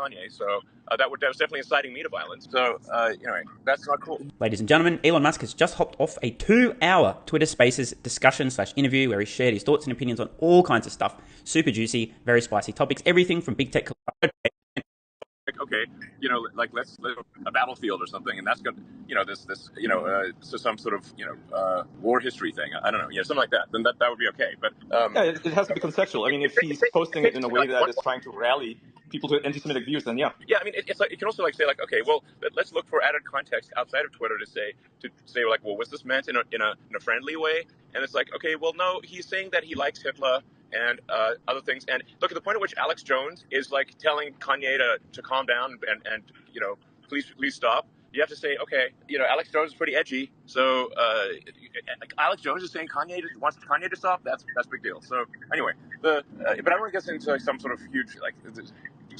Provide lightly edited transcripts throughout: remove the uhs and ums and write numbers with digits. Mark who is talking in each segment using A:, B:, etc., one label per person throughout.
A: Kanye. So that was definitely inciting me to violence. So anyway, that's not cool.
B: Ladies and gentlemen, Elon Musk has just hopped off a 2-hour Twitter Spaces discussion/interview where he shared his thoughts and opinions on all kinds of stuff. Super juicy, very spicy topics, everything from big tech.
A: Okay, like let's a battlefield or something, and that's going to, this so some sort of war history thing. I don't know, something like that. Then that would be okay. But
C: yeah, it has to be contextual. I mean, if he's posting it in a way that is trying to rally people to anti-Semitic views, then yeah.
A: Yeah, I mean, it's like you can also say like, okay, well, let's look for added context outside of Twitter to say like, well, was this meant in a friendly way? And it's like, okay, well, no, he's saying that he likes Hitler and other things. And look at the point at which Alex Jones is like telling Kanye to calm down and please stop. You have to say, okay, Alex Jones is pretty edgy, so Alex Jones is saying Kanye wants Kanye to stop. That's a big deal. So anyway, but I don't want to get into like some sort of huge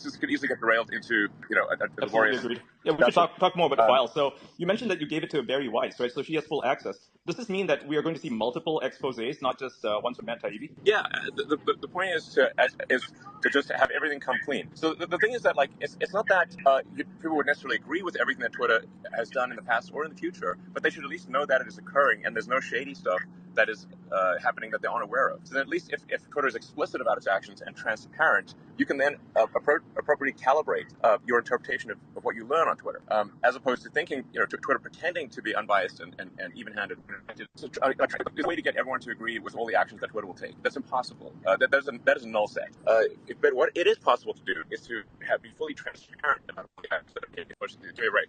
A: this could easily get derailed into a laborious.
C: Yeah, we should talk more about the file. So you mentioned that you gave it to Barry Weiss, right? So she has full access. Does this mean that we are going to see multiple exposés, not just one from Matt Taibbi?
A: Yeah, the point is to just have everything come clean. So the thing is that like it's not that people would necessarily agree with everything that Twitter has done in the past or in the future, but they should at least know that it is occurring and there's no shady stuff that is happening that they're unaware of. So then at least if Twitter is explicit about its actions and transparent, you can then appropriately calibrate your interpretation of what you learn on Twitter, as opposed to thinking, Twitter pretending to be unbiased and even-handed. So, there's a way to get everyone to agree with all the actions that Twitter will take. That's impossible. That is a null set. But what it is possible to do is to be fully transparent about the actions that are taking. Right.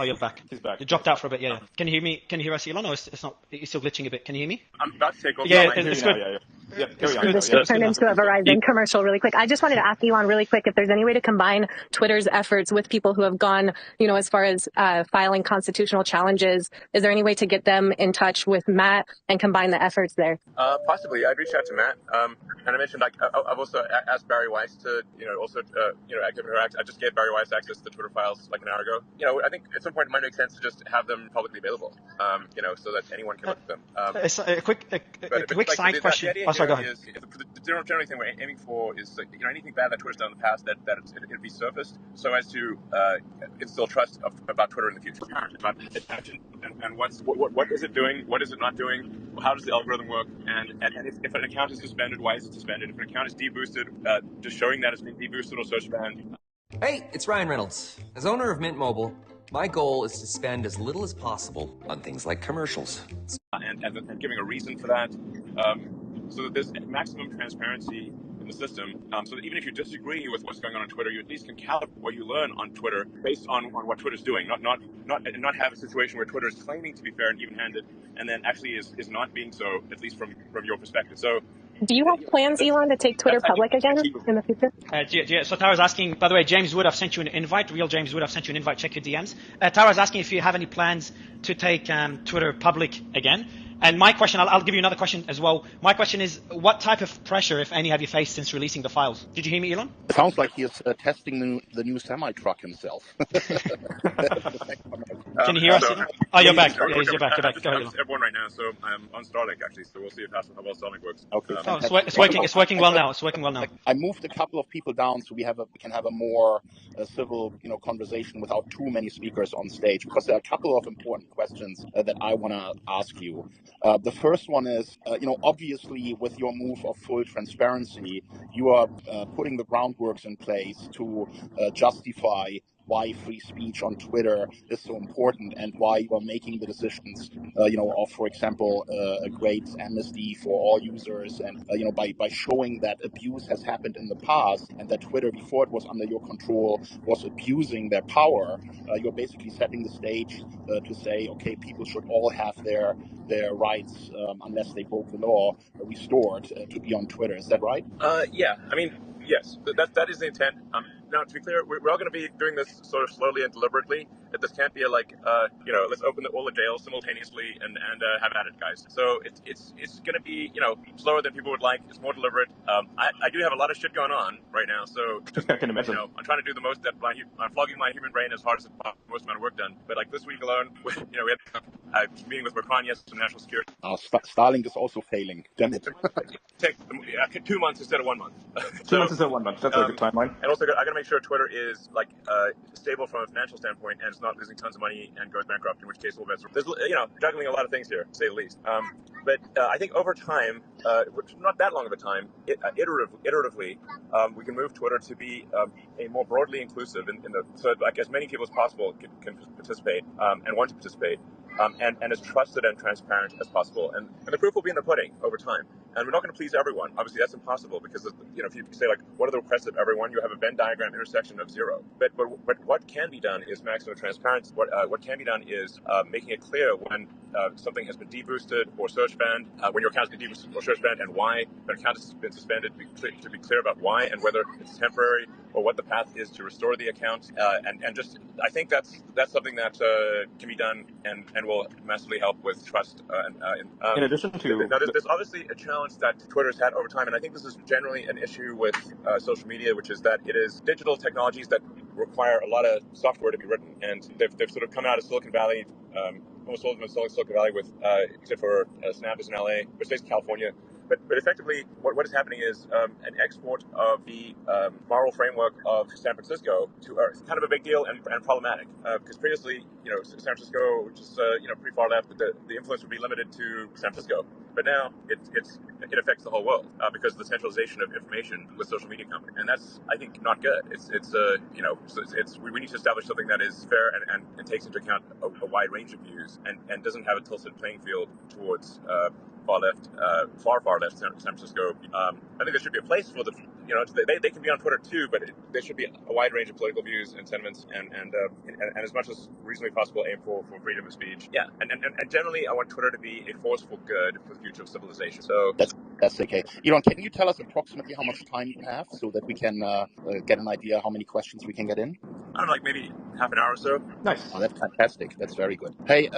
D: You're back.
C: He's back.
D: You dropped out for a bit. Yeah. Can you hear me? Can you hear us, Elon? Or it's not? It's still glitching a bit. Can you hear me?
A: I'm about to take off.
D: Yeah, it's good.
C: Yeah, carry on.
E: This should turn into a Verizon commercial really quick. I just wanted to ask Elon really quick if there's any way to combine Twitter's efforts with people who have gone, as far as filing constitutional challenges. Is there any way to get them in touch with Matt and combine the efforts there?
A: Possibly. I'd reached out to Matt, and I mentioned I've also asked Barry Weiss to, given her access. I just gave Barry Weiss access to the Twitter files like an hour ago. I think at some point it might make sense to just have them publicly available, so that anyone can look at them.
D: It's a quick side question. Sorry, go ahead.
A: The general thing we're aiming for is anything bad that Twitter's done in the past that it'd be surfaced so as to instill trust about Twitter in the future, about its action and what is it doing, what is it not doing, how does the algorithm work, and if an account is suspended, why is it suspended? If an account is deboosted, just showing that it's been deboosted or search banned.
F: Hey, it's Ryan Reynolds. As owner of Mint Mobile, my goal is to spend as little as possible on things like commercials.
A: And giving a reason for that, so that there's maximum transparency in the system, so that even if you disagree with what's going on Twitter, you at least can calibrate what you learn on Twitter based on what Twitter's doing, not have a situation where Twitter is claiming to be fair and even-handed, and then actually is not being so, at least from your perspective. So.
E: Do you have plans, Elon, to take Twitter public again in the future?
D: So Tara's asking, by the way, James Wood, I've sent you an invite. Real James Wood, I've sent you an invite. Check your DMs. Tara's asking if you have any plans to take Twitter public again. And my question, I'll give you another question as well. My question is, what type of pressure, if any, have you faced since releasing the files? Did you hear me, Elon?
G: It sounds like he is testing the new semi-truck himself.
D: Can you hear us? You're back. You're back. Go ahead, Elon.
A: Everyone right now, so I'm on Starlink, actually, so we'll see how well Starlink works.
G: Okay.
D: It's working well now. It's working well now.
G: I moved a couple of people down so we can have a more civil, conversation without too many speakers on stage, because there are a couple of important questions that I want to ask you. The first one is, obviously with your move of full transparency, you are putting the groundworks in place to justify why free speech on Twitter is so important and why you are making the decisions, of, for example, a great amnesty for all users and, by showing that abuse has happened in the past and that Twitter, before it was under your control, was abusing their power, you're basically setting the stage to say, okay, people should all have their rights, unless they broke the law, restored to be on Twitter. Is that right?
A: Yeah. I mean, yes, that is the intent. Now, to be clear, we're all going to be doing this sort of slowly and deliberately. That this can't be a let's open all the jails simultaneously and have at it, guys. So it's going to be slower than people would like. It's more deliberate. I do have a lot of shit going on right now, so
C: I can imagine.
A: I'm trying to do the most. I'm flogging my human brain as hard as possible, most amount of work done. But like this week alone, we had Meeting with Macron yesterday, national security.
G: Starlink is also failing. Damn it.
A: Take 2 months instead of 1 month.
C: 2 months instead of 1 month. That's a good timeline.
A: And also, I got to make sure Twitter is stable from a financial standpoint and it's not losing tons of money and goes bankrupt. In which case, there's juggling a lot of things here, to say the least. But I think over time, which is not that long of a time, iteratively, we can move Twitter to be a more broadly inclusive, so like as many people as possible can participate and want to participate. And as trusted and transparent as possible. And the proof will be in the pudding over time. And we're not going to please everyone. Obviously, that's impossible because, if you say, what are the requests of everyone, you have a Venn diagram intersection of zero. But what can be done is maximum transparency. What can be done is making it clear when something has been deboosted or search banned, when your account has been deboosted or search banned, and why. When an account has been suspended, to be clear about why and whether it's temporary or what the path is to restore the account. And just, I think that's something that can be done and will massively help with trust.
C: In addition to...
A: Now, there's obviously a challenge that Twitter's had over time, and I think this is generally an issue with social media, which is that it is digital technologies that require a lot of software to be written, and they've sort of come out of Silicon Valley, almost all of them in Silicon Valley, with except for Snap is in LA, which is California. But effectively, what is happening is an export of the moral framework of San Francisco to Earth. Kind of a big deal and problematic, because previously, San Francisco, which is pretty far left, the influence would be limited to San Francisco. But now it affects the whole world because of the centralization of information with social media companies, and that's, I think, not good. We need to establish something that is fair and takes into account a wide range of views and doesn't have a tilted playing field towards far left San Francisco. I think there should be a place for they can be on Twitter too, but there should be a wide range of political views and sentiments, and as much as reasonably possible aim for freedom of speech. Yeah, and generally I want Twitter to be a force for good for the future of civilization. So
G: that's okay. Elon, can you tell us approximately how much time you have so that we can get an idea how many questions we can get in?
A: I don't know, like maybe half an hour or so.
C: Nice.
G: Oh, that's fantastic. That's very good. Hey,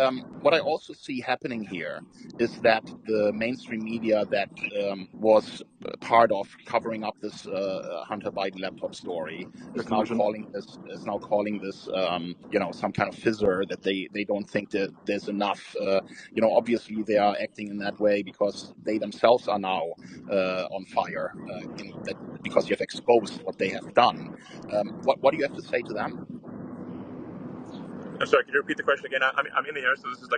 G: what I also see happening here is that the mainstream media that was part of covering up this Hunter Biden laptop story is now calling this some kind of fissure that they don't think that there's enough. Obviously they are acting in that way because they themselves are now on fire. Because you have exposed what they have done. What do you have to say to them?
A: I'm sorry, can you repeat the question again? I'm in the air, so this is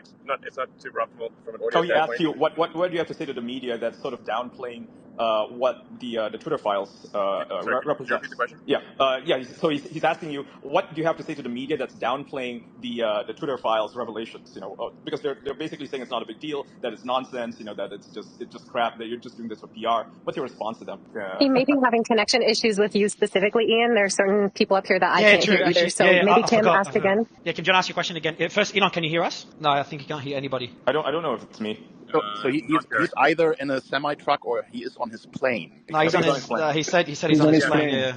A: it's not super optimal from an audio standpoint.
C: He asked you, what do you have to say to the media that's sort of downplaying what the Twitter files represent?
A: Can you repeat the question?
C: Yeah. So he's asking you, what do you have to say to the media that's downplaying the Twitter files revelations? Because they're basically saying it's not a big deal, that it's nonsense, that it's just crap, that you're just doing this for PR. What's your response to them?
E: He may be having connection issues with you specifically, Ian. There are certain people up here that I can't hear either. So maybe Tim, ask again.
D: Yeah, Kim, do you want to ask your question again? First, Elon, can you hear us? No, I think he can't hear anybody.
C: I don't know if it's me.
G: So he's either in a semi truck or he is on his plane.
D: No, he's on his plane. He said he's on his plane. Yeah.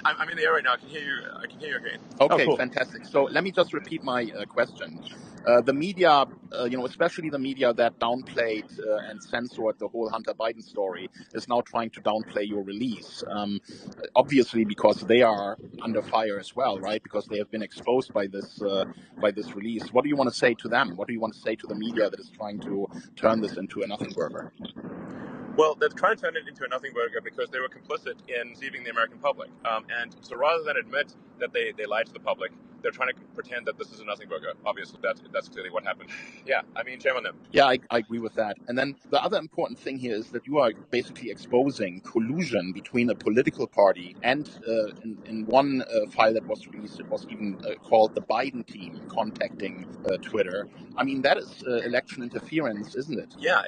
A: I'm in the air right now. I can hear you again.
G: Okay,
C: cool.
G: Fantastic. So let me just repeat my question. The media, especially the media that downplayed and censored the whole Hunter Biden story, is now trying to downplay your release. Obviously, because they are under fire as well, right? Because they have been exposed by this release. What do you want to say to them? What do you want to say to the media that is trying to turn this into a nothing burger?
A: Well, they're trying to turn it into a nothing burger because they were complicit in deceiving the American public. And so rather than admit that they lied to the public, they're trying to pretend that this is a nothing burger. Obviously, that's clearly what happened. Yeah, shame on them.
G: Yeah, I agree with that. And then the other important thing here is that you are basically exposing collusion between a political party and in one file that was released, it was even called the Biden team contacting Twitter. I mean, that is election interference, isn't it?
A: Yeah,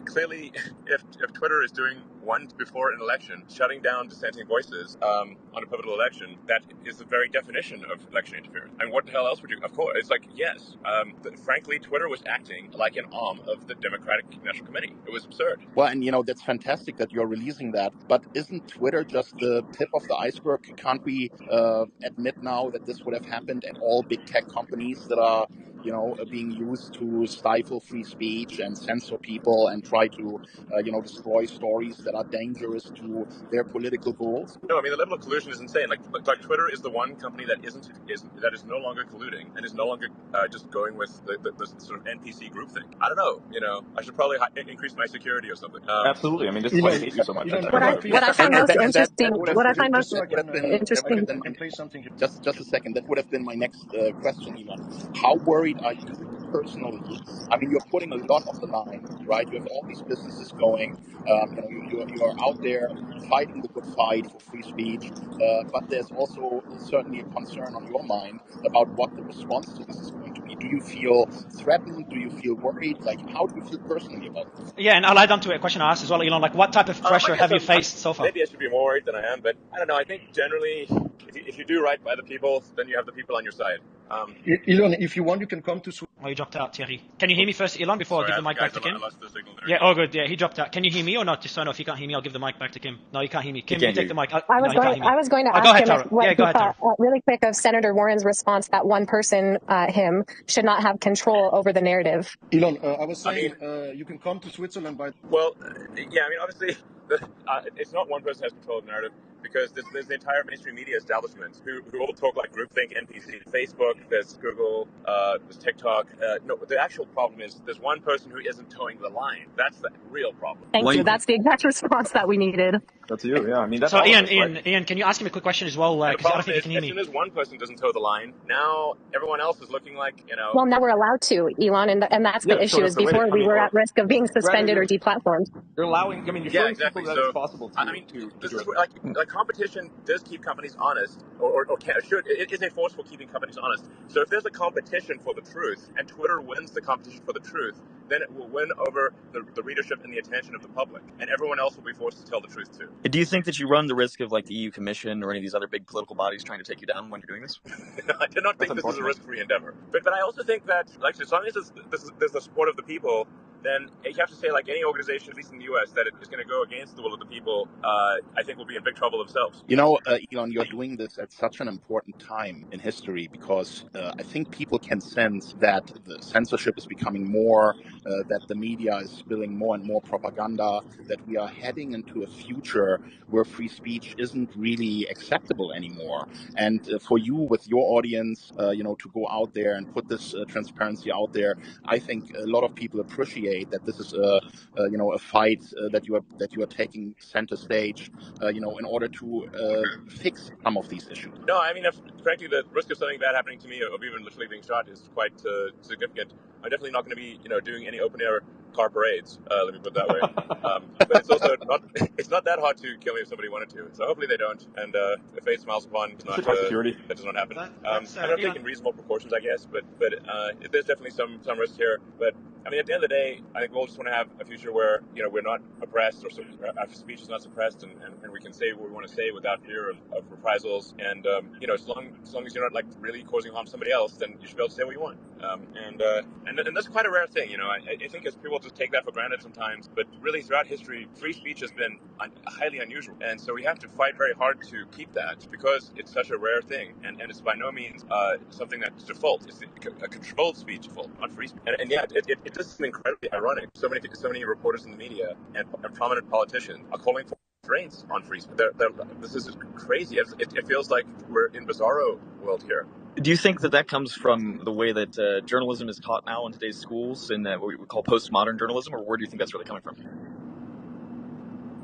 A: clearly, if Twitter is doing one before an election, shutting down dissenting voices on a pivotal election, that is the very definition of election interference. I mean, what the hell else would you? Of course, it's yes. Frankly, Twitter was acting like an arm of the Democratic National Committee. It was absurd.
G: Well, and that's fantastic that you're releasing that. But isn't Twitter just the tip of the iceberg? Can't we admit now that this would have happened at all big tech companies that are being used to stifle free speech and censor people and try to, destroy stories that are dangerous to their political goals?
A: No, I mean the level of collusion is insane. Like Twitter is the one company that that is no longer colluding and is no longer just going with the sort of NPC group thing. I don't know. I should probably increase my security or something.
C: Absolutely. I mean, this is why I hate you so much.
E: What I find most interesting,
G: Then just a second. That would have been my next question, Elon. How worried are you personally? I mean, you're putting a lot on the line, right? You have all these businesses going. You are out there fighting the good fight for free speech, but there's also certainly a concern on your mind about what the response to this is going to be. Do you feel threatened? Do you feel worried? Like, how do you feel personally about this?
D: Yeah, and I'll add on to a question I asked as well, Elon. Like, what type of pressure have you faced so far?
A: Maybe I should be more worried than I am, but I don't know. I think generally, if you do right by the people, then you have the people on your side.
H: Elon, if you want, you can come to Sweden.
D: Oh, you dropped out, Thierry. Can you hear me first, Elon, before I give the mic back to Kim?
A: I lost the signal there.
D: Yeah, all good. Yeah, he dropped out. Can you hear me or not? Just so I know if you can't hear me, I'll give the mic back to Kim. No, you can't hear me. Kim, you take the mic.
E: I was going to ask him what he thought, really quick, of Senator Warren's response that one person, him, should not have control over the narrative.
H: Elon, I was saying you can come to Switzerland by...
A: Well, yeah, I mean, obviously, it's not one person has control of the narrative, because there's the entire mainstream media establishment who all talk like groupthink NPC. Facebook, there's Google, there's TikTok. No, the actual problem is there's one person who isn't towing the line. That's the real problem.
E: Thank you. That's the exact response that we needed.
C: That's you, yeah. I mean, that's
D: so Ian, can you ask him a quick question as well? Because I don't think he can hear me.
A: As soon as one person doesn't toe the line, now everyone else is looking like,
E: Well, now we're allowed to, Elon, and that's the issue. Is before we were at risk of being suspended or deplatformed.
C: You're allowing. I mean, you're showing people that it's possible.
A: This is where, like competition does keep companies honest, or should. It is a force for keeping companies honest. So if there's a competition for the truth, and Twitter wins the competition for the truth, then it will win over the readership and the attention of the public, and everyone else will be forced to tell the truth too.
I: Do you think that you run the risk of like the EU Commission or any of these other big political bodies trying to take you down when you're doing this?
A: I do not think this is a risk-free endeavor. But I also think that, like, as long as there's the support of the people, then you have to say, like, any organization, at least in the U.S., that is going to go against the will of the people, I think will be in big trouble themselves.
G: Elon, you're doing this at such an important time in history because I think people can sense that the censorship is becoming more, that the media is spilling more and more propaganda, that we are heading into a future where free speech isn't really acceptable anymore. And for you, with your audience, to go out there and put this transparency out there, I think a lot of people appreciate that this is a fight that you are taking center stage, in order to fix some of these issues.
A: No, I mean, frankly, the risk of something bad happening to me, or even literally being shot, is quite significant. I'm definitely not going to be, doing any open air car parades. Let me put it that way. But it's also not that hard to kill me if somebody wanted to. So hopefully they don't. And if fate smiles upon, that does not happen. I'm taking reasonable precautions, I guess. But there's definitely some risk here. But I mean, at the end of the day, I think we'll just want to have a future where we're not oppressed, or our speech is not suppressed, and we can say what we want to say without fear of reprisals. And as long as you're not like really causing harm to somebody else, then you should be able to say what you want. And that's quite a rare thing. I think as people just take that for granted sometimes, but really throughout history, free speech has been highly unusual, and so we have to fight very hard to keep that because it's such a rare thing, and it's by no means something that's default. It's a controlled speech default, not free speech. And yeah, it does seem incredibly ironic. So many reporters in the media and prominent politicians are calling for restraints on free speech. This is crazy. It feels like we're in bizarro world here.
I: Do you think that comes from the way that journalism is taught now in today's schools, and what we call postmodern journalism, or where do you think that's really coming from?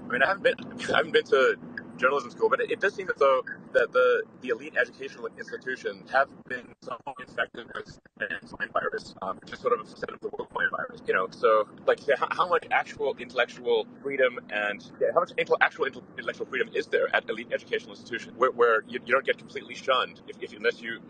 A: I mean, I haven't been to journalism school, but it does seem as though that the elite educational institutions have been somewhat infected with swine virus, which is sort of a set of the woke virus. So like, how much actual intellectual freedom and how much actual intellectual freedom is there at elite educational institutions where you don't get completely shunned unless you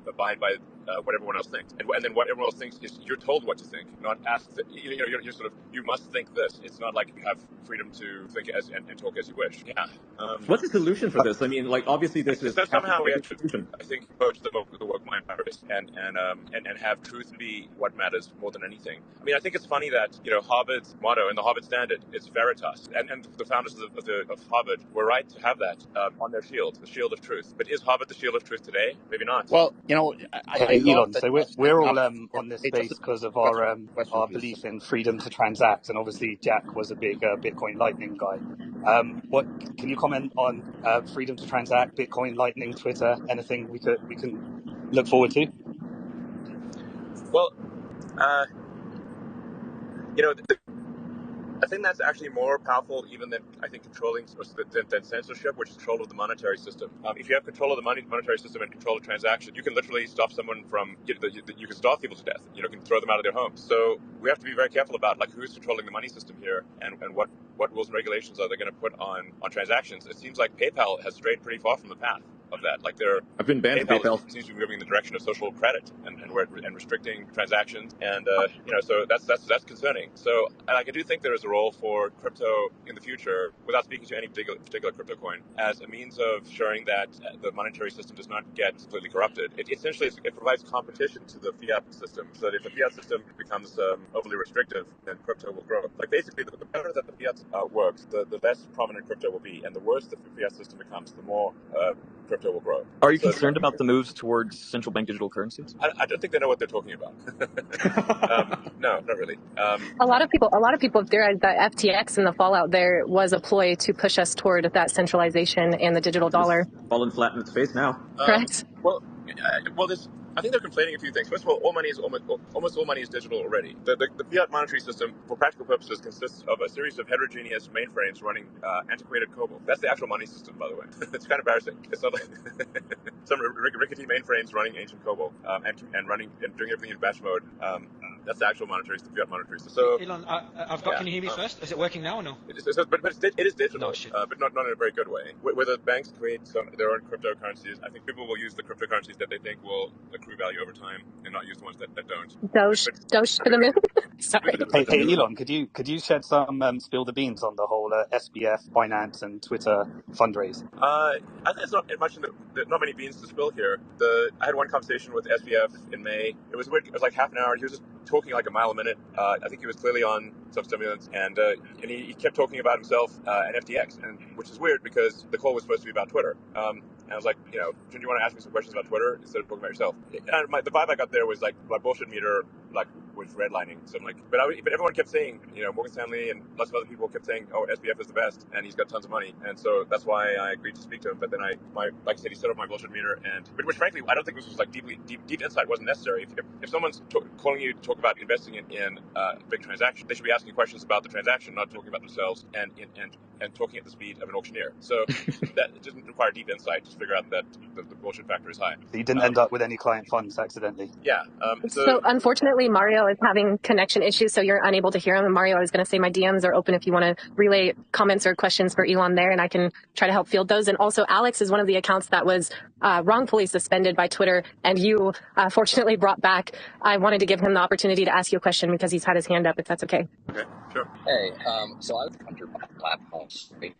A: abide by what everyone else thinks, and then what everyone else thinks is you're told what to think, not asked. You're sort of, you must think this. It's not like you have freedom to think and talk as you wish. Yeah.
C: What's the solution for this? I mean, like, obviously this is
A: somehow we have to, I think, approach the woke mind virus and have truth be what matters more than anything. I mean, I think it's funny that Harvard's motto and the Harvard Standard is Veritas, and the founders of Harvard were right to have that on their shield, the shield of truth. But is Harvard the shield of truth today? Maybe not.
G: Well, I
J: Hey,
G: thought
J: Elon,
G: that
J: so
G: you
J: we're,
G: were
J: we're
G: standing
J: all
G: up
J: on this
G: hey, just
J: space
G: a
J: because of
G: question,
J: our
G: please.
J: belief in freedom to transact, and obviously Jack was a big Bitcoin Lightning guy. What can you comment on freedom to transact, Bitcoin Lightning, Twitter, anything we can look forward to?
A: Well, you know, I think that's actually more powerful even than I think controlling than censorship, which is control of the monetary system. If you have control of the monetary system and control of transaction, you can literally stop someone from you can starve people to death. You know, can throw them out of their homes. So we have to be very careful about like who's controlling the money system here and what rules and regulations are they going to put on transactions. It seems like PayPal has strayed pretty far from the path of that. Like
C: I've been banned from PayPal.
A: seems to be moving in the direction of social credit and restricting transactions, and so that's concerning. So I do think there is a role for crypto in the future, without speaking to any particular crypto coin, as a means of ensuring that the monetary system does not get completely corrupted. It provides competition to the fiat system, so that if the fiat system becomes overly restrictive, then crypto will grow. Like basically, the better that the fiat works, the less prominent crypto will be, and the worse the fiat system becomes, the more crypto will grow.
I: Are you concerned about the moves towards central bank digital currencies?
A: I don't think they know what they're talking about. No, not really.
E: A lot of people theorize that FTX and the fallout there was a ploy to push us toward that centralization and the digital dollar.
C: It's fallen flat in its face now.
E: Correct?
A: Well, I think they're complaining a few things. First of all money is almost all money is digital already. The fiat monetary system, for practical purposes, consists of a series of heterogeneous mainframes running antiquated COBOL. That's the actual money system, by the way. It's kind of embarrassing. It's not like some rickety mainframes running ancient COBOL and running and doing everything in batch mode. That's the actual fiat monetary system. So,
D: Elon, can you hear me first? Is it working now or no?
A: But it is digital,
D: No, shit.
A: but not in a very good way. Whether banks create their own cryptocurrencies, I think people will use the cryptocurrencies that they think will accrue value over time, and not use the ones that don't.
E: Doge for the moon. Sorry.
J: Hey, Elon, could you shed some spill the beans on the whole SBF, Binance, and Twitter fundraise?
A: I think it's not much. Not many beans to spill here. I had one conversation with SBF in May. It was weird. It was like half an hour. He was just talking like a mile a minute. I think he was clearly on some stimulants, and he kept talking about himself and FTX, which is weird because the call was supposed to be about Twitter. And I was like, do you want to ask me some questions about Twitter instead of talking about yourself? And the vibe I got there was like my bullshit meter, like with redlining. So I'm like, but everyone kept saying, Morgan Stanley and lots of other people kept saying, oh, SBF is the best, and he's got tons of money, and so that's why I agreed to speak to him. But then like I said, he set up my bullshit meter, which frankly I don't think this was like deep insight wasn't necessary. If someone's calling you to talk about investing in a big transaction, they should be asking questions about the transaction, not talking about themselves and talking at the speed of an auctioneer. So that it doesn't require deep insight to figure out that the bullshit factor is high.
J: So you didn't end up with any client funds accidentally?
A: Yeah.
E: So unfortunately, Mario is having connection issues, so you're unable to hear him. And Mario, I was going to say my DMs are open if you want to relay comments or questions for Elon there, and I can try to help field those. And also, Alex is one of the accounts that was wrongfully suspended by Twitter, and you fortunately brought back. I wanted to give him the opportunity to ask you a question because he's had his hand up, if that's okay.
A: Okay, sure.
K: Hey, so I was on your platform. We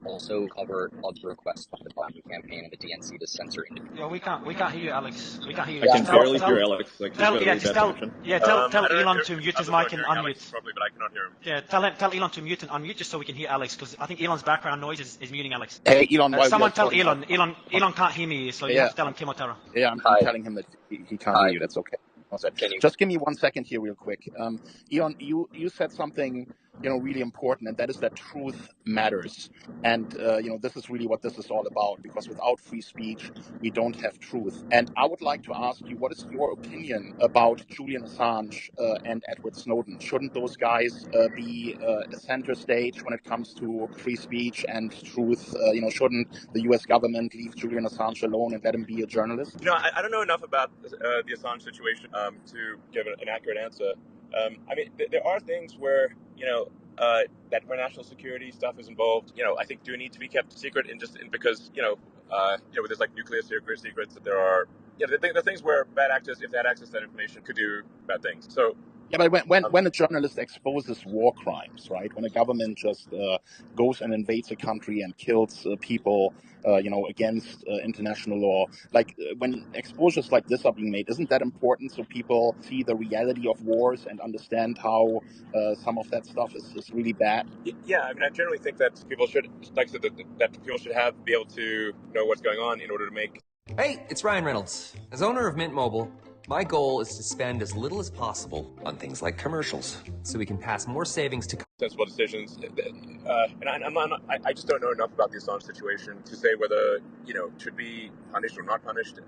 K: also covered other requests by the Biden campaign and the DNC to censor individuals.
D: Yeah, we can't hear you, Alex. We can't hear
C: I
D: you.
C: can barely hear Alex. Like,
D: tell Elon to mute his mic and unmute.
A: Alex, probably, but I cannot hear him.
D: Yeah, tell Elon to mute and unmute just so we can hear Alex, because I think Elon's background noise is muting Alex.
G: Hey, Elon,
D: Someone tell Elon. Elon can't hear me, so you have to tell him Kimotera.
G: Yeah, I'm telling him that he can't hear you. That's okay. Just give me 1 second here real quick. Elon, you said something really important, and that is that truth matters. And this is really what this is all about, because without free speech we don't have truth. And I would like to ask you, what is your opinion about Julian Assange and Edward Snowden? Shouldn't those guys be a center stage when it comes to free speech and truth? Shouldn't the US government leave Julian Assange alone and let him be a journalist?
A: I don't know enough about the Assange situation to give an accurate answer. I mean, there are things where that where national security stuff is involved. I think do need to be kept secret, because there's like nuclear secrets that there are. The things where bad actors, if they had access to that information, could do bad things. So.
G: Yeah, but when a journalist exposes war crimes, right? When a government just goes and invades a country and kills people, against international law, when exposures like this are being made, isn't that important so people see the reality of wars and understand how some of that stuff is really bad?
A: Yeah, I mean, I generally think that people should, like I said, that people should be able to know what's going on in order to make.
F: Hey, it's Ryan Reynolds. As owner of Mint Mobile, My goal is to spend as little as possible on things like commercials, so we can pass more savings to
A: sensible decisions. I just don't know enough about the Assange situation to say whether it should be punished or not punished.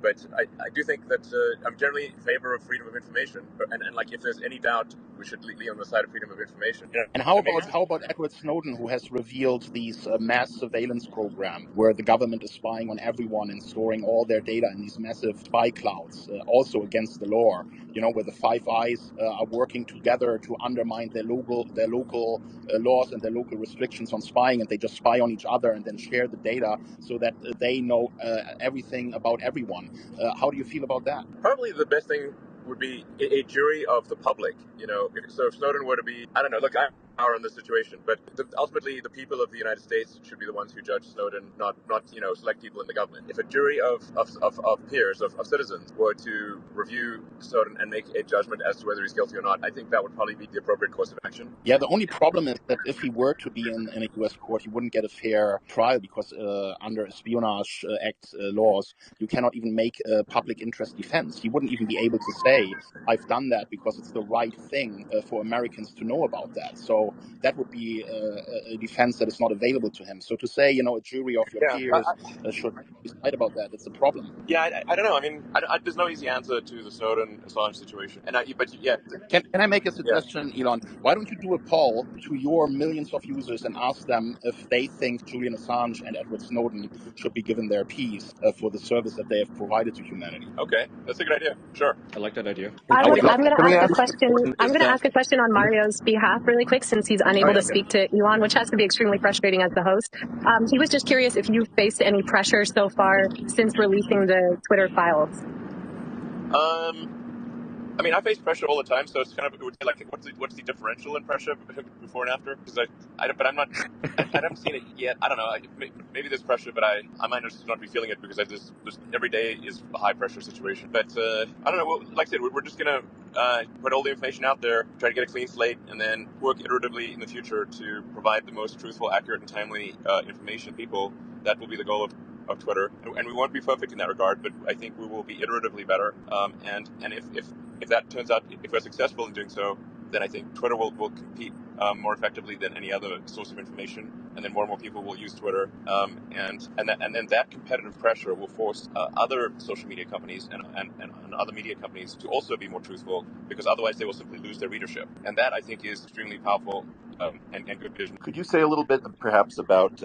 A: But I do think that I'm generally in favor of freedom of information. And like if there's any doubt, we should be on the side of freedom of information.
G: And how about Edward Snowden, who has revealed these mass surveillance program where the government is spying on everyone and storing all their data in these massive spy clouds, also against the law. Where the Five Eyes are working together to undermine their local laws and their local restrictions on spying, and they just spy on each other and then share the data so that they know everything about everyone. How do you feel about that?
A: Probably the best thing would be a jury of the public. So if Snowden were to be, I don't know, look, I'm on this situation, but ultimately the people of the United States should be the ones who judge Snowden, not select people in the government. If a jury of peers, of citizens, were to review Snowden and make a judgment as to whether he's guilty or not, I think that would probably be the appropriate course of action.
G: Yeah, the only problem is that if he were to be in a U.S. court, he wouldn't get a fair trial because under Espionage Act laws, you cannot even make a public interest defense. He wouldn't even be able to say, I've done that because it's the right thing for Americans to know about that. So that would be a defense that is not available to him. So to say, a jury of your peers should decide about that, it's a problem.
A: Yeah, I don't know. I mean, there's no easy answer to the Snowden-Assange situation.
G: Can I make a suggestion, Elon? Why don't you do a poll to your millions of users and ask them if they think Julian Assange and Edward Snowden should be given their piece for the service that they have provided to humanity?
A: Okay, that's a good idea. Sure.
C: I like that idea.
E: I'm going to ask a question. I'm going to ask a question on Mario's behalf really quick, since he's unable to speak to Elon, which has to be extremely frustrating as the host. He was just curious if you've faced any pressure so far since releasing the Twitter files.
A: I mean, I face pressure all the time, so it's kind of, it would say like, what's the differential in pressure before and after? Because I haven't seen it yet. I don't know. Maybe there's pressure, but I might just not be feeling it because just every day is a high pressure situation. But I don't know. Well, like I said, we're just gonna put all the information out there, try to get a clean slate, and then work iteratively in the future to provide the most truthful, accurate, and timely information to people. That will be the goal of Twitter, and we won't be perfect in that regard, but I think we will be iteratively better. And if that turns out, if we're successful in doing so, then I think Twitter will compete more effectively than any other source of information, and then more and more people will use Twitter, and then that competitive pressure will force other social media companies and other media companies to also be more truthful, because otherwise they will simply lose their readership, and that I think is extremely powerful and good vision.
L: Could you say a little bit perhaps about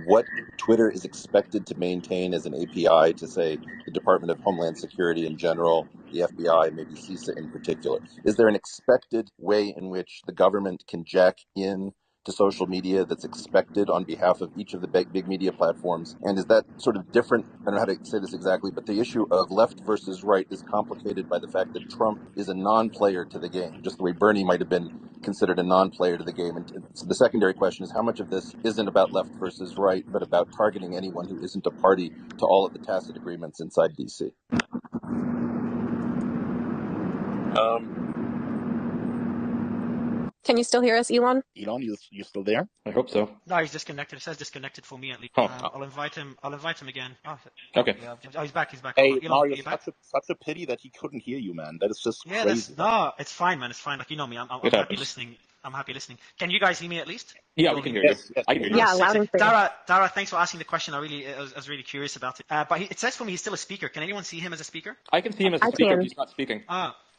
L: what Twitter is expected to maintain as an API to, say, the Department of Homeland Security in general, the FBI, maybe CISA in particular? Is there an expected way in which the government can jack in to social media that's expected on behalf of each of the big media platforms? And is that sort of different? I don't know how to say this exactly, but the issue of left versus right is complicated by the fact that Trump is a non-player to the game, just the way Bernie might have been considered a non-player to the game. And so the secondary question is how much of this isn't about left versus right, but about targeting anyone who isn't a party to all of the tacit agreements inside DC?
E: Can you still hear us, Elon?
G: Elon, you still there?
C: I hope so.
D: No, he's disconnected. It says disconnected for me at least.
C: Oh.
D: I'll invite him again. Oh,
C: okay.
D: Yeah. Oh, he's back.
G: Hey,
D: Elon,
G: Mario, such a pity that he couldn't hear you, man. That is just crazy.
D: No, it's fine, man. It's fine. Like, you know me. I'm happy listening. I'm happy listening. Can you guys hear me at least?
C: Yeah, we can hear you.
G: Yes.
C: I can hear you.
E: Yeah, loud and clear.
D: Dara, thanks for asking the question. I was really curious about it. But it says for me he's still a speaker. Can anyone see him as a speaker?
C: I can see him as a speaker. He's not speaking.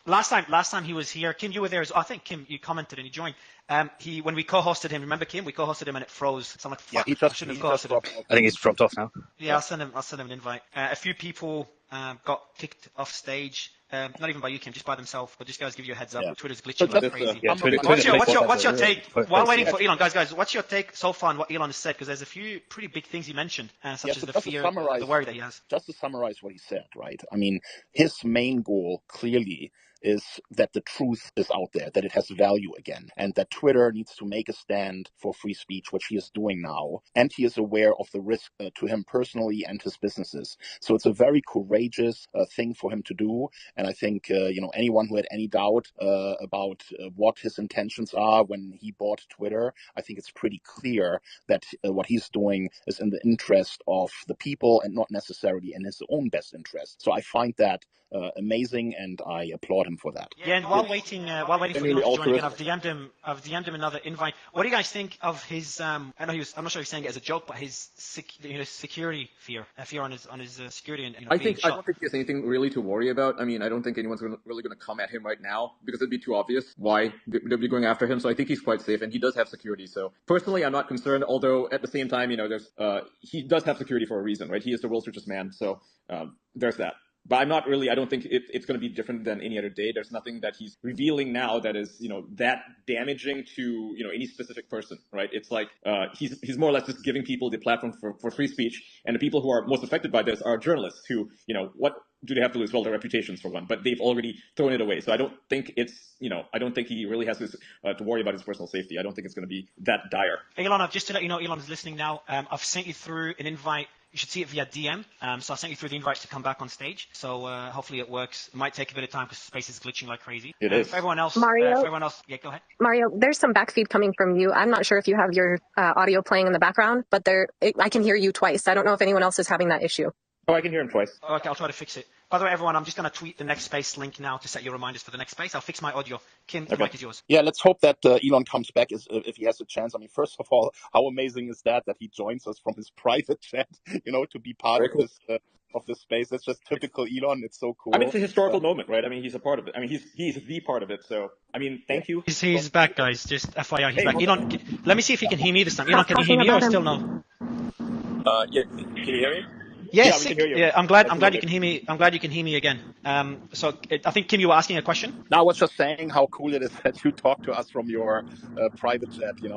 D: Last time he was here, Kim, you were there. I think Kim, you commented and you joined. When we co-hosted him, remember Kim? We co-hosted him and it froze. So I'm like, fuck, I shouldn't have co-hosted him.
J: I think he's dropped off now.
D: Yeah, I'll send him an invite. A few people got kicked off stage. Not even by you, Kim, just by themselves. But just guys, give you a heads up.
G: Yeah.
D: Twitter's glitching like crazy.
J: Twitter
D: What's your take? While waiting for Elon, guys, what's your take so far on what Elon has said? Because there's a few pretty big things he mentioned, such as the fear, the worry that he has.
G: Just to summarize what he said, right? I mean, his main goal clearly is that the truth is out there, that it has value again, and that Twitter needs to make a stand for free speech, which he is doing now. And he is aware of the risk to him personally and his businesses. So it's a very courageous thing for him to do. And I think, anyone who had any doubt about what his intentions are when he bought Twitter, I think it's pretty clear that what he's doing is in the interest of the people and not necessarily in his own best interest. So I find that amazing, and I applaud him for that.
D: Yeah, and while waiting for Elon to join again, I've DM'd him another invite. What do you guys think of his? I'm not sure if he's saying it as a joke, but his security fear on his security and
C: I don't think he has anything really to worry about. I mean, I don't think anyone's really going to come at him right now because it'd be too obvious why they'd be going after him. So I think he's quite safe, and he does have security. So personally, I'm not concerned. Although at the same time, he does have security for a reason, right? He is the world's richest man, so there's that. But I'm not really, I don't think it's going to be different than any other day. There's nothing that he's revealing now that is, that damaging to, any specific person, right? It's like, he's more or less just giving people the platform for free speech. And the people who are most affected by this are journalists who, what do they have to lose? Well, their reputations for one, but they've already thrown it away. So I don't think I don't think he really has to worry about his personal safety. I don't think it's going to be that dire.
D: Elon, just to let you know, Elon is listening now. I've sent you through an invite. You should see it via DM. So I sent you through the invites to come back on stage. So hopefully it works. It might take a bit of time because space is glitching like crazy.
C: It is.
D: For everyone else,
E: Mario,
D: yeah, go ahead.
E: Mario, there's some backfeed coming from you. I'm not sure if you have your audio playing in the background, but I can hear you twice. I don't know if anyone else is having that issue.
C: Oh, I can hear him twice.
D: Okay, I'll try to fix it. By the way, everyone, I'm just going to tweet the next space link now to set your reminders for the next space. I'll fix my audio. Kim, the mic is yours.
G: Yeah, let's hope that Elon comes back if he has a chance. I mean, first of all, how amazing is that he joins us from his private chat, to be part of this space. That's just typical Elon. It's so cool.
C: I mean, it's a historical moment, right? I mean, he's a part of it. I mean, he's the part of it. So, I mean, thank you.
D: He's back, guys. Just FYI, he's back. Elon, let me see if he can hear me this time. Elon, can you hear me or still no?
A: Yeah. Can you hear me?
D: Yes,
C: we can hear you.
D: yeah, I'm glad you can hear me. I'm glad you can hear me again. So I think, Kim, you were asking a question?
G: No, I was just saying how cool it is that you talk to us from your private chat. We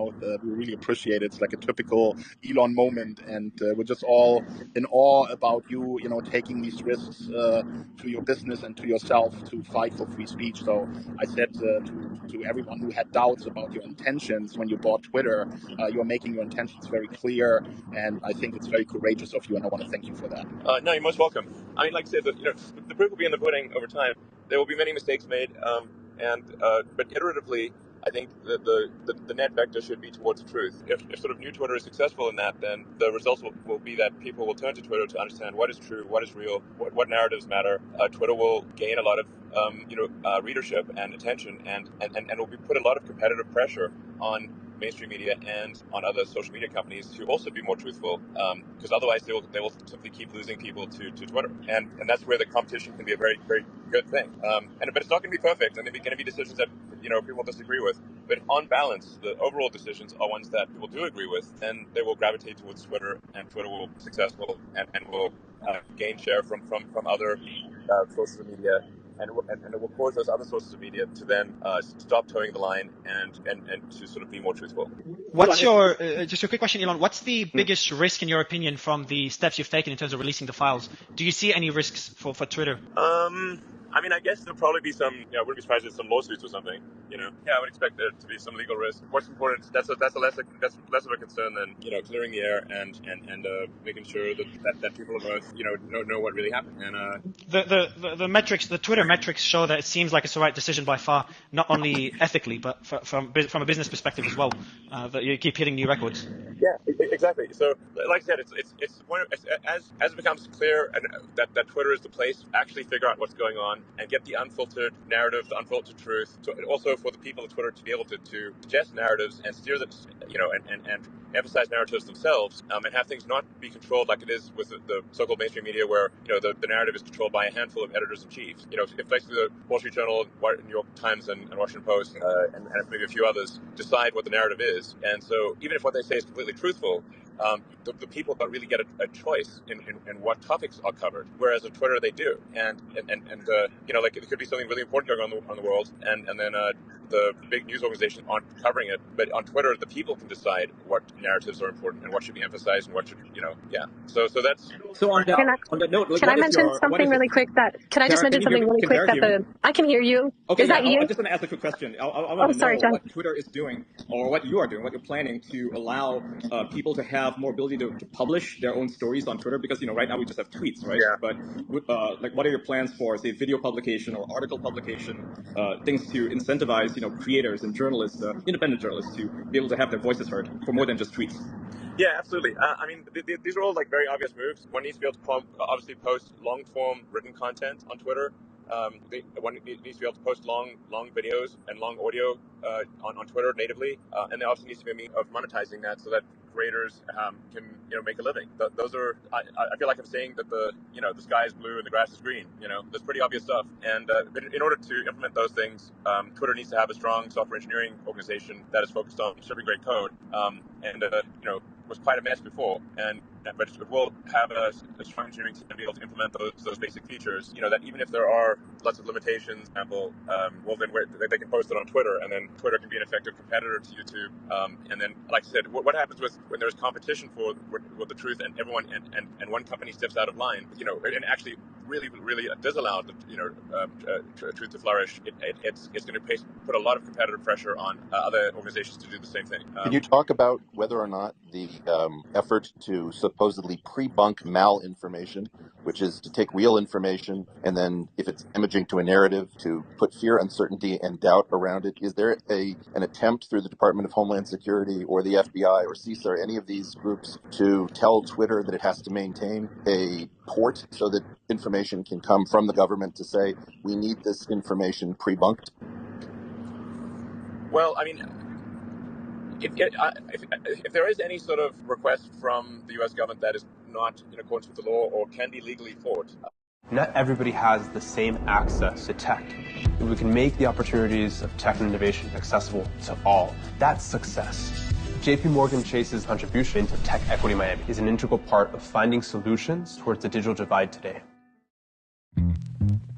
G: really appreciate it. It's like a typical Elon moment, and we're just all in awe about you, taking these risks to your business and to yourself to fight for free speech. So I said to everyone who had doubts about your intentions when you bought Twitter, you're making your intentions very clear, and I think it's very courageous of you, and I want to thank you for that.
A: No, you're most welcome. I mean, like I said, the proof will be in the pudding over time. There will be many mistakes made, but iteratively, I think that the net vector should be towards the truth. If sort of new Twitter is successful in that, then the results will be that people will turn to Twitter to understand what is true, what is real, what narratives matter. Twitter will gain a lot of readership and attention, and will put a lot of competitive pressure on mainstream media and on other social media companies to also be more truthful, because otherwise they will simply keep losing people to Twitter, and that's where the competition can be a very, very good thing. But it's not going to be perfect, and there are going to be decisions that people disagree with. But on balance, the overall decisions are ones that people do agree with, and they will gravitate towards Twitter, and Twitter will be successful and will gain share from other sources of media. And it will cause those other sources of media to then stop towing the line and to sort of be more truthful.
D: What's your just a quick question, Elon? What's the biggest risk in your opinion from the steps you've taken in terms of releasing the files? Do you see any risks for Twitter?
A: I mean, I guess there'll probably be some. I wouldn't be surprised if some lawsuits or something. Yeah, I would expect there to be some legal risk. What's important? That's less of a concern than clearing the air and making sure that people on Earth know what really happened. And
D: the metrics, the Twitter metrics show that it seems like it's the right decision by far, not only ethically but from a business perspective as well. That you keep hitting new records.
A: Yeah, exactly. So, like I said, it's the point as it becomes clear and that Twitter is the place to actually figure out what's going on and get the unfiltered narrative, the unfiltered truth. So also for the people at Twitter to be able to suggest narratives and steer them, and emphasize narratives themselves, and have things not be controlled like it is with the so-called mainstream media, where the narrative is controlled by a handful of editors in chief. If basically the Wall Street Journal, New York Times, and Washington Post, and maybe a few others decide what the narrative is, and so even if what they say is completely truthful, the people don't really get a choice in what topics are covered, whereas on Twitter they do, and like it could be something really important going on in the world, and then the big news organizations aren't covering it, but on Twitter, the people can decide what narratives are important and what should be emphasized and what should, So that's
C: So on
E: Can I,
C: that note, like,
E: can I mention something really quick can I just
C: Tara, can
E: mention
C: you hear
E: something
C: me?
E: really
C: Can
E: quick
C: Tara
E: that
C: hear me?
E: I can hear you.
C: Okay,
E: Is
C: yeah,
E: that you?
C: I'm just going to ask a quick question. I
E: Oh,
C: want to
E: sorry,
C: know
E: John.
C: what Twitter is doing, or what you are doing, what you're planning to allow people to have more ability to publish their own stories on Twitter. Because right now we just have tweets, right?
A: Yeah.
C: But like, what are your plans for, say, video publication or article publication, things to incentivize creators and journalists, independent journalists, to be able to have their voices heard for more than just tweets?
A: Yeah, absolutely. I mean, these are all like very obvious moves. One needs to be able to obviously post long-form written content on Twitter. One needs to be able to post long videos and long audio on Twitter natively, and there also needs to be a means of monetizing that so that creators can make a living. Those are I feel like I'm saying that the sky is blue and the grass is green. That's pretty obvious stuff. And but in order to implement those things, Twitter needs to have a strong software engineering organization that is focused on shipping great code. And was quite a mess before, but it will have a strong engineering team to be able to implement those basic features. That even if there are lots of limitations, for example, well then they can post it on Twitter, and then Twitter can be an effective competitor to YouTube. And then, like I said, what happens when there's competition for the truth, and everyone and one company steps out of line, and actually really disallow the truth to flourish. It's going to put a lot of competitive pressure on other organizations to do the same thing.
L: Can you talk about whether or not the effort to supposedly pre-bunk malinformation, which is to take real information and then, if it's damaging to a narrative, to put fear, uncertainty, and doubt around it, is there an attempt through the Department of Homeland Security or the FBI or CISA or any of these groups to tell Twitter that it has to maintain a port so that information can come from the government to say, we need this information pre-bunked?
A: Well, I mean, if there is any sort of request from the U.S. government that is not in accordance with the law or can be legally fought.
M: Not everybody has the same access to tech. If we can make the opportunities of tech and innovation accessible to all, that's success. JP Morgan Chase's contribution to Tech Equity Miami is an integral part of finding solutions towards the digital divide today.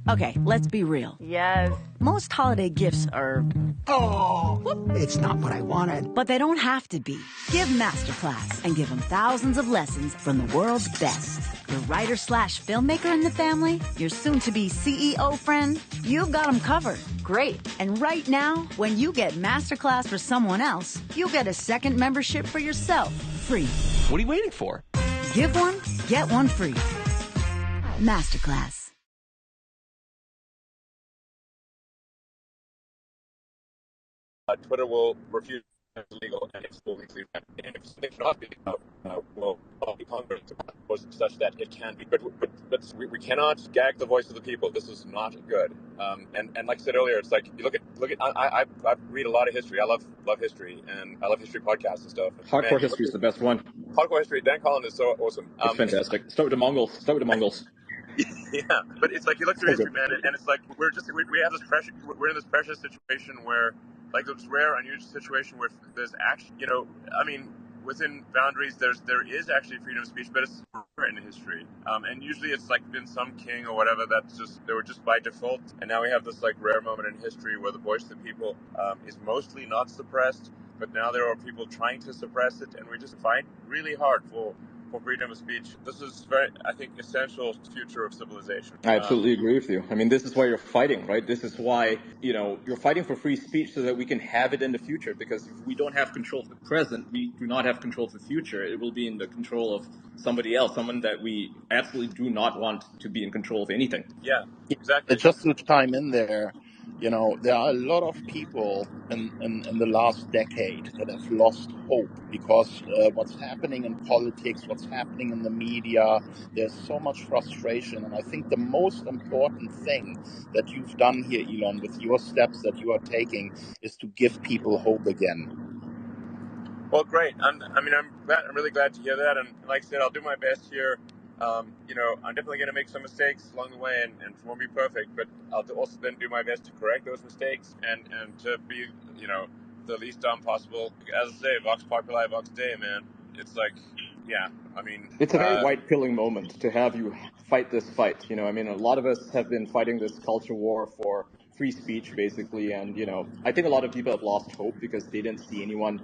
N: Okay, let's be real.
O: Yes.
N: Most holiday gifts are...
P: Oh, it's not what I wanted.
N: But they don't have to be. Give Masterclass and give them thousands of lessons from the world's best. Your writer/filmmaker in the family, your soon-to-be CEO friend, you've got them covered.
O: Great.
N: And right now, when you get Masterclass for someone else, you get a second membership for yourself, free.
M: What are you waiting for?
N: Give one, get one free. Masterclass.
A: Twitter will refuse it's illegal and it's legally banned. And if something cannot be will be Congress such that it can be. But we cannot gag the voice of the people. This is not good. And like I said earlier, it's like you look at. I read a lot of history. I love history, and I love history podcasts and stuff.
C: Hardcore history is the best one.
A: Hardcore history. Dan Collin is so awesome.
C: It's fantastic. Start with the Mongols.
A: Yeah, but it's like you look through history, man, and it's like we have this pressure. We're in this precious situation where, like, this rare, unusual situation where there's actually, I mean, within boundaries, there is actually freedom of speech, but it's rare in history. And usually it's like been some king or whatever they were just by default. And now we have this like rare moment in history where the voice of the people is mostly not suppressed, but now there are people trying to suppress it, and we just fight really hard for freedom of speech. This is very, I think, essential to the future of civilization.
C: I absolutely agree with you. I mean, this is why you're fighting, right? This is why, you're fighting for free speech so that we can have it in the future. Because if we don't have control of the present, we do not have control of the future. It will be in the control of somebody else, someone that we absolutely do not want to be in control of anything.
A: Yeah, exactly.
G: Just to chime in there, there are a lot of people in the last decade that have lost hope because what's happening in politics, what's happening in the media, there's so much frustration. And I think the most important thing that you've done here, Elon, with your steps that you are taking is to give people hope again.
A: Well, great. I'm really glad to hear that. And like I said, I'll do my best here. I'm definitely going to make some mistakes along the way, and it won't be perfect, but I'll also then do my best to correct those mistakes and to be, the least dumb possible. As I say, Vox Populi, Vox Dei, man. It's like, yeah, I mean...
C: It's a very white-pilling moment to have you fight this fight. A lot of us have been fighting this culture war for free speech, basically. And, I think a lot of people have lost hope because they didn't see anyone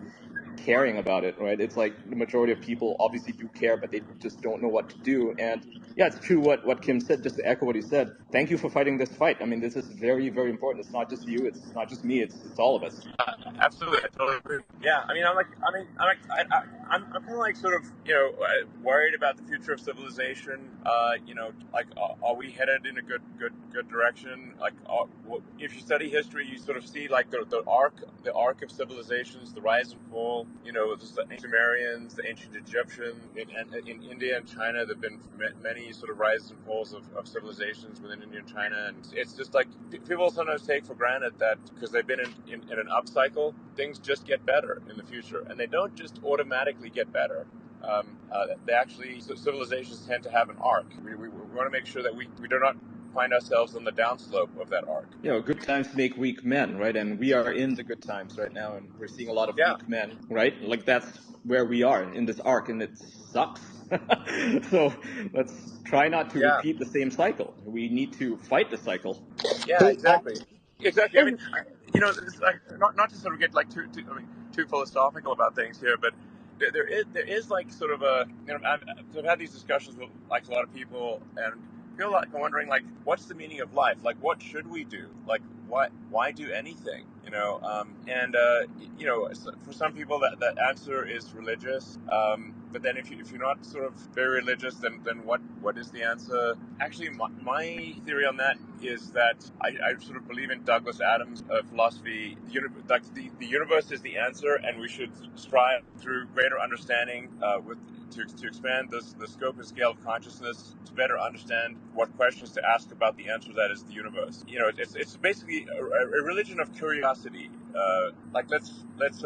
C: caring about it, right? It's like the majority of people obviously do care, but they just don't know what to do. And yeah, it's true what Kim said, just to echo what he said. Thank you for fighting this fight. I mean, this is very, very important. It's not just you, it's not just me, it's all of us.
A: Absolutely, I totally agree. Yeah, I'm kind of like sort of worried about the future of civilization. Are we headed in a good direction? If you study history, you sort of see like the arc of civilizations, the rise and fall. There's the ancient Sumerians, the ancient Egyptians, in India and China. There've been many sort of rises and falls of civilizations within India and China, and it's just like people sometimes take for granted that because they've been in an upcycle, things just get better in the future, and they don't just automatically get better. They actually, civilizations tend to have an arc. We want to make sure that we do not find ourselves on the downslope of that arc.
C: Good times make weak men, right? And we are in the good times right now, and we're seeing a lot of weak men, right? Like that's where we are in this arc, and it sucks. So let's try not to repeat the same cycle. We need to fight the cycle.
A: Yeah, exactly. Exactly. I mean, it's like, not to sort of get like too philosophical about things here, but there is like sort of I've had these discussions with like a lot of people, and feel like wondering like, what's the meaning of life? Like, what should we do? Like, why do anything? For some people that answer is religious. But then if you're not sort of very religious, then what is the answer? Actually, my theory on that is that I sort of believe in Douglas Adams' philosophy. The universe is the answer, and we should strive through greater understanding to expand the scope and scale of consciousness to better understand what questions to ask about the answer that is the universe. It's basically a religion of curiosity. Let's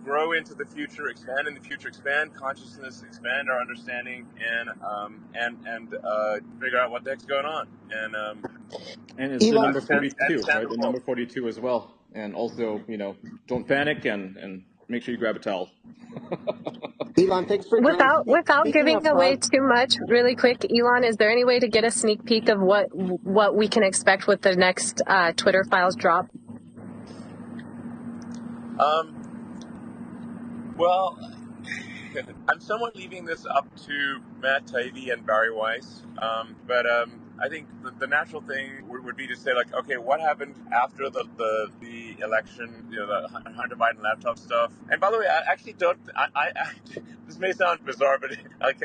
A: grow into the future, expand in the future, expand consciousness, expand our understanding, and figure out what the heck's going on.
C: And it's the number 42, right? The number 42 as well. And also, don't panic and make sure you grab a towel.
O: Elon, thanks for joining.
E: Without giving away too much, really quick, Elon, is there any way to get a sneak peek of what we can expect with the next Twitter files drop?
A: Well, I'm somewhat leaving this up to Matt Taibbi and Barry Weiss, but I think the natural thing would be to say, like, okay, what happened after the election, the Hunter Biden laptop stuff? And by the way, I actually don't, this may sound bizarre, but like,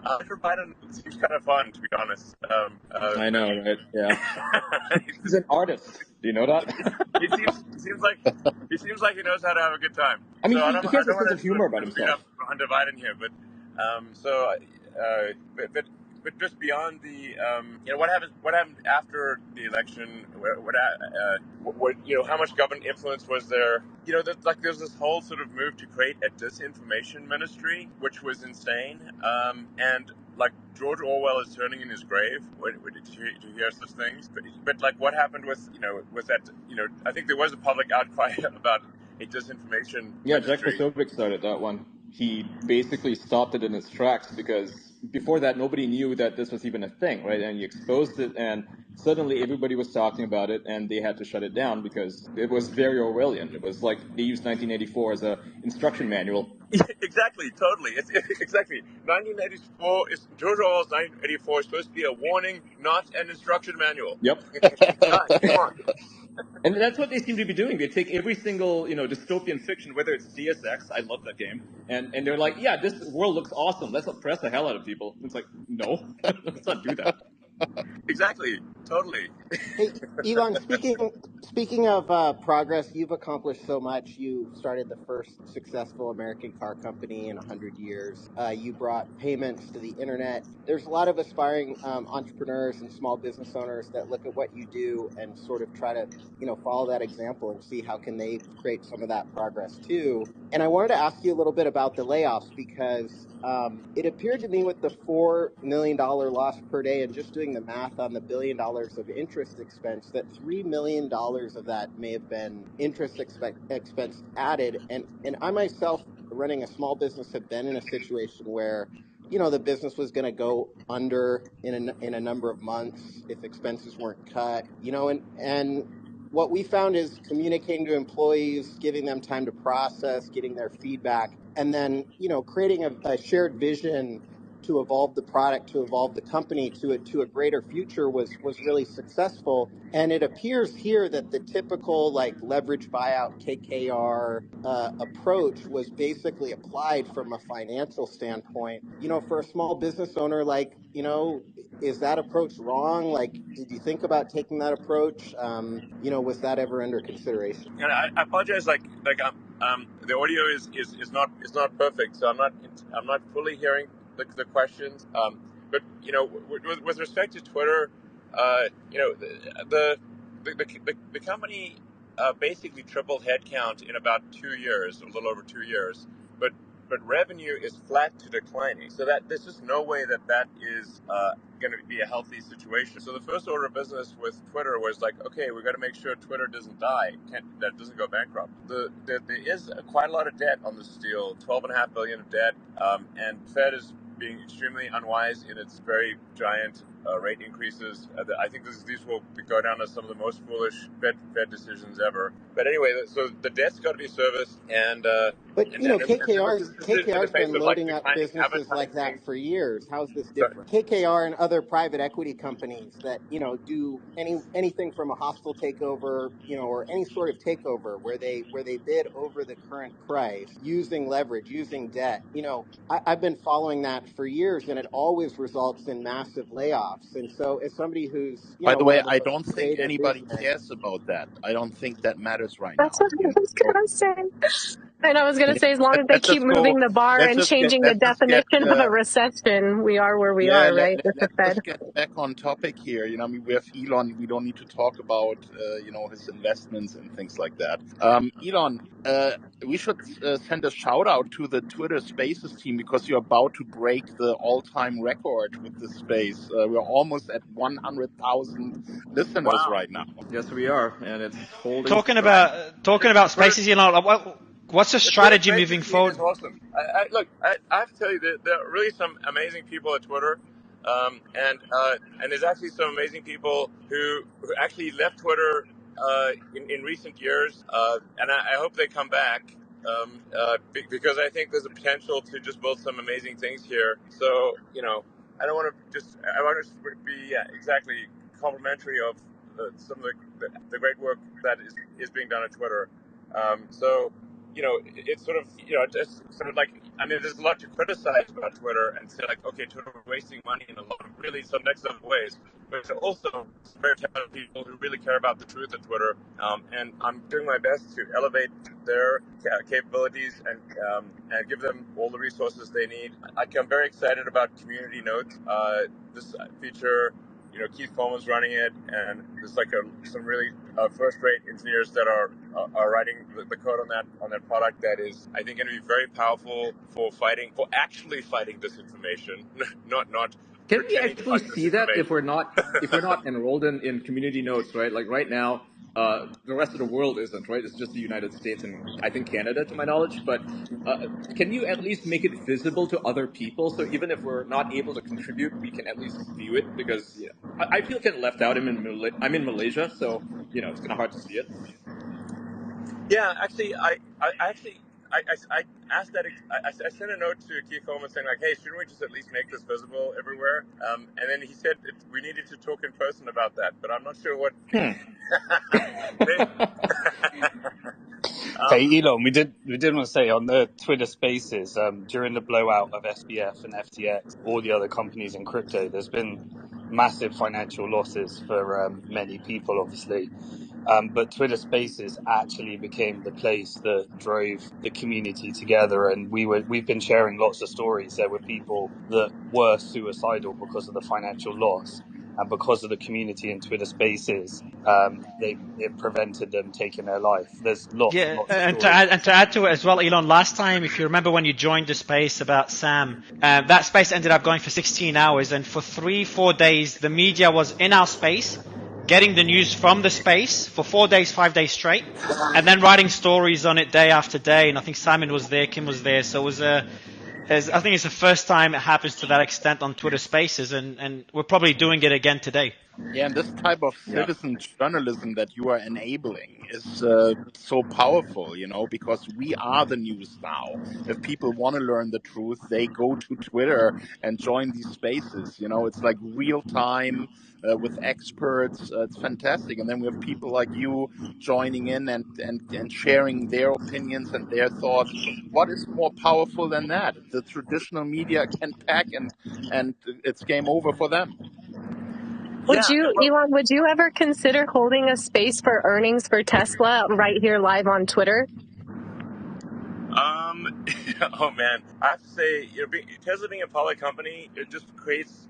A: Hunter Biden seems kind of fun, to be honest.
C: I know, right? Yeah. He's an artist. Do you know that?
A: He seems like he knows how to have a good time.
C: I mean,
A: so
C: he has a sense of humor about himself.
A: Hunter Biden here, but just beyond the what happened after the election, how much government influence was there? There's this whole sort of move to create a disinformation ministry, which was insane, and like George Orwell is turning in his grave. Did you hear such things? But like, what happened with that? I think there was a public outcry about a disinformation.
C: Yeah, Jack Posobiec started that one. He basically stopped it in its tracks because before that nobody knew that this was even a thing, right? And he exposed it, and suddenly everybody was talking about it, and they had to shut it down because it was very Orwellian. It was like they used 1984 as a instruction manual.
A: Exactly, totally. Exactly. 1984 is George Orwell's 1984 is supposed to be a warning, not an instruction manual.
C: Yep.
A: Come on.
C: And that's what they seem to be doing. They take every single, dystopian fiction, whether it's Deus Ex, I love that game, and they're like, yeah, this world looks awesome. Let's oppress the hell out of people. It's like, no, let's not do that.
A: Exactly. Totally.
O: Hey, Elon, speaking of progress, you've accomplished so much. You started the first successful American car company in 100 years. You brought payments to the internet. There's a lot of aspiring entrepreneurs and small business owners that look at what you do and sort of try to, follow that example and see how can they create some of that progress too. And I wanted to ask you a little bit about the layoffs because it appeared to me with the $4 million loss per day and just doing the math on the $1 billion of interest expense that $3 million of that may have been interest expense added. And I myself, running a small business, have been in a situation where the business was going to go under in a number of months if expenses weren't cut, and what we found is communicating to employees, giving them time to process, getting their feedback, and then, creating a shared vision to evolve the product, to evolve the company to a greater future was really successful. And it appears here that the typical like leverage buyout KKR approach was basically applied from a financial standpoint. For a small business owner, like, is that approach wrong? Like, did you think about taking that approach? Was that ever under consideration?
A: And I apologize. The audio is not perfect, so I'm not fully hearing the questions. But with respect to Twitter, the company basically tripled headcount in about 2 years, a little over 2 years, but revenue is flat to declining. So that there's just no way that is going to be a healthy situation. So the first order of business with Twitter was like, okay, we've got to make sure Twitter doesn't die, that doesn't go bankrupt. There is quite a lot of debt on this deal, $12.5 billion of debt, and Fed is being extremely unwise in its very giant rate increases. I think these will go down as some of the most foolish Fed decisions ever. But anyway, so the debt's got to be serviced, and
O: KKR's been loading up businesses like that for years. How's this different? KKR and other private equity companies that do anything from a hostile takeover, or any sort of takeover where they bid over the current price using leverage, using debt. I've been following that for years, and it always results in massive layoffs. And so, as somebody who's
G: by the way, I don't think anybody cares about that. I don't think that matters right now.
E: That's what I was gonna say. And I was gonna say, as long as they keep moving the bar and changing the definition of a recession, we are where we are, right?
G: Let's just get back on topic here. We have Elon. We don't need to talk about his investments and things like that. Elon, we should send a shout out to the Twitter Spaces team because you're about to break the all-time record with this space. We're almost at 100,000 listeners right now.
C: Yes, we are, and it's holding.
D: Talking about spaces, what's the strategy moving forward?
A: Awesome. Look, I have to tell you that there are really some amazing people at Twitter, and there's actually some amazing people who actually left Twitter in recent years, and I hope they come back. Because I think there's a potential to just build some amazing things here. So, I don't want to I want to be exactly complimentary of some of the great work that is being done at Twitter. It's sort of, just sort of like, there's a lot to criticize about Twitter and say like, okay, Twitter is wasting money in a lot of really some next level ways, but also some very talented people who really care about the truth at Twitter. And I'm doing my best to elevate their capabilities and give them all the resources they need. I'm very excited about Community Notes, this feature. Keith Coleman's running it, and there's like some really first-rate engineers that are writing the code on that product that is, I think, going to be very powerful for actually fighting disinformation, not.
C: Can we actually see that if we're not enrolled in Community Notes, right? Like right now, the rest of the world isn't, right? It's just the United States and I think Canada, to my knowledge. But can you at least make it visible to other people? So even if we're not able to contribute, we can at least view it because I feel kind of left out. I'm in Malaysia, so it's kind of hard to see it.
A: Yeah, actually, I asked that. I sent a note to Keith Coleman saying like, "Hey, shouldn't we just at least make this visible everywhere?" And then he said we needed to talk in person about that, but I'm not sure what.
J: Hey Elon, we did want to say on the Twitter Spaces during the blowout of SBF and FTX, all the other companies in crypto, there's been massive financial losses for many people, obviously. But Twitter Spaces actually became the place that drove the community together, and we've been sharing lots of stories. There were people that were suicidal because of the financial loss, and because of the community in Twitter Spaces, it prevented them taking their life. There's lots.
D: And to add to it as well, Elon. Last time, if you remember when you joined the space about Sam, that space ended up going for 16 hours, and for 3-4 days, the media was in our space, getting the news from the space for 4 days, 5 days straight, and then writing stories on it day after day. And I think Simon was there, Kim was there, so it I think it's the first time it happens to that extent on Twitter Spaces, and we're probably doing it again today.
G: Yeah, and this type of citizen journalism that you are enabling is so powerful, because we are the news now. If people want to learn the truth, they go to Twitter and join these spaces. It's like real time with experts. It's fantastic. And then we have people like you joining in and sharing their opinions and their thoughts. What is more powerful than that? The traditional media can pack and it's game over for them.
E: Elon, would you ever consider holding a space for earnings for Tesla right here live on Twitter?
A: Oh man, I have to say, Tesla being a public company, it just creates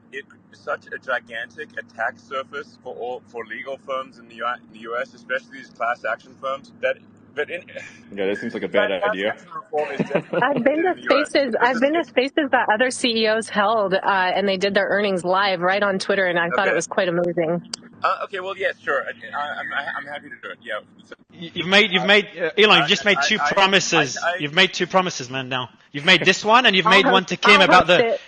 A: such a gigantic attack surface for legal firms in the U.S., especially these class action firms. That
C: seems like a bad idea.
A: Class action reform is definitely
E: I've been
A: needed
E: to
A: in the U.S.
E: spaces. I've been to spaces that other CEOs held, and they did their earnings live right on Twitter, and I thought it was quite amazing.
A: Okay, well, yeah, sure. I'm happy to do it. Yeah.
D: You've made Elon. You've just made two promises. You've made two promises, man. Now you've made this one, and you've made one to Kim about the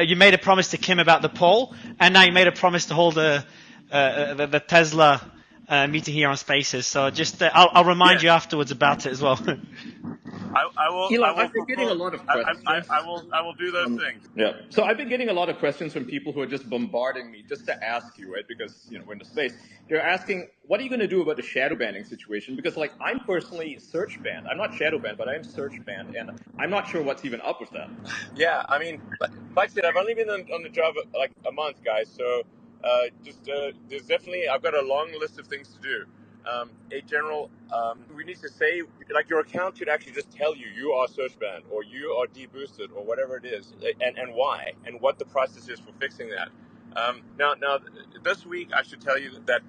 D: You made a promise to Kim about the poll, and now you made a promise to hold the Tesla meeting here on Spaces. So just I'll remind you afterwards about it as well.
A: I will.
C: Elon, I've been getting a lot of questions.
A: I will do those things.
C: Yeah. So I've been getting a lot of questions from people who are just bombarding me just to ask you, right? Because we're in the space. They're asking, what are you going to do about the shadow banning situation? Because I'm personally search banned. I'm not shadow banned, but I am search banned, and I'm not sure what's even up with that.
A: Yeah, I mean, like I said, I've only been on the job like a month, guys. So there's definitely I've got a long list of things to do. We need to say, like, your account should actually just tell you are search banned or you are deboosted or whatever it is, and why, and what the process is for fixing that. Now, this week I should tell you that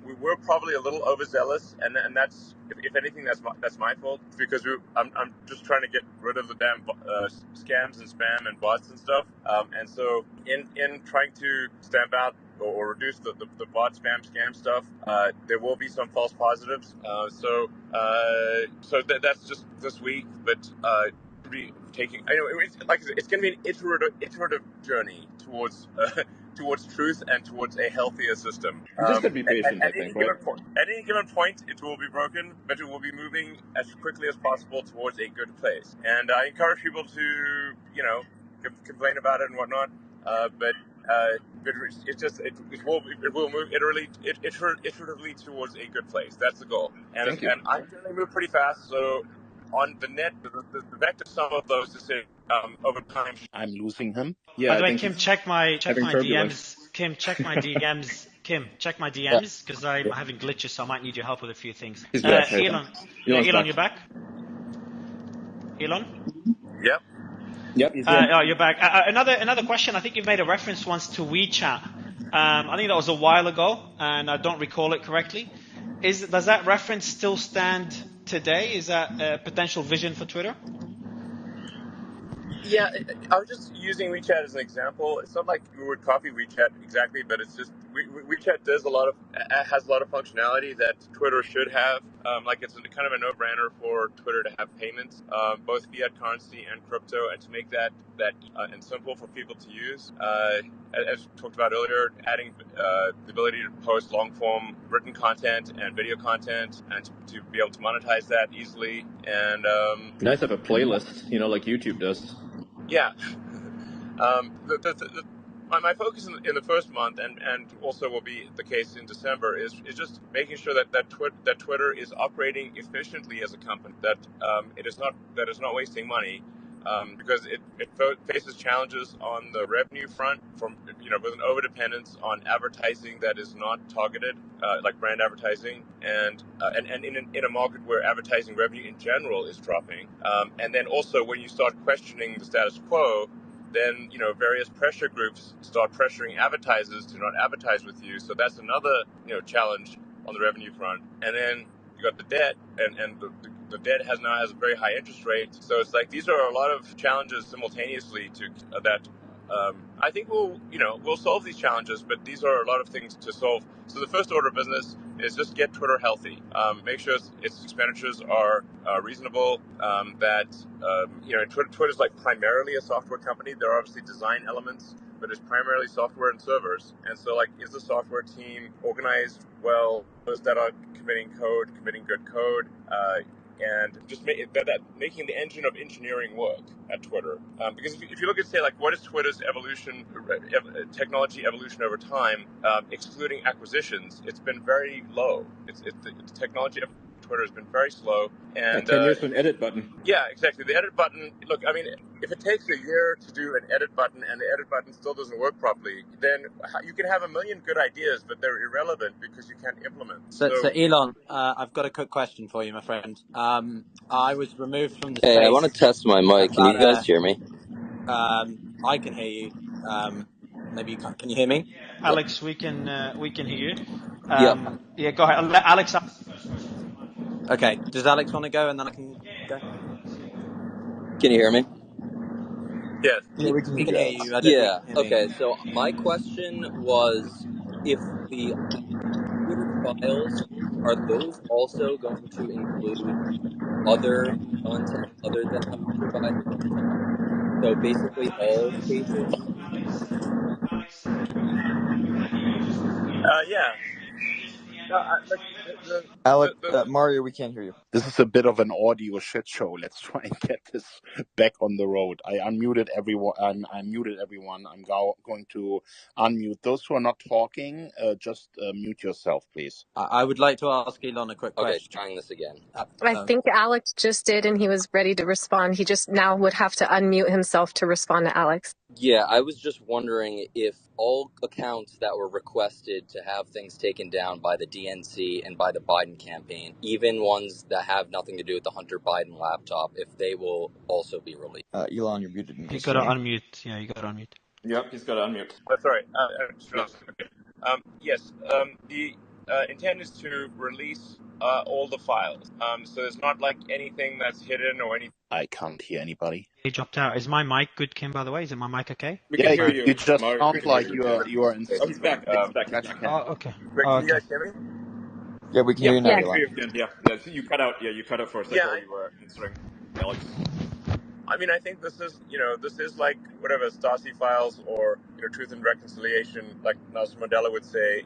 A: we were probably a little overzealous, and that's, if anything, that's my fault, because I'm just trying to get rid of the damn scams and spam and bots and stuff, and so in trying to stamp out or reduce the bot spam scam stuff, there will be some false positives. So that's just this week, but taking. It's going to be an iterative journey towards truth and towards a healthier system.
C: Just to be patient,
A: at any given point, it will be broken, but it will be moving as quickly as possible towards a good place. And I encourage people to, complain about it and whatnot, but it will move iteratively towards a good place. That's the goal. And I generally move pretty fast, so on the net, the vector sum of those is over time.
G: I'm losing him.
D: Yeah. By the way, Kim, check my DMs. Kim, check my DMs. Kim, check my DMs because I'm having glitches, so I might need your help with a few things.
C: He's back.
D: Elon, you're back. Elon.
A: Yep.
C: Yep. He's back.
D: You're back. Another question. I think you've made a reference once to WeChat. I think that was a while ago, and I don't recall it correctly. Does that reference still stand today? Is that a potential vision for Twitter?
A: Yeah, I was just using WeChat as an example. It's not like we would copy WeChat exactly, but it's just WeChat has a lot of functionality that Twitter should have. It's kind of a no-brainer for Twitter to have payments, both fiat currency and crypto, and to make that and simple for people to use. As talked about earlier, adding the ability to post long-form written content and video content, and to be able to monetize that easily. And
C: nice to have a playlist, like YouTube does.
A: Yeah. My focus in the first month, and also will be the case in December, is just making sure that Twitter is operating efficiently as a company, that it is not wasting money, because it faces challenges on the revenue front from with an overdependence on advertising that is not targeted, like brand advertising, and in a market where advertising revenue in general is dropping, and then also when you start questioning the status quo, then various pressure groups start pressuring advertisers to not advertise with you. So that's another challenge on the revenue front. And then you got the debt, and the debt now has a very high interest rate. So it's like these are a lot of challenges simultaneously that I think we'll solve these challenges, but these are a lot of things to solve. So the first order of business is just get Twitter healthy. Make sure its expenditures are reasonable. Twitter's like primarily a software company. There are obviously design elements, but it's primarily software and servers. And so, like, is the software team organized well? Those that are committing good code, and just making the engine of engineering work at Twitter. Because if you look at, say, like, what is Twitter's technology evolution over time, excluding acquisitions, it's been very low. It's the technology of Twitter has been very slow. And
C: 10 years for an edit button.
A: Yeah, exactly. The edit button, look, I mean, if it takes a year to do an edit button and the edit button still doesn't work properly, then you can have a million good ideas, but they're irrelevant because you can't implement.
Q: So Elon, I've got a quick question for you, my friend. I was removed from the
R: Hey,
Q: space.
R: I want to test my mic. Can you guys hear me?
Q: I can hear you. Maybe you can't. Can you hear me?
D: Alex, we can hear you.
R: Yep.
D: Yeah, go ahead. I'll let Alex.
Q: Okay. Does Alex want to go, and then I can go?
R: Can you hear me?
A: Yes.
Q: Yeah, we can hear you.
R: Yeah. Okay. So my question was, if the Twitter files, are those also going to include other content other than the Hunter Biden laptop? So basically all cases?
A: Yeah.
I: Alec, Mario, we can't hear you.
G: This is a bit of an audio shit show. Let's try and get this back on the road. I unmuted everyone. I muted everyone. I'm going to unmute those who are not talking. Just mute yourself, please.
Q: I would like to ask Elon a quick question.
R: Okay, trying this again.
E: I think Alex just did, and he was ready to respond. He just now would have to unmute himself to respond to Alex.
R: Yeah, I was just wondering if all accounts that were requested to have things taken down by the DNC and by the Biden campaign, even ones that have nothing to do with the Hunter Biden laptop, if they will also be released.
I: Elon, you're muted.
D: You got to unmute. Yeah, you got to unmute.
C: Yep, he's got to unmute.
A: That's all right. Yes, the intent is to release all the files. So there's not like anything that's hidden or anything.
G: I can't hear anybody.
D: He dropped out. Is my mic good, Kim, by the way? Is my mic okay?
C: We can hear you.
G: You just sound like you are in.
C: Oh, he's back. He's back.
D: Oh, okay.
A: Can you guys hear me?
I: Yeah, we can hear you now.
C: Yeah. You cut out. Yeah, you cut out for a second while you were answering Alex.
A: I mean, I think this is like whatever Stasi files or Truth and Reconciliation, like Nelson Mandela would say.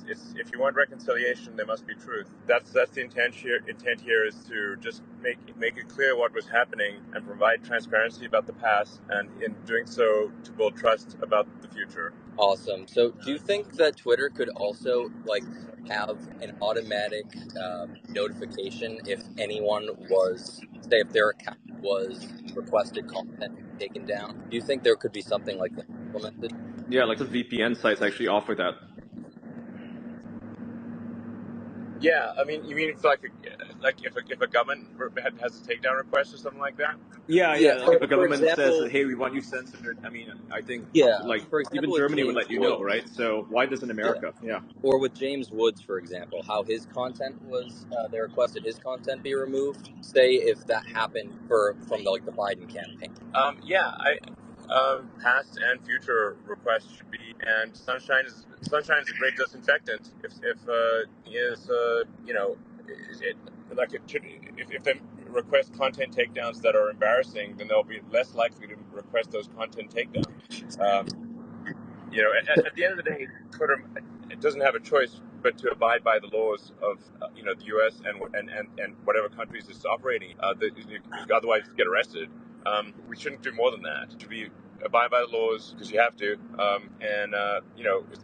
A: It's if you want reconciliation, there must be truth. That's the intent here. Intent here is to just make it clear what was happening and provide transparency about the past, and in doing so, to build trust about the future.
R: Awesome. So do you think that Twitter could also have an automatic notification if anyone was, say, if their account was requested content taken down? Do you think there could be something like that implemented?
C: Yeah, like the VPN sites actually offer that.
A: Yeah, I mean, you mean if if a government has a takedown request or something like that?
C: Yeah. Like if a government says, "Hey, we want you censored." I mean, I think for example, even Germany would let you know, right? So why doesn't America? Yeah.
R: Or with James Woods, for example, how his content was, they requested his content be removed. Say if that happened from the Biden campaign.
A: Past and future requests should be, and sunshine is a great disinfectant. If they request content takedowns that are embarrassing, then they'll be less likely to request those content takedowns. At the end of the day, Twitter doesn't have a choice but to abide by the laws of the U.S. and whatever countries it's operating. Otherwise, you get arrested. We shouldn't do more than that. To abide by the laws because you have to.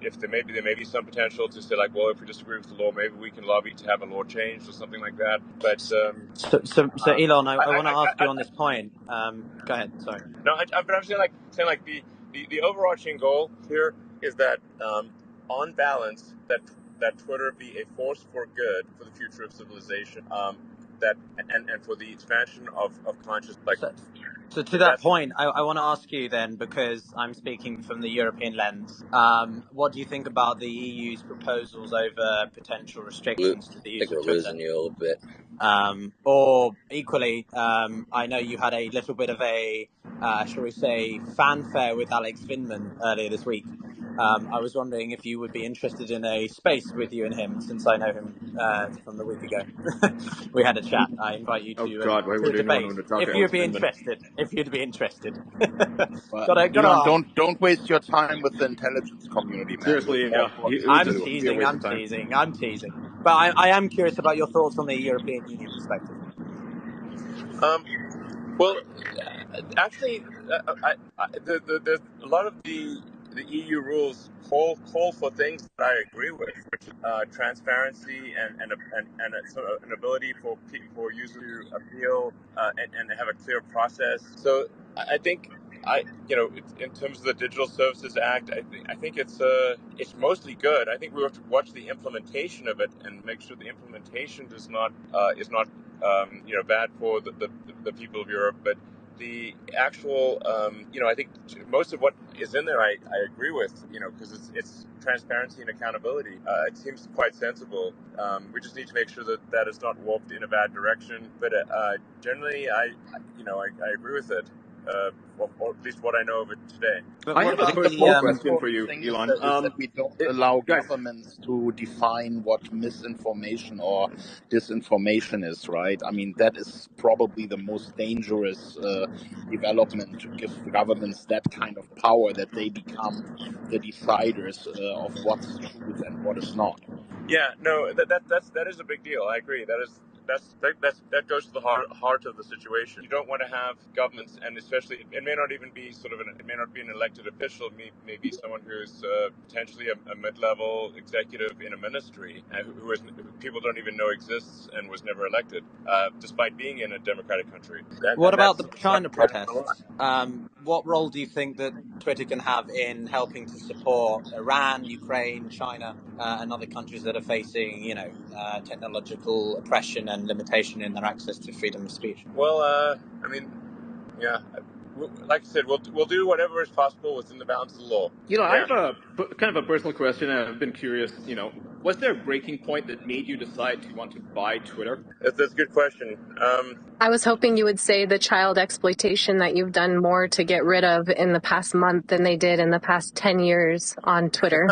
A: If there may be some potential to say well, if we disagree with the law, maybe we can lobby to have a law changed or something like that. But
Q: so Elon, I want to ask you on this point. Go ahead. Sorry.
A: No, but I'm saying the overarching goal here is that on balance that Twitter be a force for good for the future of civilization. And for the expansion of conscious
Q: So to that point, I want to ask you then, because I'm speaking from the European lens, what do you think about the EU's proposals over potential restrictions to the use of Twitter?
R: I think we're losing you a little bit.
Q: Or equally, I know you had a little bit of a, shall we say, fanfare with Alex Vindman earlier this week. I was wondering if you would be interested in a space with you and him, since I know him from the week ago. We had a chat. I invite you
A: Oh
Q: to
A: God, why
Q: a
A: would anyone
Q: debate
A: want to talk
Q: if
A: to
Q: you'd
A: Alex
Q: be
A: Vindman?
Q: interested. If you'd be interested. Gotta
G: Elon,
Q: ask.
G: don't waste your time with the intelligence community, man. There's
A: Seriously,
G: more
A: yeah,
G: important
A: it
G: things
A: would
G: to
Q: I'm
G: do.
A: just be a
Q: teasing.
A: waste
Q: I'm
A: of time.
Q: teasing. I'm teasing. But I am curious about your thoughts on the European Union perspective.
A: Well, actually, there's a lot of the EU rules call for things that I agree with, which is transparency and a sort of an ability for users to appeal and have a clear process. So I think in terms of the Digital Services Act, I think it's mostly good. I think we have to watch the implementation of it and make sure the implementation is not bad for the people of Europe, but the actual, I think most of what is in there, I agree with, because it's transparency and accountability. It seems quite sensible. We just need to make sure that it's not warped in a bad direction. But generally, I agree with it. Or at least what I know of it today.
Q: But
A: I
Q: what
A: have a
Q: about
A: first
Q: the
A: world
G: Most
A: question for
G: important
A: you,
G: thing
A: Elon.
G: is that we don't allow
A: Guys,
G: governments to define what misinformation or disinformation is, right? I mean, that is probably the most dangerous development, to give governments that kind of power that they become the deciders of what's truth and what is not.
A: yeah, no, that is a big deal. I agree. That goes to the heart of the situation. You don't want to have governments, and especially it may not even be it may not be an elected official. May be someone who's potentially a mid-level executive in a ministry who people don't even know exists and was never elected, despite being in a democratic country.
Q: What about
A: That's
Q: the China
A: that happens a lot.
Q: protests? What role do you think that Twitter can have in helping to support Iran, Ukraine, China, and other countries that are facing, technological oppression and limitation in their access to freedom of speech?
A: Well, I mean, yeah, like I said, we'll do whatever is possible within the bounds of the law.
C: I have a kind of a personal question, and I've been curious. Was there a breaking point that made you decide to want to buy Twitter?
A: That's a good question.
E: I was hoping you would say the child exploitation that you've done more to get rid of in the past month than they did in the past 10 years on Twitter.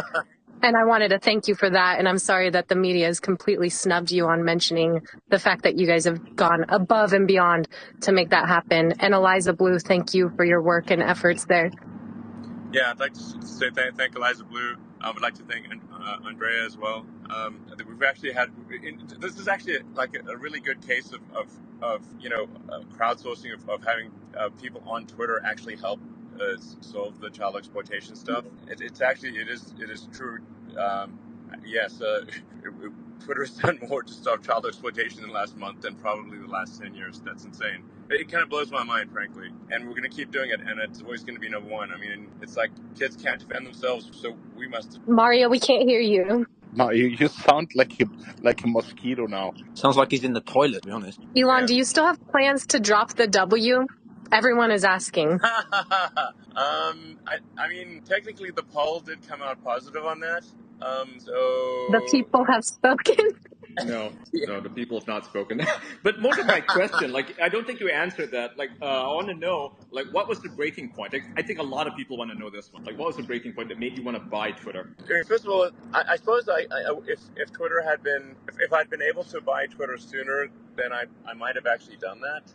E: And I wanted to thank you for that. And I'm sorry that the media has completely snubbed you on mentioning the fact that you guys have gone above and beyond to make that happen. And Eliza Blue, thank you for your work and efforts there.
A: Yeah, I'd like to say thank Eliza Blue. I would like to thank Andrea as well. We've actually had this is actually like a really good case of crowdsourcing of having people on Twitter actually help solve the child exploitation stuff. It is true. Yes, Twitter has done more to stop child exploitation in the last month than probably the last 10 years. That's insane. It kind of blows my mind, frankly. And we're going to keep doing it, and it's always going to be number one. I mean, it's like kids can't defend themselves, so we must.
E: Mario, we can't hear you.
G: No, you sound like a mosquito now.
Q: Sounds like he's in the toilet, to be honest.
E: Elon, do you still have plans to drop the W? Everyone is asking.
A: I mean, technically the poll did come out positive on that.
E: The
A: So
E: people have spoken.
C: No, the people have not spoken. But more to my question, I don't think you answered that. I want to know, what was the breaking point? I think a lot of people want to know this one. What was the breaking point that made you want to buy Twitter?
A: First of all, I suppose if Twitter had been, if I'd been able to buy Twitter sooner, then I might have actually done that.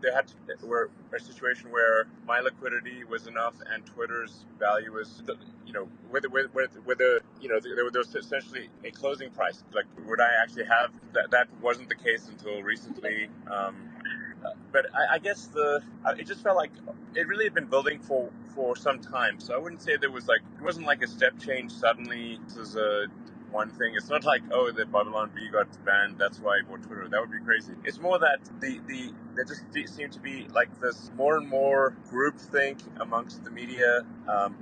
A: There had to were a situation where my liquidity was enough and Twitter's value was, whether there was essentially a closing price. Like, would I actually have that? That wasn't the case until recently. But I guess it just felt like it really had been building for some time. So I wouldn't say it wasn't like a step change suddenly. This is one thing. It's not like, oh, the Babylon Bee got banned, that's why I bought Twitter. That would be crazy. It's more that there just seemed to be like this more and more groupthink amongst the media,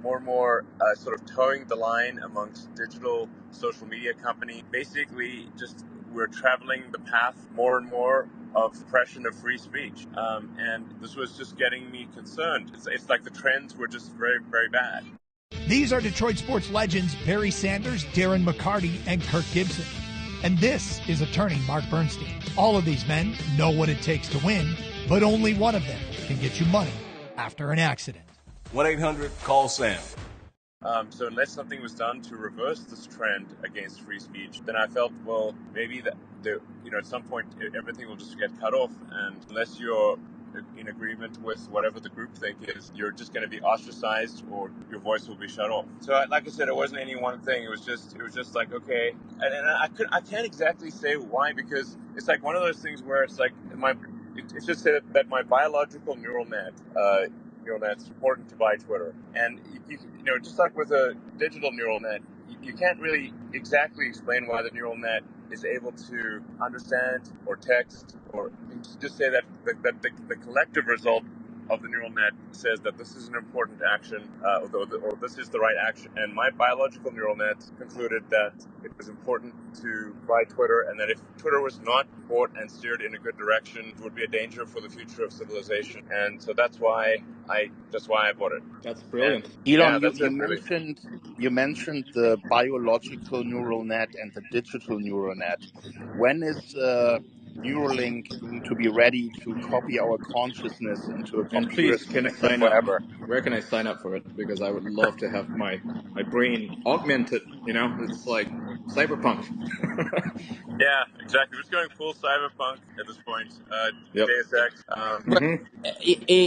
A: more and more sort of towing the line amongst digital social media company. Basically, just we're traveling the path more and more of suppression of free speech. And this was just getting me concerned. It's like the trends were just very, very bad.
S: These are Detroit sports legends Barry Sanders, Darren McCarty, and Kirk Gibson. And this is attorney Mark Bernstein. All of these men know what it takes to win, but only one of them can get you money after an accident.
T: 1-800-CALL-SAM.
A: So unless something was done to reverse this trend against free speech, then I felt, well, maybe that at some point everything will just get cut off, and unless you're in agreement with whatever the groupthink is, you're just going to be ostracized, or your voice will be shut off. So, like I said, it wasn't any one thing. It was just like, okay, and I can't exactly say why, because it's like one of those things where it's like it's just that my biological neural net's important to buy Twitter, and just like with a digital neural net, you can't really exactly explain why the neural net is able to understand or text, or just say that the collective result of the neural net says that this is an important action, or this is the right action. And my biological neural net concluded that it was important to buy Twitter, and that if Twitter was not bought and steered in a good direction, it would be a danger for the future of civilization. And so that's why I bought it.
C: That's brilliant.
A: And,
G: Elon,
A: that's
G: you
A: it, really.
G: mentioned the biological neural net and the digital neural net. When is Neuralink going to be ready to copy our consciousness into a
C: And
G: computer
C: please, can I
G: system
C: sign up?
G: forever?
C: Where can I sign up for it? Because I would love to have my brain augmented. It's like cyberpunk.
A: Yeah, exactly. We're just going full cyberpunk at this point.
C: Yep.
A: Deus Ex.
Q: Well,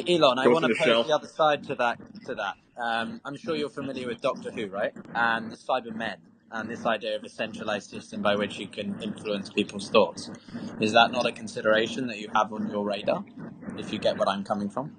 Q: Elon, I
C: Goes
Q: want
C: to
Q: to
C: the
Q: pose
C: shell.
Q: the other side to that. I'm sure you're familiar with Doctor Who, right? And the Cybermen, and this idea of a centralized system by which you can influence people's thoughts. Is that not a consideration that you have on your radar? If you get what I'm coming from.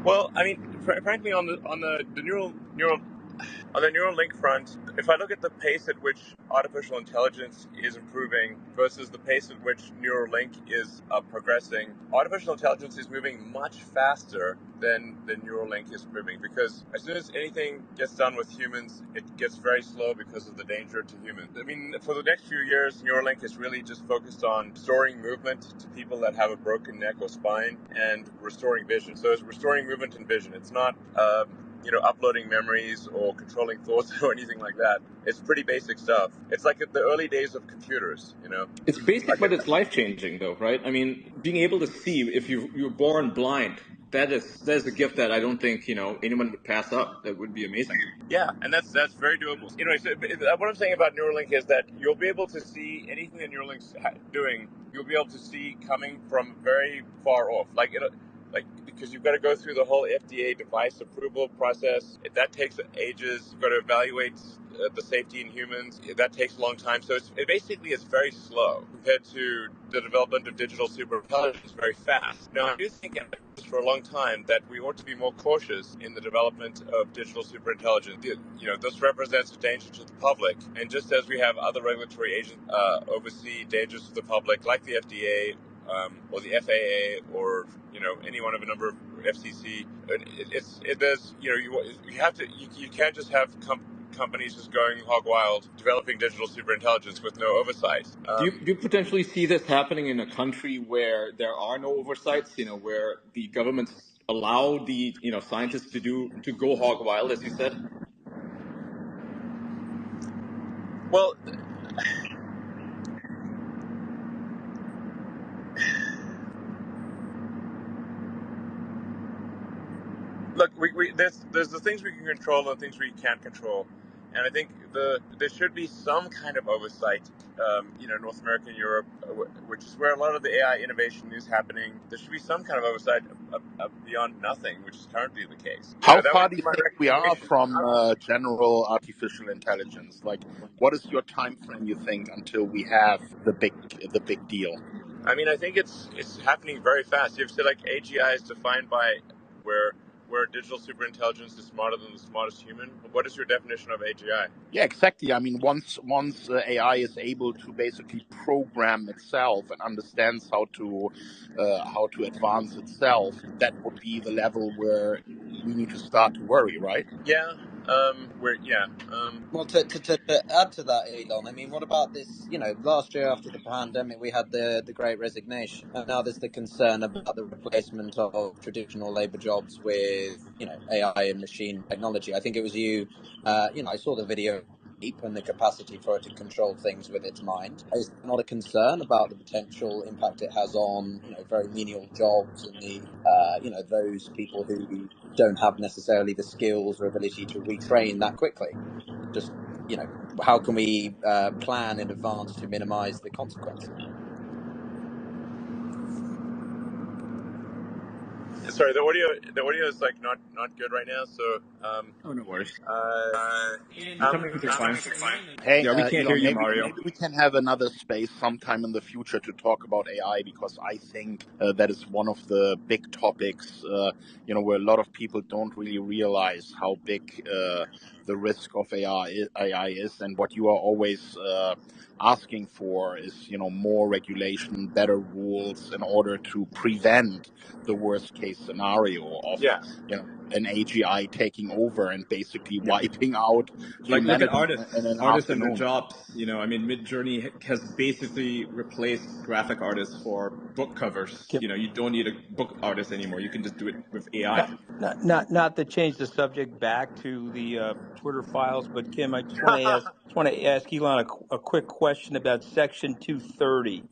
A: Well, I mean, frankly, on the neural link front, if I look at the pace at which artificial intelligence is improving versus the pace at which Neuralink is progressing, artificial intelligence is moving much faster than Neuralink is moving, because as soon as anything gets done with humans, it gets very slow because of the danger to humans. I mean, for the next few years, Neuralink is really just focused on restoring movement to people that have a broken neck or spine, and restoring vision. So it's restoring movement and vision. It's not uploading memories or controlling thoughts or anything like that. It's pretty basic stuff. It's like at the early days of computers,
C: It's basic, but it's life changing, though, right? I mean, being able to see if you're born blind, that is a gift that I don't think anyone would pass up. That would be amazing.
A: Yeah, and that's very doable. Anyway, so what I'm saying about Neuralink is that you'll be able to see anything that Neuralink's doing. You'll be able to see coming from very far off, because you've got to go through the whole FDA device approval process. That takes ages. You've got to evaluate the safety in humans. That takes a long time. So it basically is very slow compared to the development of digital superintelligence. Very fast. Now, I do think for a long time that we ought to be more cautious in the development of digital superintelligence. This represents a danger to the public, and just as we have other regulatory agents oversee dangers to the public, like the FDA. Or the FAA, or any one of a number of FCC. You can't just have companies just going hog wild developing digital superintelligence with no oversight.
C: Do you potentially see this happening in a country where there are no oversights? Where the governments allow the scientists to go hog wild, as you said?
A: Well, look, there's the things we can control and the things we can't control, and I think there should be some kind of oversight. North America and Europe, which is where a lot of the AI innovation is happening. There should be some kind of oversight beyond nothing, which is currently the case.
G: How
A: That
G: far
A: would
G: do
A: be
G: you
A: my
G: think we are
A: recommendation.
G: from general artificial intelligence? Like, what is your time frame, you think, until we have the big deal?
A: I mean, I think it's happening very fast. You've said like AGI is defined by where digital superintelligence is smarter than the smartest human. What is your definition of AGI?
G: Yeah, exactly. I mean, once AI is able to basically program itself and understands how to advance itself, that would be the level where we need to start to worry, right?
A: Yeah.
Q: Well, to add to that, Elon, I mean, what about this? Last year after the pandemic, we had the Great Resignation, and now there's the concern about the replacement of traditional labor jobs with AI and machine technology. I think it was you. I saw the video and the capacity for it to control things with its mind. Is there not a concern about the potential impact it has on, very menial jobs and the, those people who don't have necessarily the skills or ability to retrain that quickly? Just, how can we plan in advance to minimize the consequences?
A: Sorry, the audio is like not good right now. So
C: Oh, no worries.
A: Coming
C: Fine.
G: Hey,
C: Yeah, we can't hear
G: Elon,
C: you,
G: maybe
C: Mario.
G: we can have another space sometime in the future to talk about AI, because I think that is one of the big topics, where a lot of people don't really realize how big the risk of AI is, and what you are always asking for is, more regulation, better rules in order to prevent the worst case scenario of,
A: yeah.
G: an AGI taking over and basically wiping out
C: Like, look at
G: humanity in an
C: artists and their
G: afternoon.
C: jobs. Mid-Journey has basically replaced graphic artists for book covers. You don't need a book artist anymore. You can just do it with AI.
U: Not to change the subject back to the Twitter files, but Kim, I just want to ask Elon a quick question about Section 230.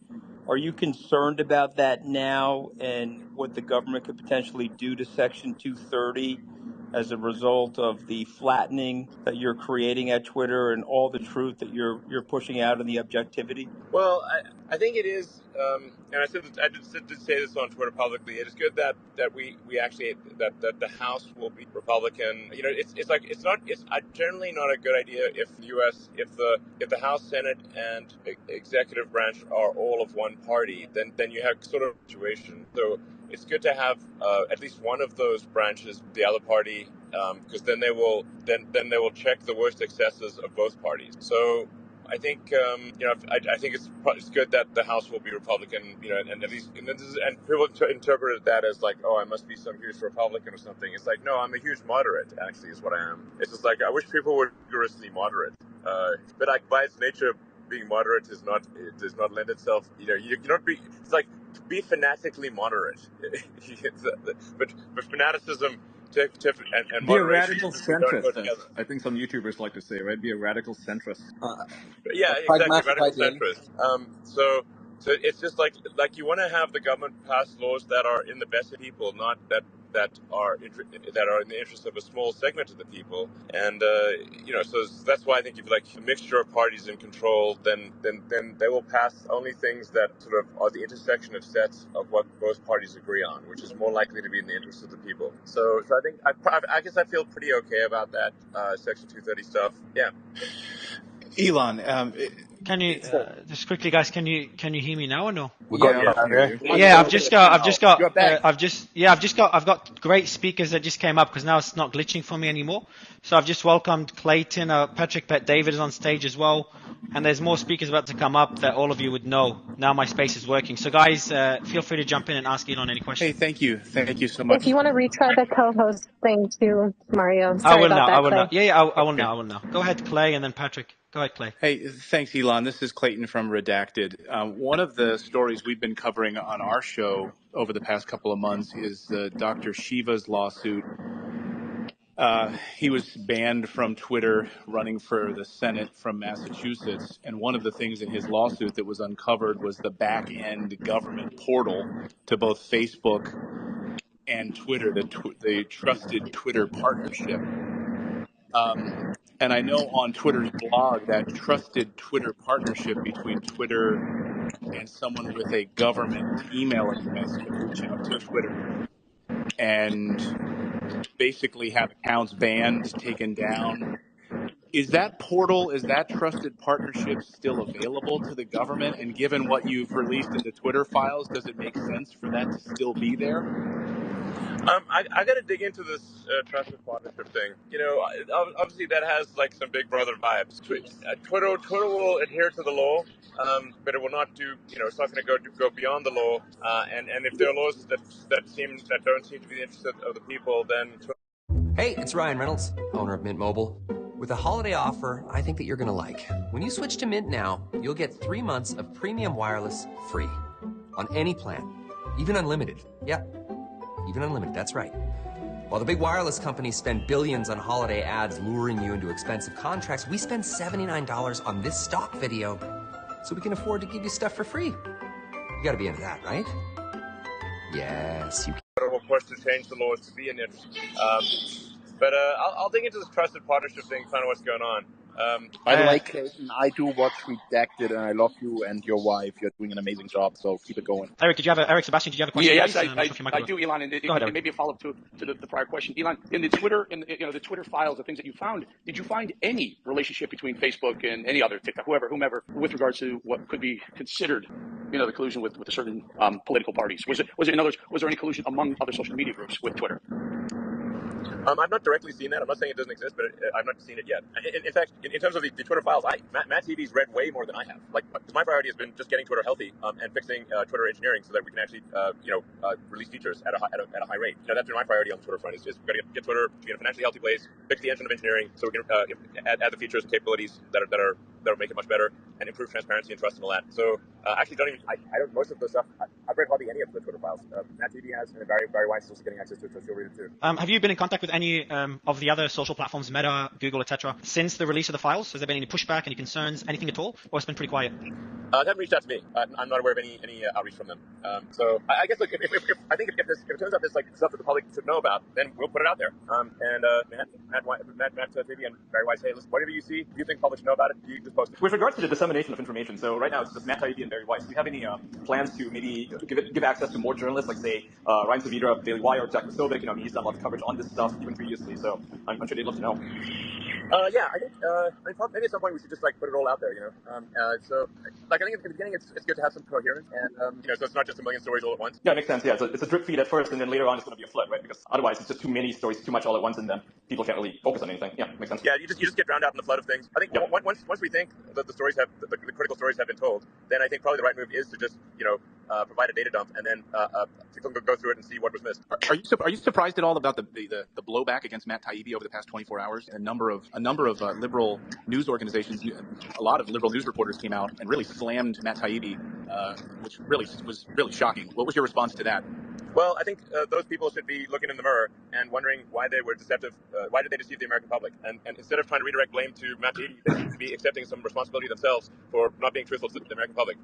U: Are you concerned about that now, and what the government could potentially do to Section 230 as a result of the flattening that you're creating at Twitter and all the truth that you're pushing out and the objectivity?
A: Well, I think it is, and I did say this on Twitter publicly. It is good that we actually that the House will be Republican. It's generally not a good idea if the U.S. if the House, Senate, and executive branch are all of one party. Then you have sort of a situation. So it's good to have at least one of those branches the other party, because then they will check the worst excesses of both parties. So I think I think it's good that the House will be Republican, and at least and people interpreted that as like, oh, I must be some huge Republican or something. It's like, no, I'm a huge moderate. Actually, is what I am. It's just like I wish people were rigorously moderate, but like by its nature, being moderate does not lend itself. You cannot be. It's like be fanatically moderate, but fanaticism. And
C: Be a
A: moderation
C: radical
A: don't go
C: centrist,
A: together.
C: I think some YouTubers like to say, right? Be a radical centrist.
A: Yeah,
Q: A
A: exactly.
Q: pragmatic
A: Radical
Q: ideal.
A: centrist. So it's just like you want to have the government pass laws that are in the best of people, not that are in the interest of a small segment of the people. And so that's why I think if like a mixture of parties in control, then they will pass only things that sort of are the intersection of sets of what both parties agree on, which is more likely to be in the interest of the people. So I think I guess I feel pretty okay about that Section 230 stuff. Yeah.
V: Elon,
D: Can you just quickly, guys? Can you hear me now or no?
U: We got you out there.
D: Yeah, I've got great speakers that just came up because now it's not glitching for me anymore. So I've just welcomed Clayton, Patrick, Bet David is on stage as well, and there's more speakers about to come up that all of you would know. Now my space is working. So guys, feel free to jump in and ask Elon any questions.
V: hey, thank you so much.
E: If you want to retry the co-host thing too, Mario.
D: I
E: Sorry
D: will
E: about
D: now.
E: that,
D: I will
E: Clay.
D: now. Yeah, I will now. I will now. Go ahead, Clay, and then Patrick. Go ahead, Clay.
V: Hey, thanks, Elon. This is Clayton from Redacted. One of the stories we've been covering on our show over the past couple of months is Dr. Shiva's lawsuit. He was banned from Twitter running for the Senate from Massachusetts. And one of the things in his lawsuit that was uncovered was the back-end government portal to both Facebook and Twitter, the trusted Twitter partnership. And I know on Twitter's blog that trusted Twitter partnership between Twitter and someone with a government email address can reach out to Twitter and basically have accounts banned, taken down. Is that portal, is that trusted partnership still available to the government? And given what you've released in the Twitter files, does it make sense for that to still be there?
A: I got to dig into this trusted partnership thing. Obviously that has like some Big Brother vibes. Twitter will adhere to the law, but it will not do. It's not going to go beyond the law. And if there are laws that don't seem to be the interest of the people, then.
F: Hey, it's Ryan Reynolds, owner of Mint Mobile. With a holiday offer, I think that you're going to like. When you switch to Mint now, you'll get 3 months of premium wireless free on any plan, even unlimited. Yep. Even unlimited, that's right. While the big wireless companies spend billions on holiday ads luring you into expensive contracts, we spend $79 on this stock video so we can afford to give you stuff for free. You gotta be into that, right? Yes, you can.
A: Of course, to change the laws to be in it. But I'll dig into this trusted partnership thing, find out what's going on.
G: By the way, Clayton, I do watch Redacted, and I love you and your wife. You're doing an amazing job, so keep it going.
D: Eric, Sebastian, did you have a question?
B: Yes, I do, Elon, and it may be a follow-up to the prior question. Elon, in the Twitter, the Twitter files, the things that you found, did you find any relationship between Facebook and any other TikTok, whomever, with regards to what could be considered, the collusion with a certain political parties? Was it in other words, was there any collusion among other social media groups with Twitter?
A: I've not directly seen that. I'm not saying it doesn't exist, but I've not seen it yet. In fact, in terms of the Twitter files, Matt TV's read way more than I have. Like, my priority has been just getting Twitter healthy and fixing Twitter engineering so that we can actually, release features at a high rate. That's been my priority on the Twitter front. Is we've got to get Twitter to be in a financially healthy place, fix the engine of engineering, so we can add the features and capabilities that'll make it much better and improve transparency and trust and all that. So actually, I don't most of the stuff. I've read hardly any of the Twitter files. Matt TV has, and Barry Weiss is also getting access to it, so she'll read it too.
D: Have you been in contact with any of the other social platforms, Meta, Google, etc., since the release of the files? Has there been any pushback, any concerns, anything at all, or it's been pretty quiet?
A: They haven't reached out to me. I'm not aware of any outreach from them. So I guess, look, if it turns out this like stuff that the public should know about, then we'll put it out there. Matt TV and Barry Weiss, hey, listen, whatever you see, if you think public should know about it, you just post it.
C: With regards to the dissemination of information, so right now it's just Matt TV and Barry Weiss. Do you have any plans to maybe give access to more journalists, like say Ryan Savitra of Daily Wire, Jack Posobiec? He's done a lot of coverage on this stuff even previously, so I'm sure they'd love to know.
A: Yeah, I think maybe at some point we should just put it all out there, So I think at the beginning it's good to have some coherence, and so it's not just a million stories all at once.
C: Yeah, it makes sense. Yeah, it's a drip feed at first, and then later on it's going to be a flood, right? Because otherwise it's just too many stories, too much all at once, and then people can't really focus on anything. Yeah, makes sense.
A: Yeah, you just get drowned out in the flood of things. I think once we think that the stories the critical stories have been told, then I think probably the right move is to just provide a data dump, and then people can go through it and see what was missed.
V: Are you surprised at all about the blowback against Matt Taibbi over the past 24 hours? A number of liberal news organizations, a lot of liberal news reporters came out and really slammed Matt Taibbi, which really was really shocking. What was your response to that?
A: Well, I think those people should be looking in the mirror and wondering why they were deceptive. Why did they deceive the American public? And instead of trying to redirect blame to Matt Taibbi, they should be accepting some responsibility themselves for not being truthful to the American public.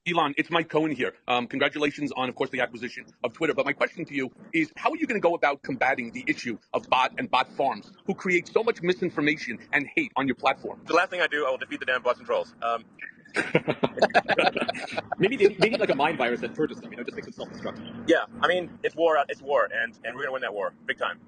B: Elon, it's Mike Cohen here. Congratulations on, of course, the acquisition of Twitter. But my question to you is, how are you going to go about combating the issue of bot farms who create so much misinformation and hate on your platform?
A: The last thing I do, I will defeat the damn bots and trolls.
C: Maybe they need like a mind virus that purges them, just makes it self-destructive.
A: Yeah, I mean, it's war, and we're going to win that war, big time.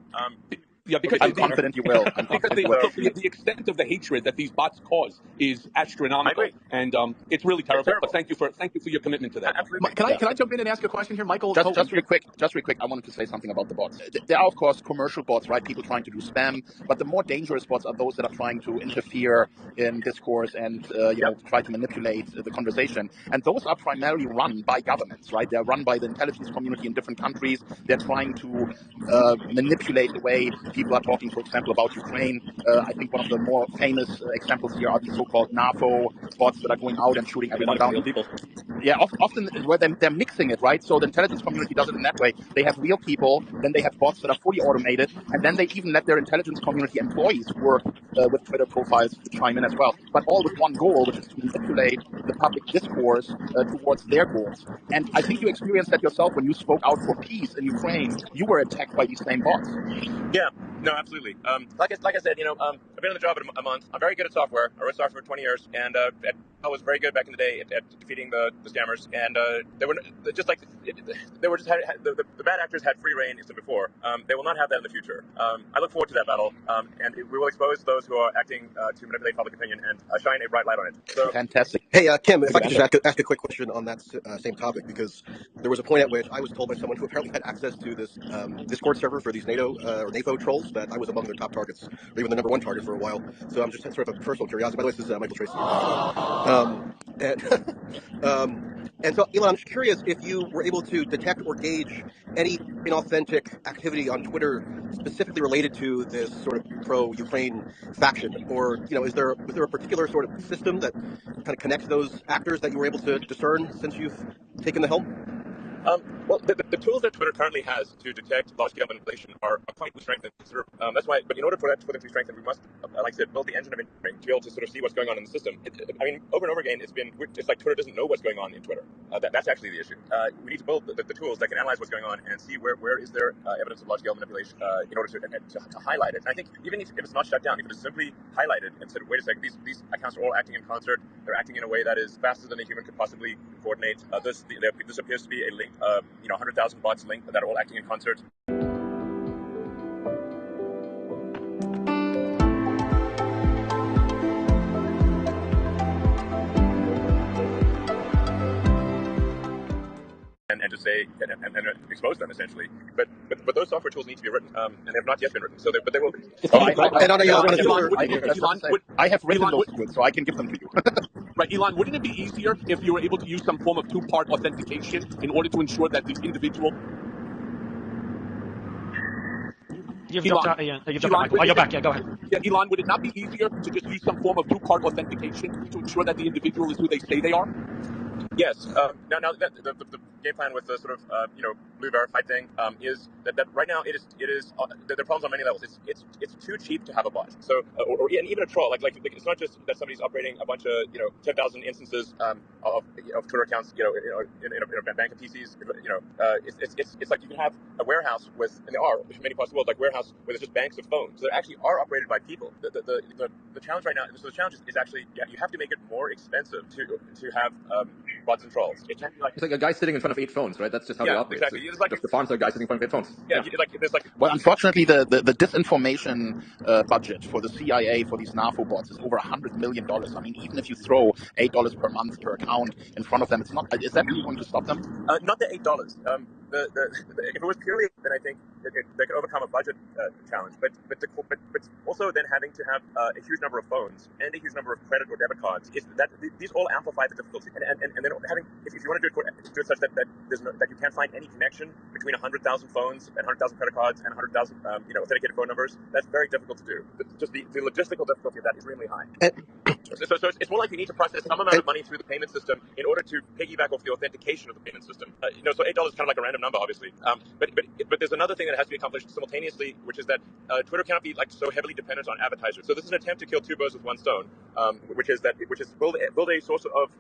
V: Yeah, because I'm confident you will.
B: The extent of the hatred that these bots cause is astronomical, and it's really terrible. But thank you for your commitment to that.
A: Absolutely.
V: Can I jump in and ask a question here, Michael?
G: Just real quick. I wanted to say something about the bots. There are, of course, commercial bots, right? People trying to do spam, but the more dangerous bots are those that are trying to interfere in discourse and try to manipulate the conversation. And those are primarily run by governments, right? They're run by the intelligence community in different countries. They're trying to manipulate the way people are talking, for example, about Ukraine. I think one of the more famous examples here are the so-called NAFO bots that are going out and shooting everyone down.
C: People.
G: Yeah, often where they're mixing it, right? So the intelligence community does it in that way. They have real people, then they have bots that are fully automated, and then they even let their intelligence community employees work with Twitter profiles to chime in as well. But all with one goal, which is to manipulate the public discourse towards their goals. And I think you experienced that yourself when you spoke out for peace in Ukraine. You were attacked by these same bots.
A: Yeah. No, absolutely. Like I said, I've been on the job a month. I'm very good at software. I wrote software for 20 years, and I was very good back in the day at defeating the scammers. And the bad actors had free reign instant before. They will not have that in the future. I look forward to that battle, and we will expose those who are acting to manipulate public opinion and shine a bright light on it. So,
G: fantastic.
H: Hey, Kim, if I could just ask a quick question on that same topic, because there was a point at which I was told by someone who apparently had access to this Discord server for these NATO or NAFO trolls that I was among their top targets, or even the number one target for a while. So I'm just sort of a personal curiosity. By the way, this is Michael Tracy. And so, Elon, I'm just curious if you were able to detect or gauge any inauthentic activity on Twitter specifically related to this sort of pro-Ukraine faction, or was there a particular sort of system that kind of connects those actors that you were able to discern since you've taken the helm?
A: Well, the tools that Twitter currently has to detect large-scale manipulation are quite strengthened. That's why, but in order for that to be strengthened, we must, like I said, build the engine of engineering to be able to sort of see what's going on in the system. I mean, over and over again, it's like Twitter doesn't know what's going on in Twitter. That's actually the issue. We need to build the tools that can analyze what's going on and see where is there evidence of large-scale manipulation in order to highlight it. And I think even if it's not shut down, if it is simply highlighted and said, wait a second, these accounts are all acting in concert. They're acting in a way that is faster than a human could possibly coordinate. This appears to be a link, 100,000 bots linked that are all acting in concert. And to say and expose them essentially, but those software tools need to be written, and they have not yet been written. So but they will be.
G: I have written those tools, so I can give them to you.
V: Right, Elon, wouldn't it be easier if you were able to use some form of two-part authentication in order to ensure that the individual...
D: You've dropped out, Ian. You've dropped out, Michael. Oh, you're back. Yeah, go ahead.
V: Yeah, Elon, would it not be easier to just use some form of two-part authentication to ensure that the individual is who they say they are?
A: Yes. Now the game plan with the sort of blue verified thing is that right now it is there are problems on many levels. It's too cheap to have a bot. So or even a troll. Like it's not just that somebody's operating a bunch of 10,000 instances of Twitter accounts in a bank of PCs. It's like you can have a warehouse with, and there are many parts of the world, like warehouse where there's just banks of phones that actually are operated by people. The challenge right now. So the challenge is actually you have to make it more expensive to have bots and trolls. It can't be like
K: it's like a guy sitting in front of 8 phones, right? That's just how they operate.
A: Exactly.
K: So
A: it's like
K: the farms are guys sitting in front of 8 phones.
A: Yeah.
G: Well, unfortunately, the disinformation budget for the CIA for these NAFO bots is over $100 million. I mean, even if you throw $8 per month per account in front of them, it's not. Is that really going to stop them?
A: Not the $8. If it was purely, then I think they could overcome a budget challenge. But also then having to have a huge number of phones and a huge number of credit or debit cards these all amplify the difficulty. And then having if you want to do it such that that you can't find any connection between 100,000 phones and 100,000 credit cards and 100,000 authenticated phone numbers, that's very difficult to do. Just the logistical difficulty of that is really high. So it's more like you need to process some amount of money through the payment system in order to piggyback off the authentication of the payment system. So $8 is kind of like a random number, obviously. But there's another thing that has to be accomplished simultaneously, which is that Twitter cannot be so heavily dependent on advertisers. So this is an attempt to kill two birds with one stone, which is build a source of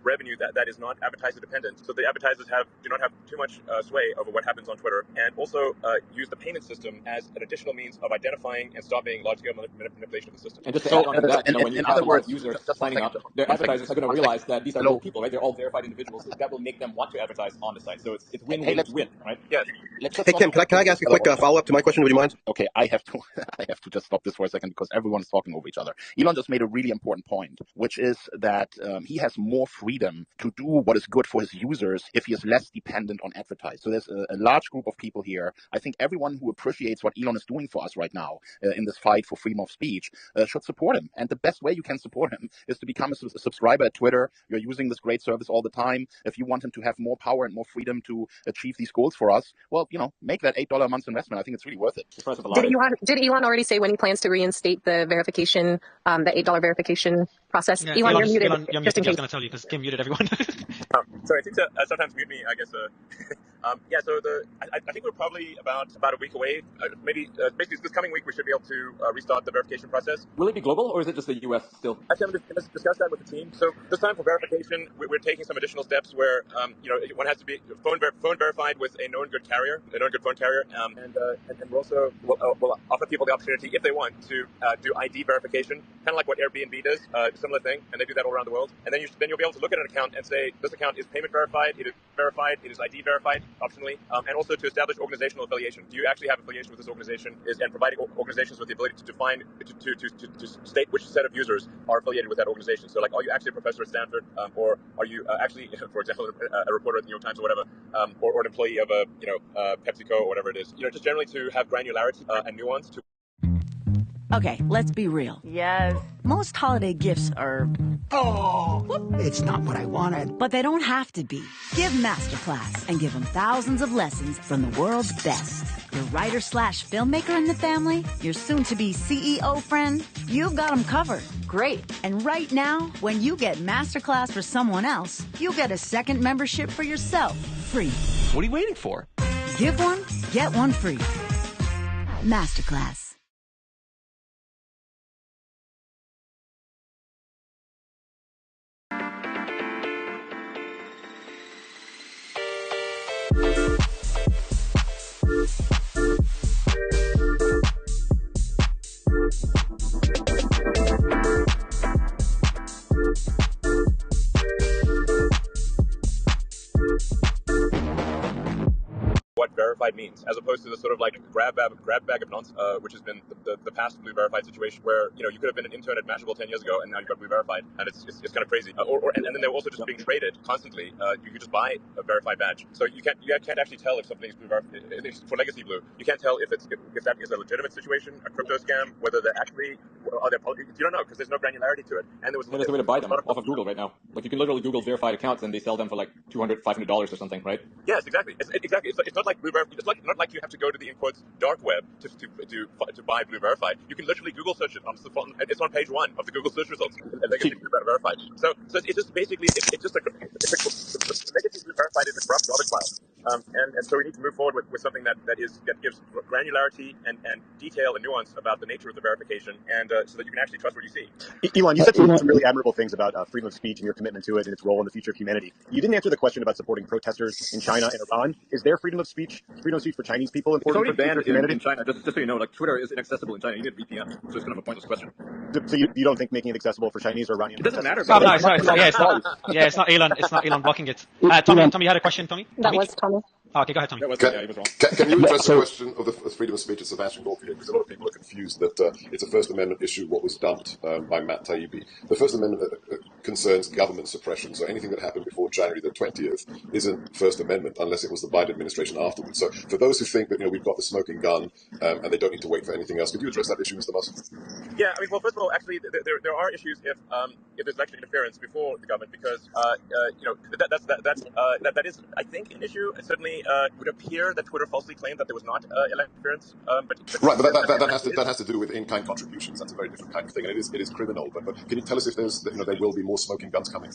A: revenue that is not advertiser dependent, so the advertisers do not have too much sway over what happens on Twitter, and also use the payment system as an additional means of identifying and stopping large-scale manipulation of the system.
K: And just to add on to that, when you have a lot of users signing up, their advertisers are going to realize that these are real people, right? They're all verified individuals. That will make them want to advertise on the site. So it's win-win, right?
A: Yeah.
H: Hey Kim, can I ask a quick follow-up to my question? Would you mind?
G: Okay, I have to just stop this for a second because everyone is talking over each other. Elon just made a really important point, which is that he has more freedom to do what is good for his users if he is less dependent on advertising. So there's a large group of people here. I think everyone who appreciates what Elon is doing for us right now in this fight for freedom of speech should support him. And the best way you can support him is to become a subscriber at Twitter. You're using this great service all the time. If you want him to have more power and more freedom to achieve these goals for us, well, make that $8 a month investment. I think it's really worth it.
E: Did Elon already say when he plans to reinstate the verification, the $8 verification process?
D: Yeah,
E: Elon, you're muted.
D: Elon, you're muted. I was going to tell you because Kim muted everyone.
A: Sorry, I think to sometimes mute me, I guess. So I think we're probably about a week away. Basically this coming week we should be able to restart the verification process.
K: Will it be global or is it just the U.S. still?
A: Actually, I'm going to discuss that with the team. So this time for verification, we're taking some additional steps where one has to be phone verified with a known good carrier, a known good phone carrier, and we'll also we'll offer people the opportunity if they want to do ID verification, kind of like what Airbnb does, similar thing, and they do that all around the world. And then you'll be able to look at an account and say this account is payment verified, it is ID verified, optionally, and also to establish organizational affiliation. Do you actually have affiliation with this organization? And providing organizations with the ability to define to state which set of users are affiliated with that organization. So, like, are you actually a professor at Stanford, or are you actually, for example, a reporter at the New York Times or whatever, or an employee of PepsiCo or whatever it is? Just generally to have granularity and nuance to.
N: Okay, let's be real.
P: Yes.
N: Most holiday gifts are...
P: Oh, it's not what I wanted.
N: But they don't have to be. Give Masterclass and give them thousands of lessons from the world's best. Your writer/filmmaker in the family, your soon-to-be CEO friend, you've got them covered.
P: Great.
N: And right now, when you get Masterclass for someone else, you get a second membership for yourself free.
F: What are you waiting for?
N: Give one, get one free. Masterclass.
A: What verified means, as opposed to the sort of like grab bag of nonsense, which has been the past blue verified situation, where you could have been an intern at Mashable 10 years ago, and now you got blue verified, and it's kind of crazy. And then they're also just being traded constantly. You could just buy a verified badge, so you can't actually tell if something is blue verified. For Legacy Blue, you can't tell if that is a legitimate situation, a crypto scam, whether they're actually you don't know because there's no granularity to it. And there's
K: a way to buy them off of Google right now. Like you can literally Google verified accounts and they sell them for like $200, $500 or something, right?
A: Yes, exactly. It's not like blue verified. It's not like you have to go to the in quotes dark web to buy blue verified. You can literally Google search it. It's on page 1 of the Google search results. Legacy blue verified. So it's just basically Legacy blue verified is a corrupt garbage file. And so we need to move forward with something that gives granularity and detail and nuance about the nature of the verification, and so that you can actually trust what you see.
H: Elon, you said some really admirable things about freedom of speech and your commitment to it and its role in the future of humanity. You didn't answer the question about supporting protesters in China and Iran. Is there freedom of speech for Chinese people important for the future of humanity?
K: In China. Just so you know, like Twitter is inaccessible in China. You need a VPN, so it's kind of a pointless question.
H: So you don't think making it accessible for Chinese or Iranian?
K: It doesn't matter.
D: No, it's not Elon. It's not Elon blocking it. Tommy, you had a question, Tommy?
E: That was Tommy.
D: Oh, okay, go ahead, Tommy.
L: Can you address the question of the freedom of speech at Sebastian Gorka? Because a lot of people are confused that it's a First Amendment issue, what was dumped by Matt Taibbi. The First Amendment concerns government suppression, so anything that happened before January the 20th isn't First Amendment unless it was the Biden administration afterwards. So for those who think that we've got the smoking gun and they don't need to wait for anything else, could you address that issue, Mr. Musk?
A: Yeah, I mean, well, first of all, actually, there are issues if there's election interference before the government, because that is, I think, an issue. It certainly would appear that Twitter falsely claimed that there was not election interference.
L: Right, but that has to do with in-kind contributions. That's a very different kind of thing, and it is criminal. But can you tell us if there will be more smoking guns coming?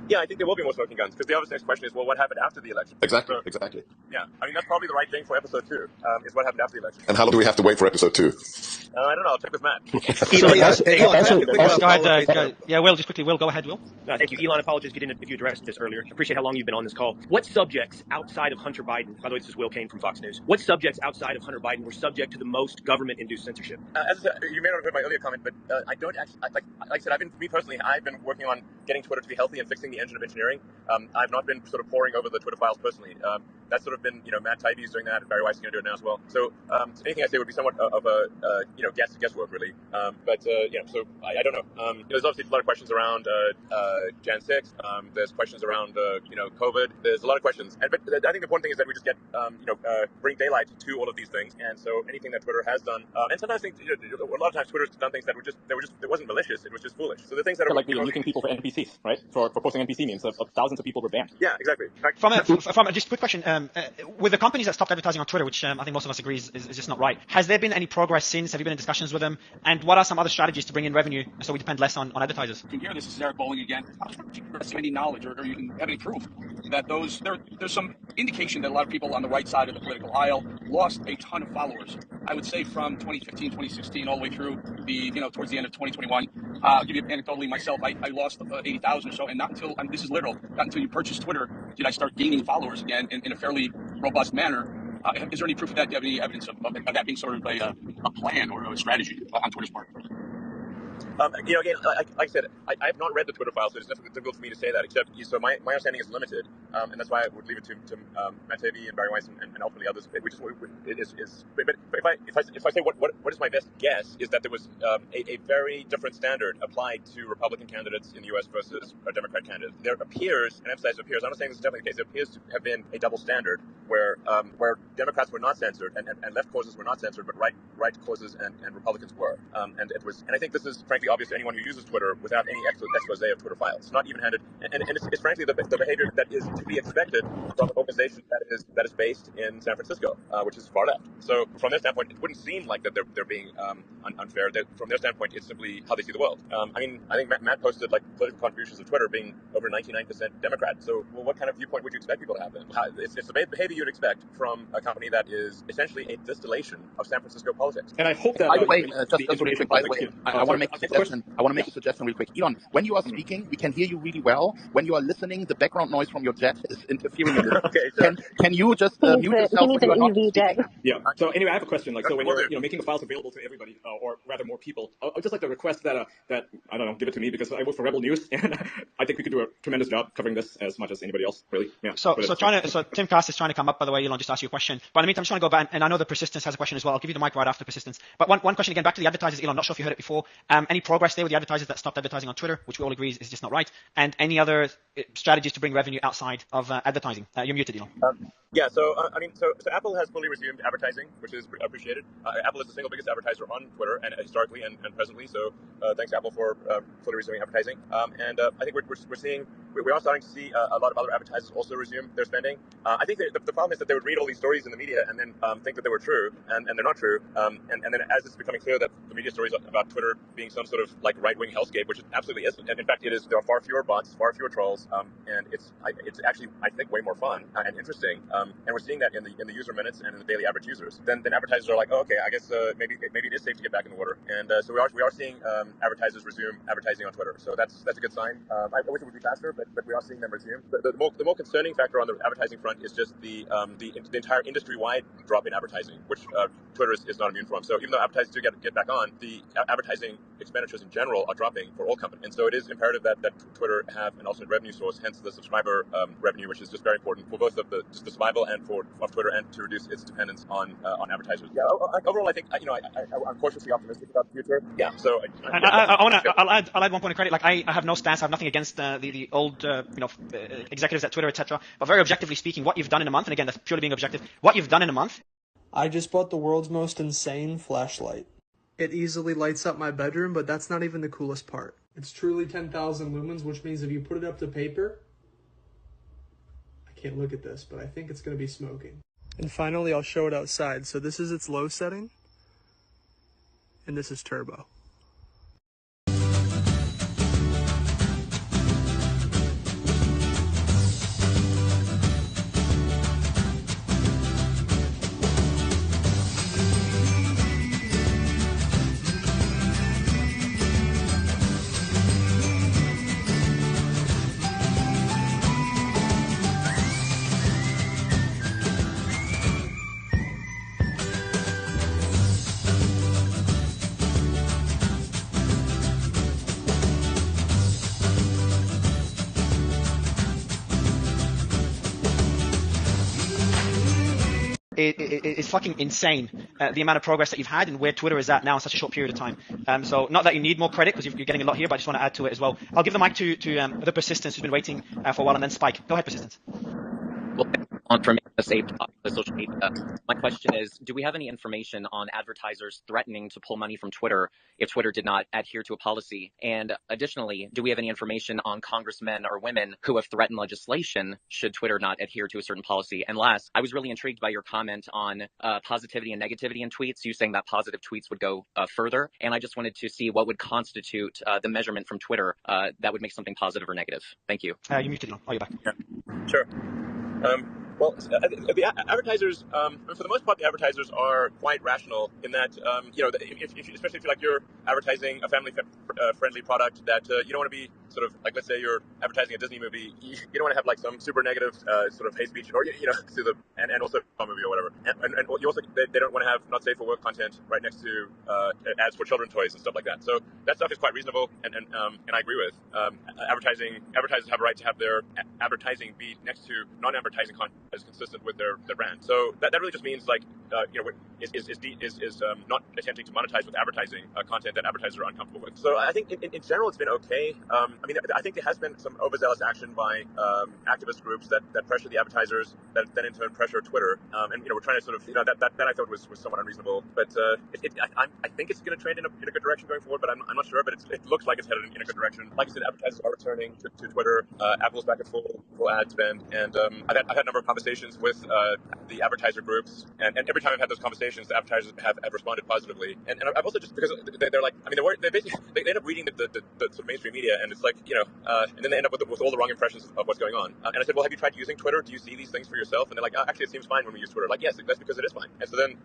A: Yeah, I think there will be more smoking guns, because the obvious next question is, well, what happened after the election?
L: Exactly.
A: Yeah, I mean, that's probably the right thing for episode 2, is what happened after the election.
L: And how long do we have to wait for episode 2?
A: I don't know. I'll check with Matt.
D: Will, just quickly. Will, go ahead, Will.
M: Thank you. Elon, apologies if you addressed this earlier. Appreciate how long you've been on this call. What subjects outside of Hunter Biden, by the way, this is Will Kane from Fox News, what subjects outside of Hunter Biden were subject to the most government-induced censorship?
A: As I said, you may not have heard my earlier comment, but I don't actually, like I said, I've been working on getting Twitter to be healthy and fixing the engine of engineering. I've not been sort of poring over the Twitter files personally. That's sort of been, Matt Taibbi is doing that, and Barry Weiss is going to do it now as well. So anything I say would be somewhat of a, guesswork, really. So I don't know. There's obviously a lot of questions around Jan 6. There's questions around, COVID. There's a lot of questions. But I think the important thing is that we just get, bring daylight to all of these things. And so anything that Twitter has done, and sometimes a lot of times Twitter's done things that it wasn't malicious. It was just foolish. So the things that are
K: like nuking people for NPCs, right? For posting NPC memes, thousands of people were banned.
A: Yeah, exactly.
D: From just a quick question, with the companies that stopped advertising on Twitter, which I think most of us agree is just not right, has there been any progress since? Have you been in discussions with them? And what are some other strategies to bring in revenue so we depend less on advertisers?
B: You can hear this is Eric Bowling again. I was wondering if you have any knowledge or you can have any proof that there's some indication that a lot of people on the right side of the political aisle lost a ton of followers. I would say from 2015, 2016, all the way through towards the end of 2021. I'll give you anecdotally myself. I lost 80,000 or so, and not until you purchased Twitter did I start gaining followers again in a fairly robust manner. Is there any proof of that? Do you have any evidence of that being sort of a plan or a strategy on Twitter's part?
A: Again, like I said, I have not read the Twitter files, so it's difficult for me to say that. Except, so my understanding is limited, and that's why I would leave it to Matt Taibbi and Barry Weiss and ultimately others. But if I say what is my best guess is that there was a very different standard applied to Republican candidates in the U.S. versus Democrat candidates. There appears, and I emphasize appears, I'm not saying this is definitely the case. There appears to have been a double standard where Democrats were not censored and left causes were not censored, but right causes and Republicans were. And I think this is frankly obvious to anyone who uses Twitter without any expose of Twitter files. It's not even-handed, and it's frankly the behavior that is be expected from an organization that is based in San Francisco, which is far left. So from their standpoint, it wouldn't seem like that they're being unfair. From their standpoint, it's simply how they see the world. I mean, I think Matt posted like political contributions of Twitter being over 99% Democrat. So, well, what kind of viewpoint would you expect people to have then? It's the behavior you'd expect from a company that is essentially a distillation of San Francisco politics.
C: And I hope that.
G: By the way, just really quick. By the way, I want to make a suggestion. I want to make a suggestion real quick. Elon, when you are speaking, we can hear you really well. When you are listening, the background noise from your jet is interfering a little.
A: Okay, sure.
G: Can you just mute yourself when you are not speaking?
C: Yeah. So anyway, I have a question. Like, so when you're making the files available to everybody, or rather more people, I'd just like to request that I don't know, give it to me because I work for Rebel News, and I think we could do a tremendous job covering this as much as anybody else. Really. Yeah.
D: So Tim Cass is trying to come up. By the way, Elon, just ask you a question. But in the meantime, I'm just want to go back, and I know the Persistence has a question as well. I'll give you the mic right after Persistence. But one question again, back to the advertisers, Elon. Not sure if you heard it before. Any progress there with the advertisers that stopped advertising on Twitter, which we all agree is just not right, and any other strategies to bring revenue outside of advertising? You're muted, Elon.
A: Yeah, so I mean, so Apple has fully resumed advertising, which is appreciated. Apple is the single biggest advertiser on Twitter, and historically and presently. So thanks Apple for fully resuming advertising. And I think we are starting to see a lot of other advertisers also resume their spending. I think the problem is that they would read all these stories in the media and then think that they were true, and they're not true. And then as it's becoming clear that the media stories about Twitter being some sort of like right-wing hellscape, which it absolutely isn't. And in fact, it is. There are far fewer bots, far fewer trolls, and it's actually I think way more fun and interesting. And we're seeing that in the user minutes and in the daily average users. Then advertisers are like, oh, okay, I guess maybe it is safe to get back in the water. And so we are seeing advertisers resume advertising on Twitter. So that's a good sign. I wish it would be faster, but we are seeing them resume. The more concerning factor on the advertising front is just the entire industry-wide drop in advertising, which Twitter is not immune from. So even though advertisers do get back on, the advertising expenditures in general are dropping for all companies. And so it is imperative that Twitter have an alternate revenue source, hence the subscriber revenue, which is just very important for both of the survival and of Twitter, and to reduce its dependence on advertisers. Yeah, overall, I think I'm cautiously optimistic about the future. Yeah, so
D: I'll add one point of credit. Like I have no stance. I have nothing against the old executives at Twitter, etc. But very objectively speaking, what you've done in a month, and again, that's purely being objective. What you've done in a month.
J: I just bought the world's most insane flashlight. It easily lights up my bedroom, but that's not even the coolest part. It's truly 10,000 lumens, which means if you put it up to paper, I can't look at this, but I think it's going to be smoking. And finally, I'll show it outside. So this is its low setting, and this is turbo.
D: It's fucking insane, the amount of progress that you've had and where Twitter is at now in such a short period of time. So not that you need more credit because you're getting a lot here, but I just want to add to it as well. I'll give the mic to the Persistence who's been waiting for a while, and then Spike. Go ahead, Persistence.
O: Well, on from the same topic, the social media. My question is, do we have any information on advertisers threatening to pull money from Twitter if Twitter did not adhere to a policy? And additionally, do we have any information on congressmen or women who have threatened legislation should Twitter not adhere to a certain policy? And last, I was really intrigued by your comment on positivity and negativity in tweets, you saying that positive tweets would go further. And I just wanted to see what would constitute the measurement from Twitter that would make something positive or negative. Thank you.
D: You muted now. Oh, you're back.
A: Yeah, sure. Well, the advertisers, for the most part, the advertisers are quite rational in that, especially if you're advertising a family-friendly product that you don't want to be sort of like, let's say you're advertising a Disney movie, you don't want to have like some super negative sort of hate speech or and also a movie or whatever, and you also they don't want to have not safe for work content right next to ads for children's toys and stuff like that. So that stuff is quite reasonable, and I agree with advertisers have a right to have their advertising be next to non-advertising content that is consistent with their brand. So that really just means like is not attempting to monetize with advertising content that advertisers are uncomfortable with. So I think in general it's been okay. I mean, I think there has been some overzealous action by activist groups that pressure the advertisers, that then in turn pressure Twitter. And we're trying to sort of that I thought was somewhat unreasonable. But I think it's going to trend in a good direction going forward. But I'm not sure. But it looks like it's headed in a good direction. Like I said, advertisers are returning to Twitter. Apple's back at full ad spend, and I've had a number of conversations with the advertiser groups, and every time I've had those conversations, the advertisers have responded positively. And I've also just because they're like, I mean, they basically they end up reading the sort of mainstream media, and it's like and then they end up with all the wrong impressions of what's going on. And I said, well, have you tried using Twitter? Do you see these things for yourself? And they're like, oh, actually, it seems fine when we use Twitter. Like, yes, that's because it is fine. And so then,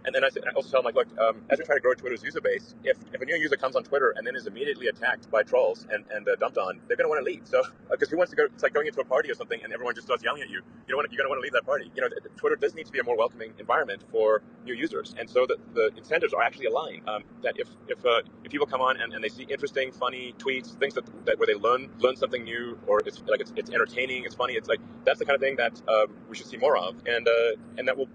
A: and then I also tell them, like, look, as we try to grow Twitter's user base, if a new user comes on Twitter and then is immediately attacked by trolls and dumped on, they're going to want to leave. So because who wants to go? It's like going into a party or something, and everyone just starts yelling at you. You're going to want to leave that party. Twitter does need to be a more welcoming environment for new users, and so the incentives are actually aligned. That if people come on and they see interesting, funny tweets, things that where they learn something new, or it's entertaining, it's funny, it's like that's the kind of thing that we should see more of, and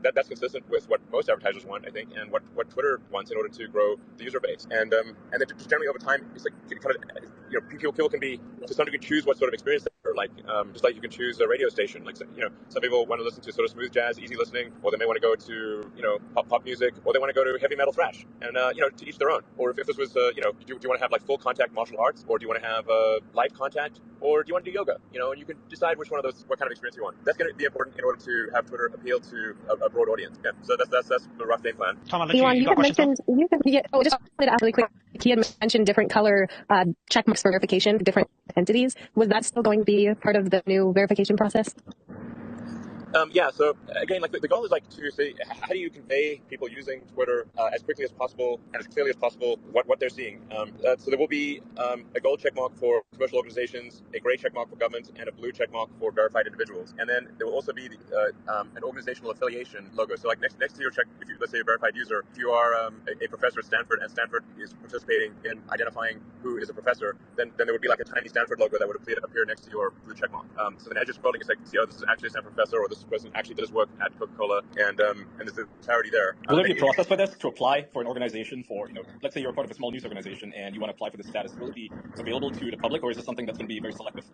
A: that's consistent with what most advertisers want, I think, and what Twitter wants in order to grow the user base, and then just generally over time, it's like kind of people can be to some degree choose what sort of experience they're like, just like you can choose a radio station. Like some people want to listen to sort of smooth jazz, easy listening, or they may want to go to pop music, or they want to go to heavy metal thrash, and to each their own. Or if this was do you want to have like full contact martial arts, or do you want to have light contact, or do you want to do yoga? And you can decide what kind of experience you want. That's going to be important in order to have Twitter appeal to a broad audience. Yeah. So that's the rough game plan.
E: Tom, Elon, you had mentioned. Just wanted to ask really quick. He had mentioned different color check marks for verification, different entities. Was that still going to be part of the new verification process?
A: Yeah, so again, like the goal is like to say, how do you convey people using Twitter as quickly as possible and as clearly as possible what they're seeing? So there will be a gold checkmark for commercial organizations, a gray checkmark for government, and a blue checkmark for verified individuals. And then there will also be an organizational affiliation logo. So like next to your check, if you, let's say, a verified user, if you are a professor at Stanford and Stanford is participating in identifying who is a professor, then there would be like a tiny Stanford logo that would appear next to your blue checkmark. So then as you're scrolling, it's like, see, oh, this is actually a Stanford professor, or this person actually does work at Coca-Cola, and there's a clarity there.
C: Will there be a process for this to apply for an organization for, let's say you're part of a small news organization and you want to apply for the status? Will it be available to the public, or is this something that's going to be very selective?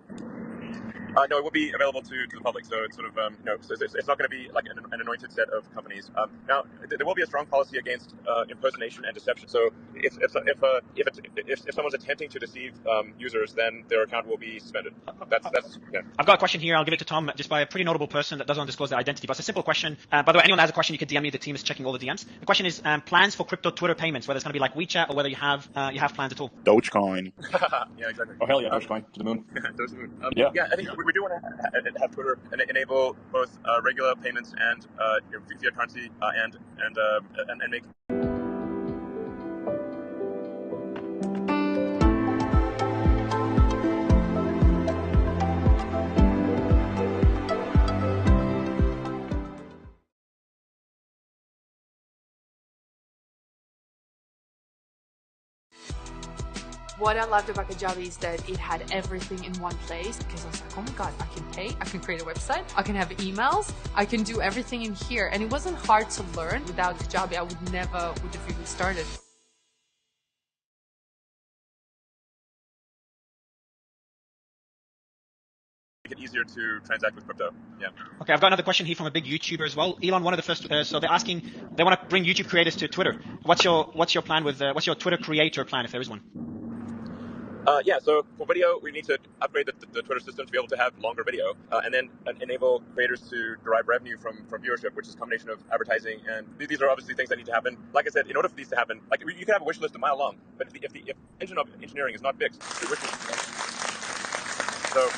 A: No, it will be available to the public. So it's sort of so it's not going to be like an anointed set of companies. Now there will be a strong policy against impersonation and deception. So if someone's attempting to deceive users, then their account will be suspended. That's yeah.
D: I've got a question here. I'll give it to Tom, just by a pretty notable person that doesn't disclose their identity. But it's a simple question. By the way, anyone that has a question, you can DM me. The team is checking all the DMs. The question is plans for crypto Twitter payments, whether it's going to be like WeChat or whether you have plans at all.
G: Dogecoin.
A: Yeah, exactly.
C: Oh hell yeah, Dogecoin to the moon.
A: To the moon.
C: Yeah,
A: I think we do want to have Twitter enable both regular payments and fiat currency and make.
I: What I loved about Kajabi is that it had everything in one place, because I was like, oh my God, I can pay, I can create a website, I can have emails, I can do everything in here. And it wasn't hard to learn. Without Kajabi, I would have really started.
A: Make it easier to transact with crypto. Yeah.
D: Okay, I've got another question here from a big YouTuber as well. Elon, one of the first. So they're asking, they want to bring YouTube creators to Twitter. What's your plan with? What's your Twitter creator plan, if there is one?
A: Yeah, so for video, we need to upgrade the Twitter system to be able to have longer video, and then enable creators to derive revenue from viewership, which is a combination of advertising, and these are obviously things that need to happen. Like I said, in order for these to happen, like you can have a wish list a mile long, but if the engine of engineering is not fixed, the wish list is not. So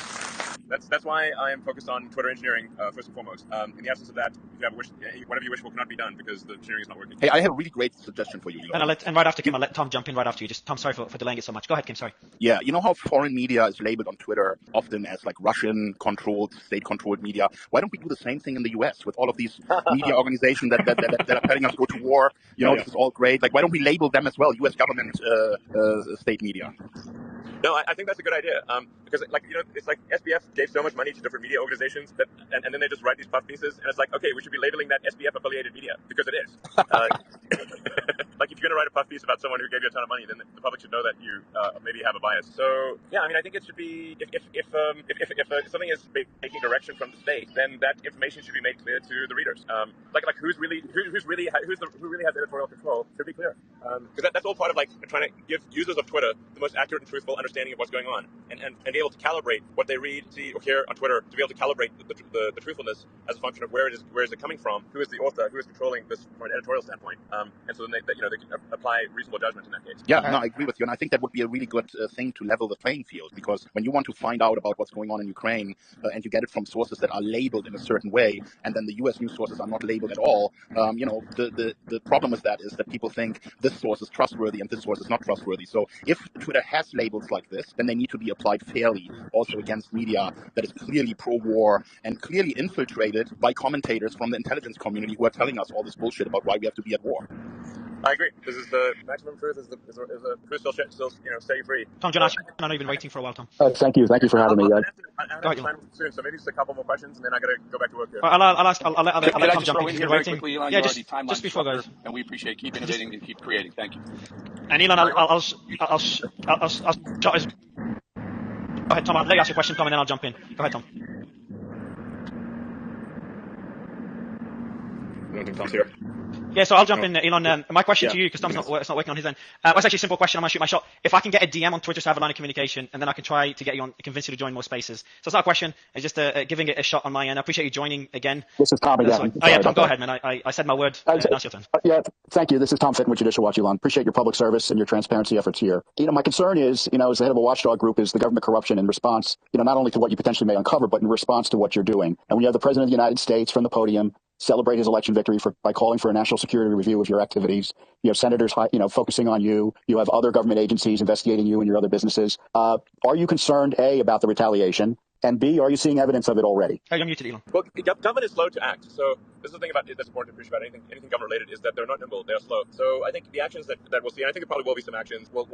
A: that's why I am focused on Twitter engineering first and foremost. In the absence of that, you can have a wish, whatever you wish for cannot be done because the engineering is not working.
G: Hey, I have a really great suggestion for you, Elon.
D: And right after Kim, I'll let Tom jump in right after you. Tom, sorry for delaying it so much. Go ahead, Kim, sorry.
G: Yeah, you know how foreign media is labeled on Twitter often as like Russian-controlled, state-controlled media? Why don't we do the same thing in the US with all of these media organizations that are telling us to go to war? This is all great. Like, why don't we label them as well, US government state media?
A: No, I think that's a good idea. because like it's like SBF gave so much money to different media organizations that, and then they just write these puff pieces, and it's like, okay, we should be labeling that SBF affiliated media because it is. Like if you're gonna write a puff piece about someone who gave you a ton of money, then the public should know that you maybe have a bias. So yeah, I mean, I think it should be if something is taking direction from the state, then that information should be made clear to the readers. Like who really has editorial control should be clear. Because that's all part of like trying to give users of Twitter the most accurate and truthful understanding of what's going on, and be able to calibrate what they read, see, or hear on Twitter, to be able to calibrate the truthfulness as a function of where is it coming from, who is the author, who is controlling this from an editorial standpoint, and so then they can apply reasonable judgment in that case.
G: Yeah, no, I agree with you, and I think that would be a really good thing to level the playing field, because when you want to find out about what's going on in Ukraine, and you get it from sources that are labeled in a certain way, and then the U.S. news sources are not labeled at all, the problem with that is that people think this source is trustworthy and this source is not trustworthy. So if Twitter has labels like this, then they need to be applied fairly also against media that is clearly pro-war and clearly infiltrated by commentators from the intelligence community who are telling us all this bullshit about why we have to be at war.
A: I agree. This is the maximum truth. Is a truth still set you free.
D: Tom, John, I know you've been waiting for a while, Tom.
R: Thank you for having me.
A: I have to sign soon, so maybe just a couple more questions, and then I gotta go back to work here.
D: I'll let Tom jump in. He's been waiting.
B: Quickly, Elon,
D: yeah,
B: just
D: before guys.
B: And we appreciate keep innovating and keep creating. Thank you.
D: And Elon, I'll go ahead, Tom. I'll let you ask your question, Tom, and then I'll jump in. Go ahead, Tom.
A: I don't think Tom's here.
D: Yeah, so I'll jump in, Elon. My question to you, because Tom's not working on his end. It's actually a simple question. I'm going to shoot my shot. If I can get a DM on Twitter to have a line of communication, and then I can try to get you on, convince you to join more spaces. So it's not a question. It's just giving it a shot on my end. I appreciate you joining again.
R: This is Tom again.
D: Tom, go ahead, man. I said my word. Now it's your turn.
R: Yeah, thank you. This is Tom Fitton with Judicial Watch, Elon. Appreciate your public service and your transparency efforts here. My concern is, as the head of a watchdog group, is the government corruption in response, not only to what you potentially may uncover, but in response to what you're doing. And when you have the President of the United States from the podium celebrate his election victory by calling for a national security review of your activities. You have senators, focusing on you. You have other government agencies investigating you and your other businesses. Are you concerned, A, about the retaliation? And B, are you seeing evidence of it already?
D: You're muted, Elon.
A: Well, government is slow to act. So this is the thing about it that's important to appreciate about anything government related is that they're not nimble, they're slow. So I think the actions that we'll see, and I think there probably will be some actions, will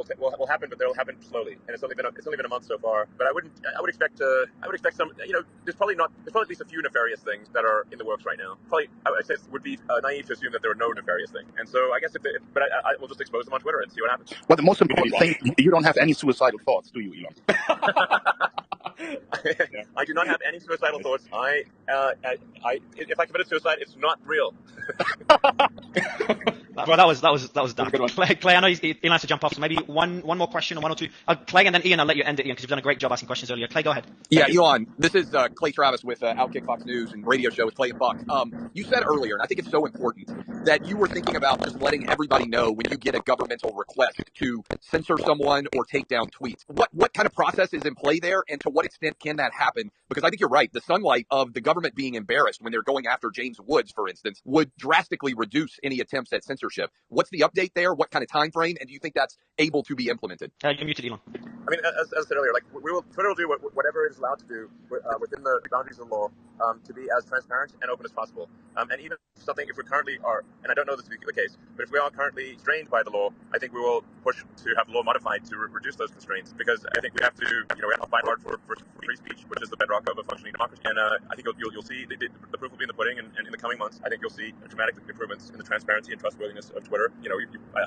A: happen, but they'll happen slowly. And it's only been a month so far. But I would expect some. There's probably at least a few nefarious things that are in the works right now. Probably, I would say it would be naive to assume that there are no nefarious things. And so I guess but I will just expose them on Twitter and see what happens.
G: Well, the most important thing, you don't have any suicidal thoughts, do you, Elon?
A: I do not have any suicidal thoughts. If I committed suicide, it's not real.
D: Well, that was done. Clay, I know Elon has to jump off, so maybe one more question or one or two. Clay, and then Ian, I'll let you end it, Ian, because you've done a great job asking questions earlier. Clay, go ahead.
S: Yeah, Elon, this is Clay Travis with Outkick Fox News and radio show with Clay and Buck. You said earlier, and I think it's so important, that you were thinking about just letting everybody know when you get a governmental request to censor someone or take down tweets. What kind of process is in play there, and to what extent can that happen? Because I think you're right. The sunlight of the government being embarrassed when they're going after James Woods, for instance, would drastically reduce any attempts at censorship. What's the update there? What kind of time frame? And do you think that's able to be implemented?
D: You're muted, Elon.
A: I mean, as I said earlier, Twitter will do whatever it is allowed to do within the boundaries of the law to be as transparent and open as possible. And even if we currently are, and I don't know this to be the case, but if we are currently restrained by the law, I think we will push to have the law modified to reduce those constraints, because I think we have to, we have to fight hard for free speech, which is the bedrock of a functioning democracy. And I think you'll see the proof will be in the pudding, and in the coming months, I think you'll see dramatic improvements in the transparency and trustworthiness of Twitter.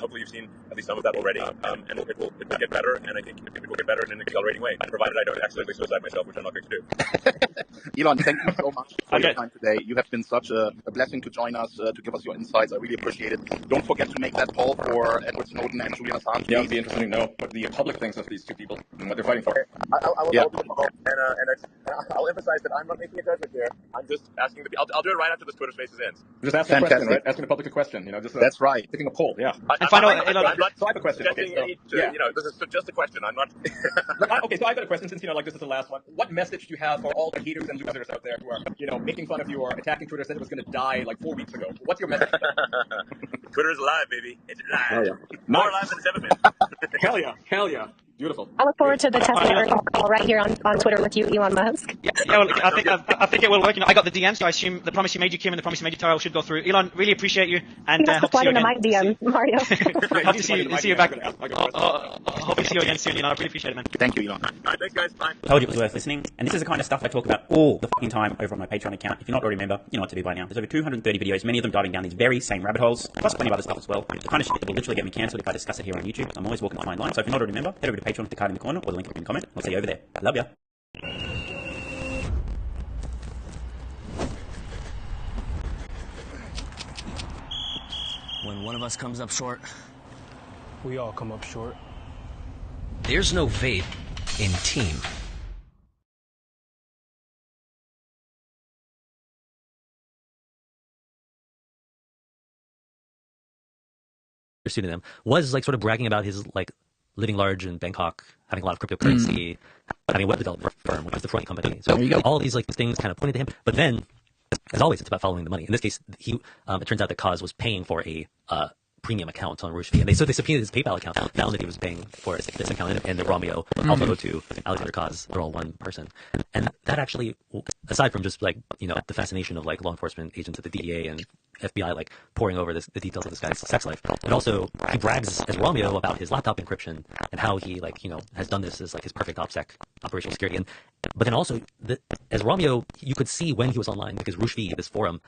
A: Hopefully you've seen at least some of that already, and it will get better, and I think it will get better in an accelerating way, provided I don't accidentally suicide myself, which I'm not going to do.
G: Elon, thank you so much for your time today. You have been such a blessing to join us, to give us your insights. I really appreciate it. Don't forget to make that poll for Edward Snowden and Julian Assange.
C: Yeah, it would be interesting to know what the public thinks of these two people and what they're fighting for.
A: I will do the poll, and I'll emphasize that I'm not making a judgment here. I'm just asking the people. I'll do it right after this Twitter Spaces ends.
C: Just asking a question, right? Asking the public a question.
G: That's right.
C: Taking a poll. Yeah.
A: I'm not
C: so I have a question. Okay,
A: this is just a question. I'm not.
C: Okay, so I've got a question since this is the last one. What message do you have for all the haters and losers out there who are making fun of you or attacking Twitter, said it was going to die like 4 weeks ago? What's your message?
A: Twitter is alive, baby. It's alive.
C: Hell yeah.
A: More alive than it's ever been.
C: Hell yeah. Beautiful.
E: I look forward to the test call right here on Twitter with you, Elon Musk.
D: Yeah, well, I think it will work. I got the DM, so I assume the promise you made you, Kim, and the promise you made you, Tara, should go through. Elon, really appreciate you, and hope to see you again.
E: My DM, Mario.
D: Hope to see you back. Hope to see you again soon, Elon. I really appreciate it, man.
G: Thank you, Elon.
A: All right, thanks, guys. Bye.
Q: I told you it was worth listening, and this is the kind of stuff I talk about all the fucking time over on my Patreon account. If you're not already a member, you know what to do by now. There's over 230 videos, many of them diving down these very same rabbit holes, plus plenty of other stuff as well. The kind of shit that will literally get me cancelled if I discuss it here on YouTube. I'm always walking a fine line, so if you're not already a member, head over to Patreon with the card in the corner, or the link in the comment. I'll see you over there. Love ya.
T: When one of us comes up short,
W: we all come up short.
T: There's no vape in team.
X: Pursuing them was like sort of bragging about his like living large in Bangkok, having a lot of cryptocurrency, having a web development firm, which is the front company. So all these like things kind of pointed to him. But then, as always, it's about following the money. In this case, it turns out that Kaz was paying for a premium account on Rushdi, and they subpoenaed his PayPal account, found that he was paying for this account, and the Romeo, Alpha O2, Alexander Kaz, they're all one person. And that actually, aside from just like, you know, the fascination of like law enforcement agents at the DEA and FBI like poring over the details of this guy's sex life, but also he brags as Romeo about his laptop encryption and how he like, you know, has done this as like his perfect OPSEC, operational security. But then also, as Romeo, you could see when he was online, because Rushdi, this forum,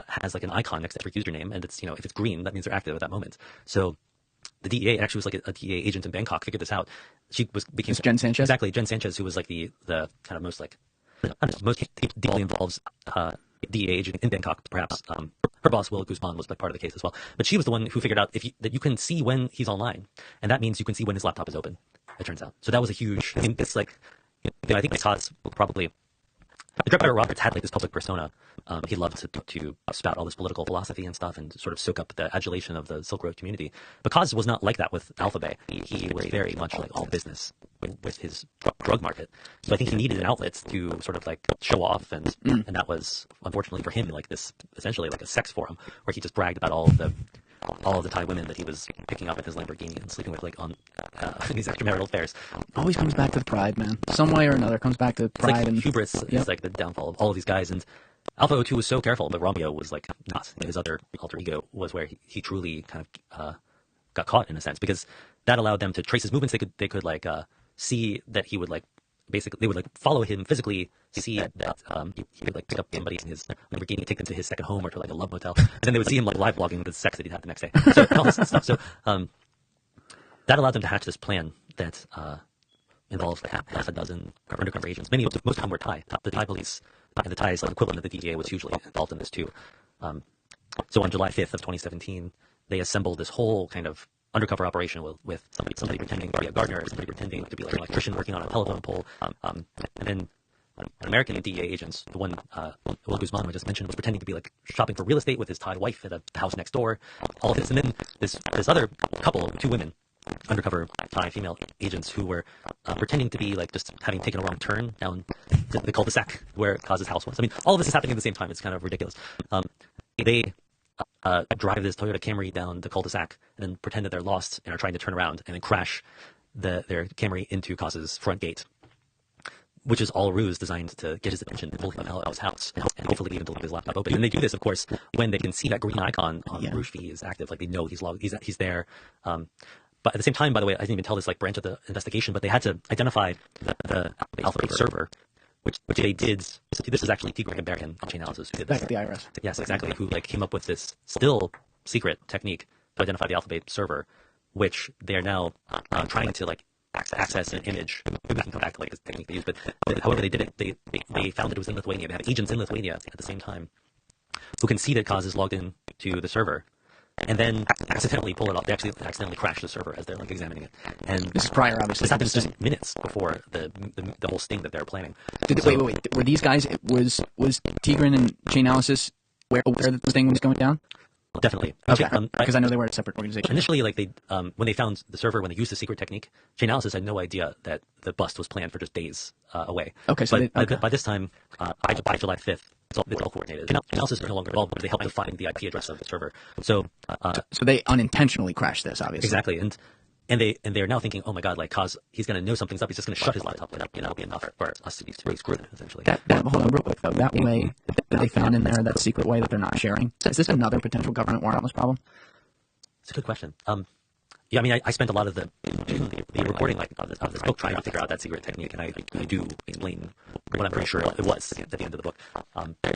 X: has like an icon next to every username, and it's, you know, if it's green, that means they're active at that moment. So the DEA actually was like a DEA agent in Bangkok figured this out. She became
Y: Jen Sanchez.
X: Exactly, Jen Sanchez, who was like the kind of most like most deeply involved DEA agent in Bangkok, perhaps. Her boss, Will Guzman, was like part of the case as well. But she was the one who figured out that you can see when he's online, and that means you can see when his laptop is open. It turns out. So that was a huge. I mean, it's like, you know, I think Kaz probably. Dreadbetter Roberts had like this public persona. He loved to spout all this political philosophy and stuff and sort of soak up the adulation of the Silk Road community. But Kaz was not like that with Alphabet. He was very much like all business with his drug market. So I think he needed an outlet to sort of like show off, and that was unfortunately for him like this essentially like a sex forum where he just bragged about all of the Thai women that he was picking up in his Lamborghini and sleeping with like on these extramarital affairs.
Y: Always comes back to the pride, man. Some way or another comes back to pride.
X: Like
Y: and
X: hubris is like the downfall of all of these guys. And Alpha O2 was so careful, but Romeo was like not. His other alter ego was where he truly kind of got caught in a sense, because that allowed them to trace his movements. They could like see that he would like basically they would like follow him physically, see that he would like pick up somebody in his Lamborghini, take them to his second home or to like a love motel, and then they would see him like live blogging the sex that he'd had the next day. So all this stuff. So that allowed them to hatch this plan that involved half a dozen undercover agents. Most of them were Thai. The Thai police and the Thai's like, equivalent of the DEA was hugely involved in this too. So on July 5th of 2017, they assembled this whole kind of undercover operation with somebody pretending to be a gardener, somebody pretending to be like an electrician working on a telephone pole, and then American DEA agents, the one Will Guzman I just mentioned, was pretending to be like shopping for real estate with his Thai wife at a house next door. All of this, and then this other couple, two women, undercover Thai female agents who were pretending to be like just having taken a wrong turn down the cul-de-sac where Kaz's house was. I mean, all of this is happening at the same time. It's kind of ridiculous. They drive this Toyota Camry down the cul-de-sac and then pretend that they're lost and are trying to turn around and then crash their Camry into Kaz's front gate, which is all a ruse designed to get his attention and pull him out of his house and hopefully even to leave his laptop open. And they do this, of course, when they can see that green icon on Rushdi is active. Like they know he's logged, he's there. But at the same time, by the way, I didn't even tell this like branch of the investigation, but they had to identify the Alphabet server, which they did. This is actually Tigran and Barian on Chainalysis who did this.
Y: Back at the IRS.
X: Yes, exactly. Who like came up with this still secret technique to identify the Alphabet server, which they are now trying to like access an image. Maybe we can come back to like this technique they used, but however they did it, they found that it was in Lithuania. They have agents in Lithuania at the same time who can see that Kaz is logged in to the server, and then accidentally pull it off. They actually accidentally crash the server as they're like examining it. And
Y: this is prior, obviously.
X: This happens just minutes before the whole sting that they're planning.
Y: Wait. Were these guys? Was Tigran and Chainalysis aware that the thing was going down?
X: Definitely.
Y: Okay. Because I know they were a separate organization.
X: Initially, like they, when they found the server, when they used the secret technique, Chainalysis had no idea that the bust was planned for just days away.
Y: Okay. So
X: by this time, by July 5th, it's all coordinated. Chainalysis is no longer involved, but they helped to find the IP address of the server. So
Y: they unintentionally crashed this, obviously.
X: Exactly. And they're now thinking, oh my God, like Kaz, he's going to know something's up. He's just going to shut his laptop, and that'll be enough for us to be screwed, essentially.
Y: Hold on real quick though. That way that they found in there, that secret way that they're not sharing. Is this another potential government warrant on this problem?
X: It's a good question. Yeah, I mean, I spent a lot of the reporting of this book trying to figure out that secret technique, and I do explain what I'm pretty sure it was at the end of the book.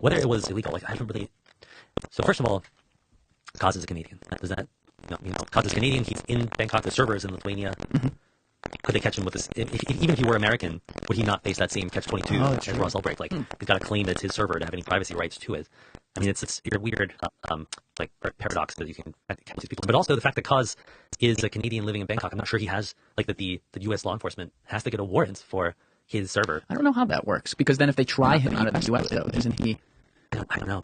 X: Whether it was illegal, like I haven't really. So first of all, Kaz is a Canadian. Does that? No, Kaz is Canadian. He's in Bangkok. The server is in Lithuania. Mm-hmm. Could they catch him with this? Even if he were American, would he not face that same catch-22 as Ross Ulbricht? Like he's got to claim it's his server to have any privacy rights to it. I mean, it's a weird like paradox that you can catch these people. But also the fact that Kaz is a Canadian living in Bangkok. I'm not sure he has like that the U.S. law enforcement has to get a warrant for his server.
Y: I don't know how that works, because then if they try him out of the U.S. though, isn't he?
X: I don't know.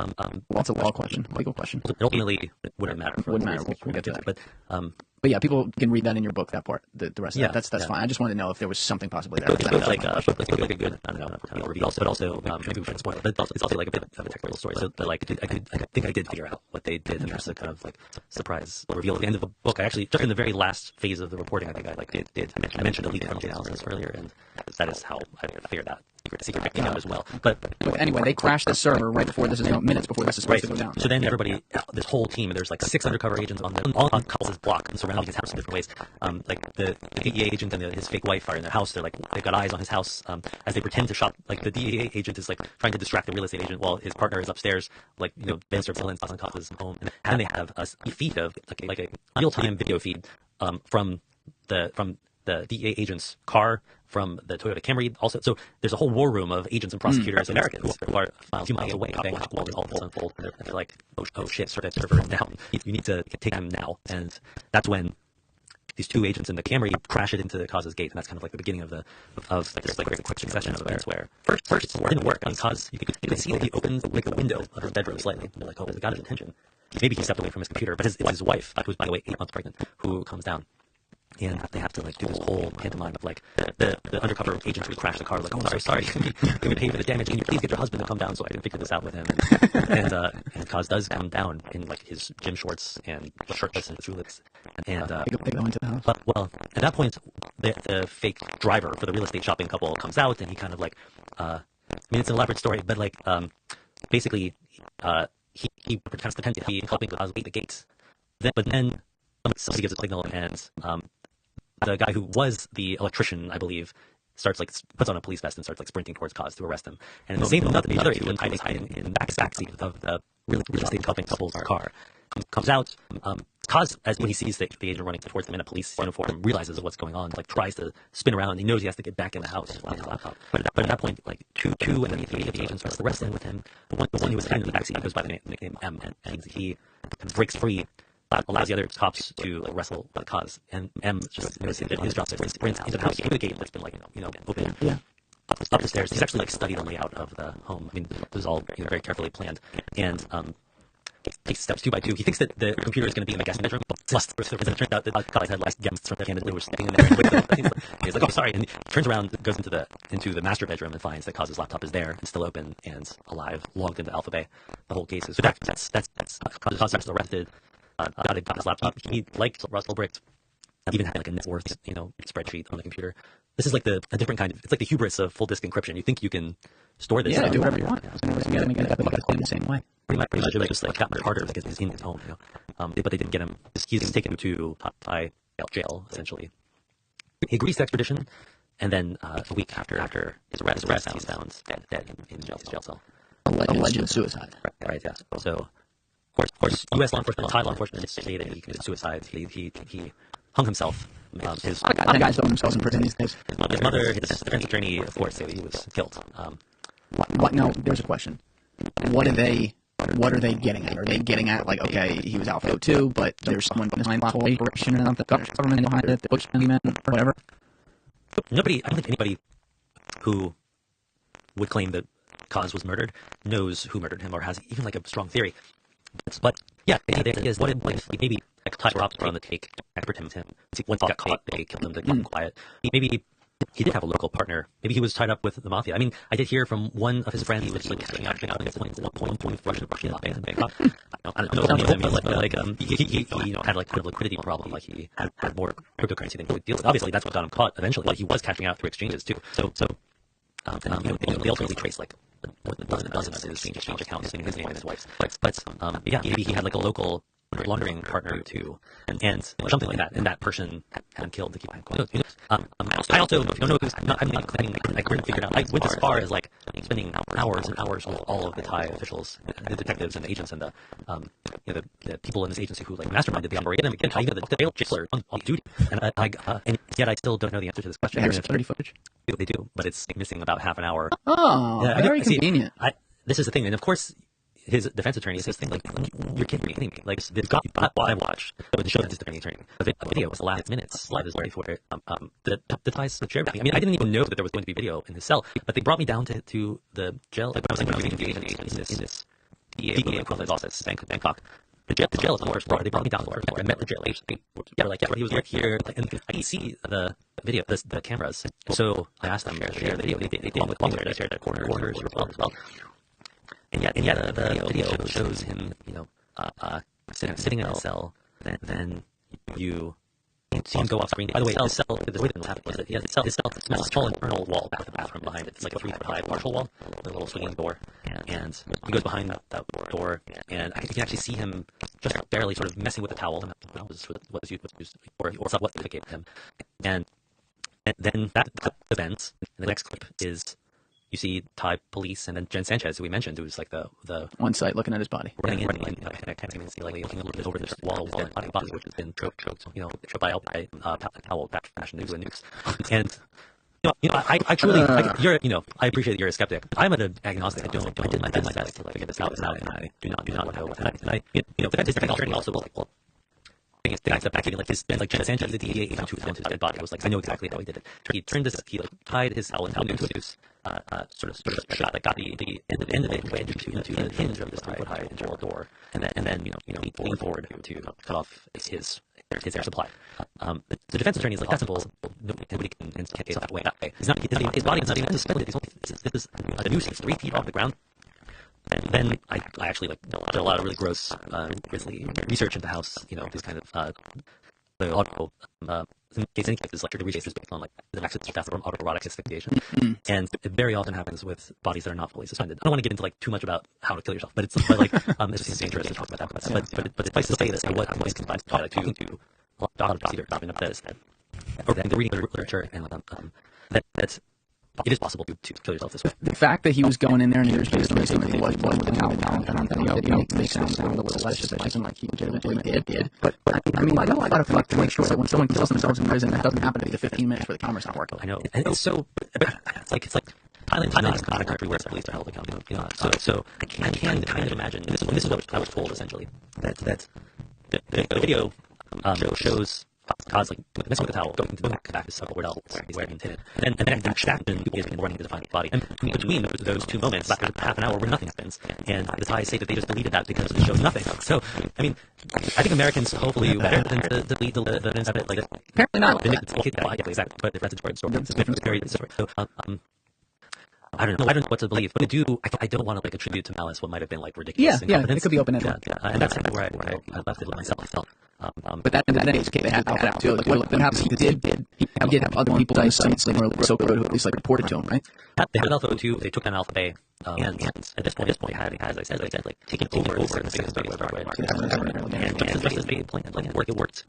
Y: That's a law question, legal question.
X: It ultimately wouldn't matter.
Y: Wouldn't matter. We'll get to that. But yeah, people can read that in your book. That part, the rest of that. That's fine. I just wanted to know if there was something possibly there.
X: It's like a good, I don't know, review. But also maybe we shouldn't spoil it. But it's also like a bit of a technical story. So, but like I think I did figure out what they did, and there's a kind of like surprise reveal at the end of the book. I actually, just in the very last phase of the reporting, I think I mentioned a leak from Chainalysis earlier, and that is how I figured that secret came out as well. But
Y: anyway, they crashed the server right before this is minutes before this is supposed to go down.
X: So then everybody, this whole team, there's like 6 undercover agents on Kaz's block and surrounding his house in different ways. Like the DEA agent and his fake wife are in their house. They've got eyes on his house as they pretend to shop. Like the DEA agent is like trying to distract the real estate agent while his partner is upstairs, like Ben surveillance on Kaz's home. And then they have a feed of like a real-time video feed from the DEA agent's car, from the Toyota Camry. Also, so there's a whole war room of agents and prosecutors, Americans who are a few miles away, Bangkok, while all this unfold. And they're like, oh shit, server down. You need to take them now. And that's when these 2 agents in the Camry crash it into Kaz's gate, and that's kind of like the beginning of there's like a quick succession of events where first it didn't work. And Kaz, you could see that he opened like the window of her bedroom slightly. And they're like, oh, it got his attention. Maybe he stepped away from his computer, but it's his wife, who's by the way 8 months pregnant, who comes down. And they have to like do this whole pantomime of like the undercover agents who crash the car, like, oh, sorry, can we pay for the damage? Can you please get your husband to come down so I can figure this out with him? And Kaz does come down in like his gym shorts and shirtless and shoeless. And
Y: they go into the house.
X: But well, at that point, the fake driver for the real estate shopping couple comes out, and he kind of like, I mean, it's an elaborate story, but like, basically, he pretends to be helping Kaz gate the gates. But then somebody gives a signal, and the guy who was the electrician, I believe, puts on a police vest and starts like sprinting towards Kaz to arrest him. And the same thing, the other agent hiding in the backseat of the real estate shopping couple's car comes out. Kaz, when he sees the agent running towards him in a police uniform, realizes what's going on, like tries to spin around. He knows he has to get back in the house on his laptop. But at that point, like two and then 3 of the agents are wrestling with him. The one who was hiding in the backseat goes by the nickname M, and he kind of breaks free, allows the other cops to wrestle with Kaz, and M just notices that his job is sprints into the house through the gate that's been like open.
Y: Yeah.
X: Up the stairs. He's actually like studied the layout of the home. I mean, this is all very carefully planned, and takes steps 2 by 2. He thinks that the computer is going to be in the guest bedroom, but it turns out that Kaz had last guests from the candidate who were sitting in there. And he's like, oh, sorry, and he turns around, goes into the master bedroom, and finds that Kaz's laptop is there and still open and alive, logged into Alpha Bay. The whole case is so that's Kaz is arrested. Got his laptop. He, like Ross Ulbricht, even had like a net worth, spreadsheet on the computer. This is like a different kind of. It's like the hubris of full disk encryption. You think you can store this?
Y: Yeah, do whatever you want. You gotta make it the same way.
X: Pretty much, it just like got much harder because he's in his home, but they didn't get him. He's taken to Thai jail essentially. He agrees to extradition, and then a week after his arrest, he's found dead in his jail cell.
Y: Alleged suicide.
X: Right. Yeah. So. Of course, U.S. law enforcement, Thai law enforcement say that he committed suicide. He hung himself.
Y: The guys hung themselves in prison these days.
X: His mother, his defense attorney, of course, say that he was killed.
Y: What? No, there's a question. What are they getting at? Are they getting at like, okay, he was out for too, but there's someone behind the whole operation and the government behind it, the Bushman, whatever?
X: I don't think anybody who would claim that Kaz was murdered knows who murdered him or has even like a strong theory. But yeah, there is what it like maybe like Thai robbed on the take, apprehended him. Once he got caught, they killed him to keep him quiet. Maybe he did have a local partner. Maybe he was tied up with the mafia. I mean, I did hear from one of his friends who was like catching out at one point with Russian mafia in Bangkok. I don't know any of them, but he had like a liquidity problem. Like he had more cryptocurrency than he would deal with. Obviously, that's what got him caught eventually. But he was cashing out through exchanges too. They ultimately traced like more than a dozen of his exchange accounts in his name and his wife's. But yeah, maybe he had like a local laundering partner too, and something like that, and that person had him killed to keep him going. I also don't know who's not. I couldn't figure it out. I went as far as like spending hours and hours with all of the Thai officials, the detectives and the agents, and the people in this agency who like masterminded the operation. And again, the jailer on duty, and yet I still don't know the answer to this question.
Y: There's security footage.
X: They do, but it's missing about half an hour.
Y: Oh, yeah, very convenient.
X: This is the thing, and of course, his defense attorney says things like, "You're kidding me! Like this got what I watched with the show that his defense attorney. The video was the last minutes live is before the Thais shared with me. I mean, I didn't even know that there was going to be video in his cell, but they brought me down to the jail. Like I was interviewing the agent in this DEA equivalent office, Bangkok. The jail, of course, they brought me down there. I met the jail agent. They were like, he was right here, and I can see the video, the cameras. So I asked them to share the video. They did with me. They shared the corners as well. And yet the video shows him, sitting in a cell. Then you see him go off screen. By the way, his cell, the way that happened was that his cell, there's a small internal wall back of the bathroom behind it. It's like a 3-foot high partial wall with a little swinging door. And he goes behind that door, and you can actually see him just barely sort of messing with the towel. That was what was used, or what indicated him. And then that event, the next clip is, you see Thai police and then Jen Sanchez, who we mentioned, who was like the
Y: on site looking at his body,
X: running in. I can't even see, like looking a little bit over this wall with dead body, which has been choked, by towel fashion into a noose. And I truly, I appreciate that you're a skeptic. I'm an agnostic. I did my best to figure this out, and I do not know. And I defense attorney also was like, well, I stepped back, like Jen Sanchez, the DEA agent who found his dead body, was like, I know exactly how he did it. He tied his towel into a noose, sort of shot, like got the end of it wedged into the hinge of this 3-foot high internal door, and then he leaned forward to cut off his air supply. The defense attorney is like, that's simple. Nobody can instigate case that way. His body is not even suspended. The noose is 3 feet off the ground. And then I actually did a lot of really gross, grisly research into how these kind of the auto in cases like trigger cases based on like the accidents or death from autoerotic asphyxiation, and it very often happens with bodies that are not fully suspended. I don't want to get into like too much about how to kill yourself, but it's just dangerous to talk about that. But suffice to say this: what is confined to talking to a lot of doctors that is or the reading literature and that. It is possible to kill yourself this way.
Y: The fact that he was going in there and he was basically saying that he wasn't out on video makes it sound a little suspicious. It wasn't like he legitimately did. But I mean, I know a lot of fuck to make sure that when someone kills themselves in prison, that doesn't happen to be the 15 minutes where the camera's not working.
X: I know, and it's so. It's like Thailand is not a country where police are held accountable. So I can kind of imagine. This is what I was told essentially that the video shows Todd's like messing with the towel, going to the back of where else he's wearing it. And then stacked in people is running to find his body. And between those two moments, there's half an hour where nothing happens. And the Thais say that they just deleted that because it shows nothing. So, I mean, I think Americans hopefully better than to delete the evidence of it. Like,
Y: apparently not.
X: Exactly. But if that's a different story, it's a very different story. So, I don't know what to believe, but I don't want to like attribute to Malice what might have been like ridiculous.
Y: Yeah, it could be open-ended.
X: Yeah, and that's where I left it with myself.
Y: But that in that case, they had that out too. Like what happens? He did have other people on the sites that were so good who at least like reported to him, right?
X: They had Alpha 02. They took down Alpha Bay, and at this point, had, as I said, like taking over the biggest market. And just as they planned, like it worked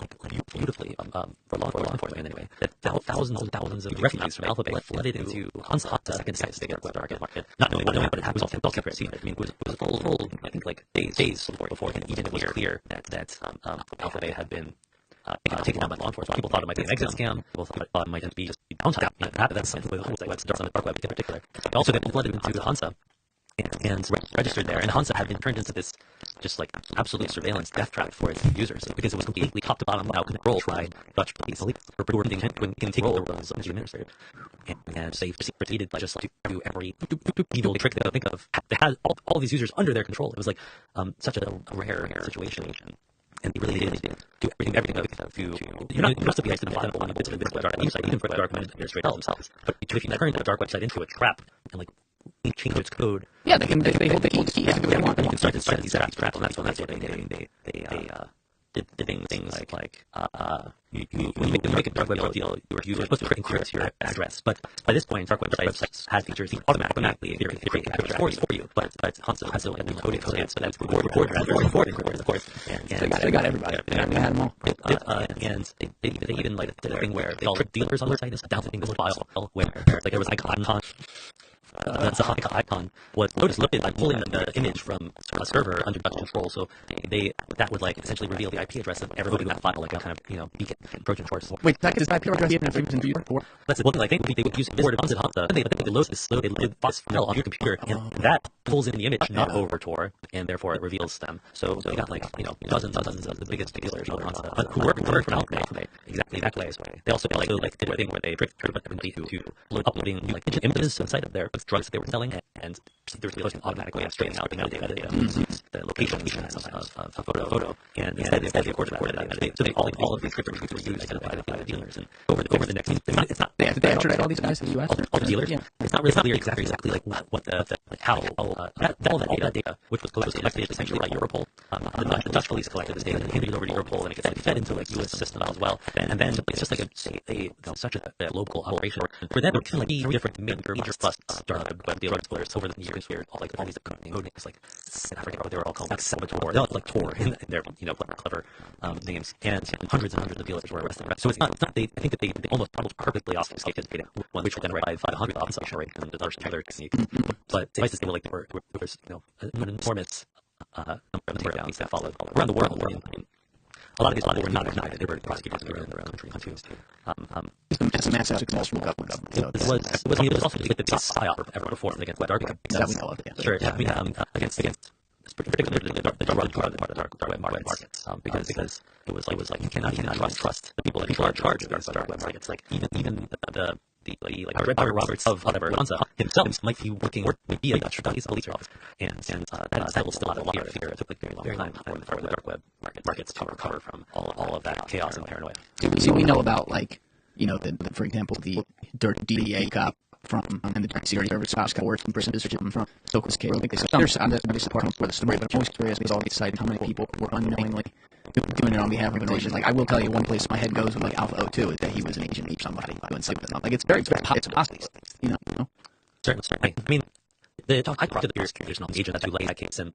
X: beautifully for law enforcement anyway. That thousands and thousands of refugees from Alpha Bay flooded into Hansa, second biggest market. Not knowing what it was all kept secret. I mean, it was full. I think like days before even it was clear that Alpha Bay had been taken down by law enforcement. People thought it might be an exit scam. People thought it might just be downtime. That's something with the website on the dark web in particular. They also got flooded into Hansa and registered there. And Hansa had been turned into this just like absolute surveillance death trap for its users because it was completely top to bottom now controlled by Dutch police who were taking control over roles as administrator. And they proceeded just to do every evil trick they could think of. They had all these users under their control. It was like such a rare situation. and they really did do everything to you're not supposed to be actually bottom on a bit of the dark website, even for the dark web administrators themselves. But if you turn the dark website into a trap and like change its code,
Y: yeah, they hold the key. Yeah,
X: you can start these traps, and that's what they did things like when you make a dark web deal, you were supposed to encrypt your address, but by this point, dark websites had features that automatically create address for you, but Hanzo has to encode it, so that's record your address, of course, and
Y: they got everybody. They had them all.
X: And they even like did a thing where they all tricked dealers on their site and downloading this file where like there was icon. That's the icon was loaded by pulling the image from a server under Dutch control, so that would like essentially reveal the IP address of everybody in that file, like a kind of beacon Trojan horse.
Y: Wait, that is IP address even if it was in Vue?
X: That's it. Well, I think they would use it once it Hansa, but they load this file on your computer, and that pulls in the image, not over Tor, and therefore it reveals them. So they got like dozens of the biggest dealers on Hansa, but who work for Alchemy exactly that way. They also did a thing where they tricked everybody to uploading like images to the site of their drugs they were selling, and there's a automatically straightening out the metadata, the location of a photo, and instead they of course recorded that. So all of these cryptocurrencies were used to identify the dealers, and over the next, it's not
Y: they extradite all these guys in the U.S.
X: All the dealers. Yeah. It's not really clear exactly like what how all that data, which was collected essentially by Europol. The Dutch police collected this data and handed it over to Europol, and it gets fed into like U.S. systems as well. And then it's just like such a local operation. For them, it's like 3 different major plus dark web dealers over the years, where all these code names, like I forget what they were all called, like Salvatore, they're like Tor in their clever names, and hundreds and hundreds of dealers were arrested. So it's not I think that they almost perfectly obfuscated data, which would generate 500 obfuscation rate and the other technique. But suffice to say, like there was an enormous number of things that followed around the world. A lot of these people were not ignited; they were prosecuted in their own country too.
Y: It's a massive success from the government.
X: It was also the biggest psyop ever performed against the dark web.
Y: That we know of. Yeah.
X: Sure. I mean, against particularly the dark web markets, because it was like you cannot trust the people that are in charge of the dark web markets. Like even the Red Power Roberts of whatever Hansa himself might be working would be a Dutch police officer, and that will still have a lot of fear. It took like a very long time for the dark web markets to recover from all of that chaos and paranoia.
Y: See, we know about for example, the dirty DEA cop from and the Secret Service cops got worse in prison position from Stokel's case. I think there's obviously part of the story, but I'm always curious with all these sites how many people were unknowingly doing it on behalf of an organization. Like I will tell you, one place my head goes with like Alpha 02 is that he was an agent of somebody doing something. Like it's possible, you know.
X: Certainly. I mean, I talked to the Security agent that like that case, and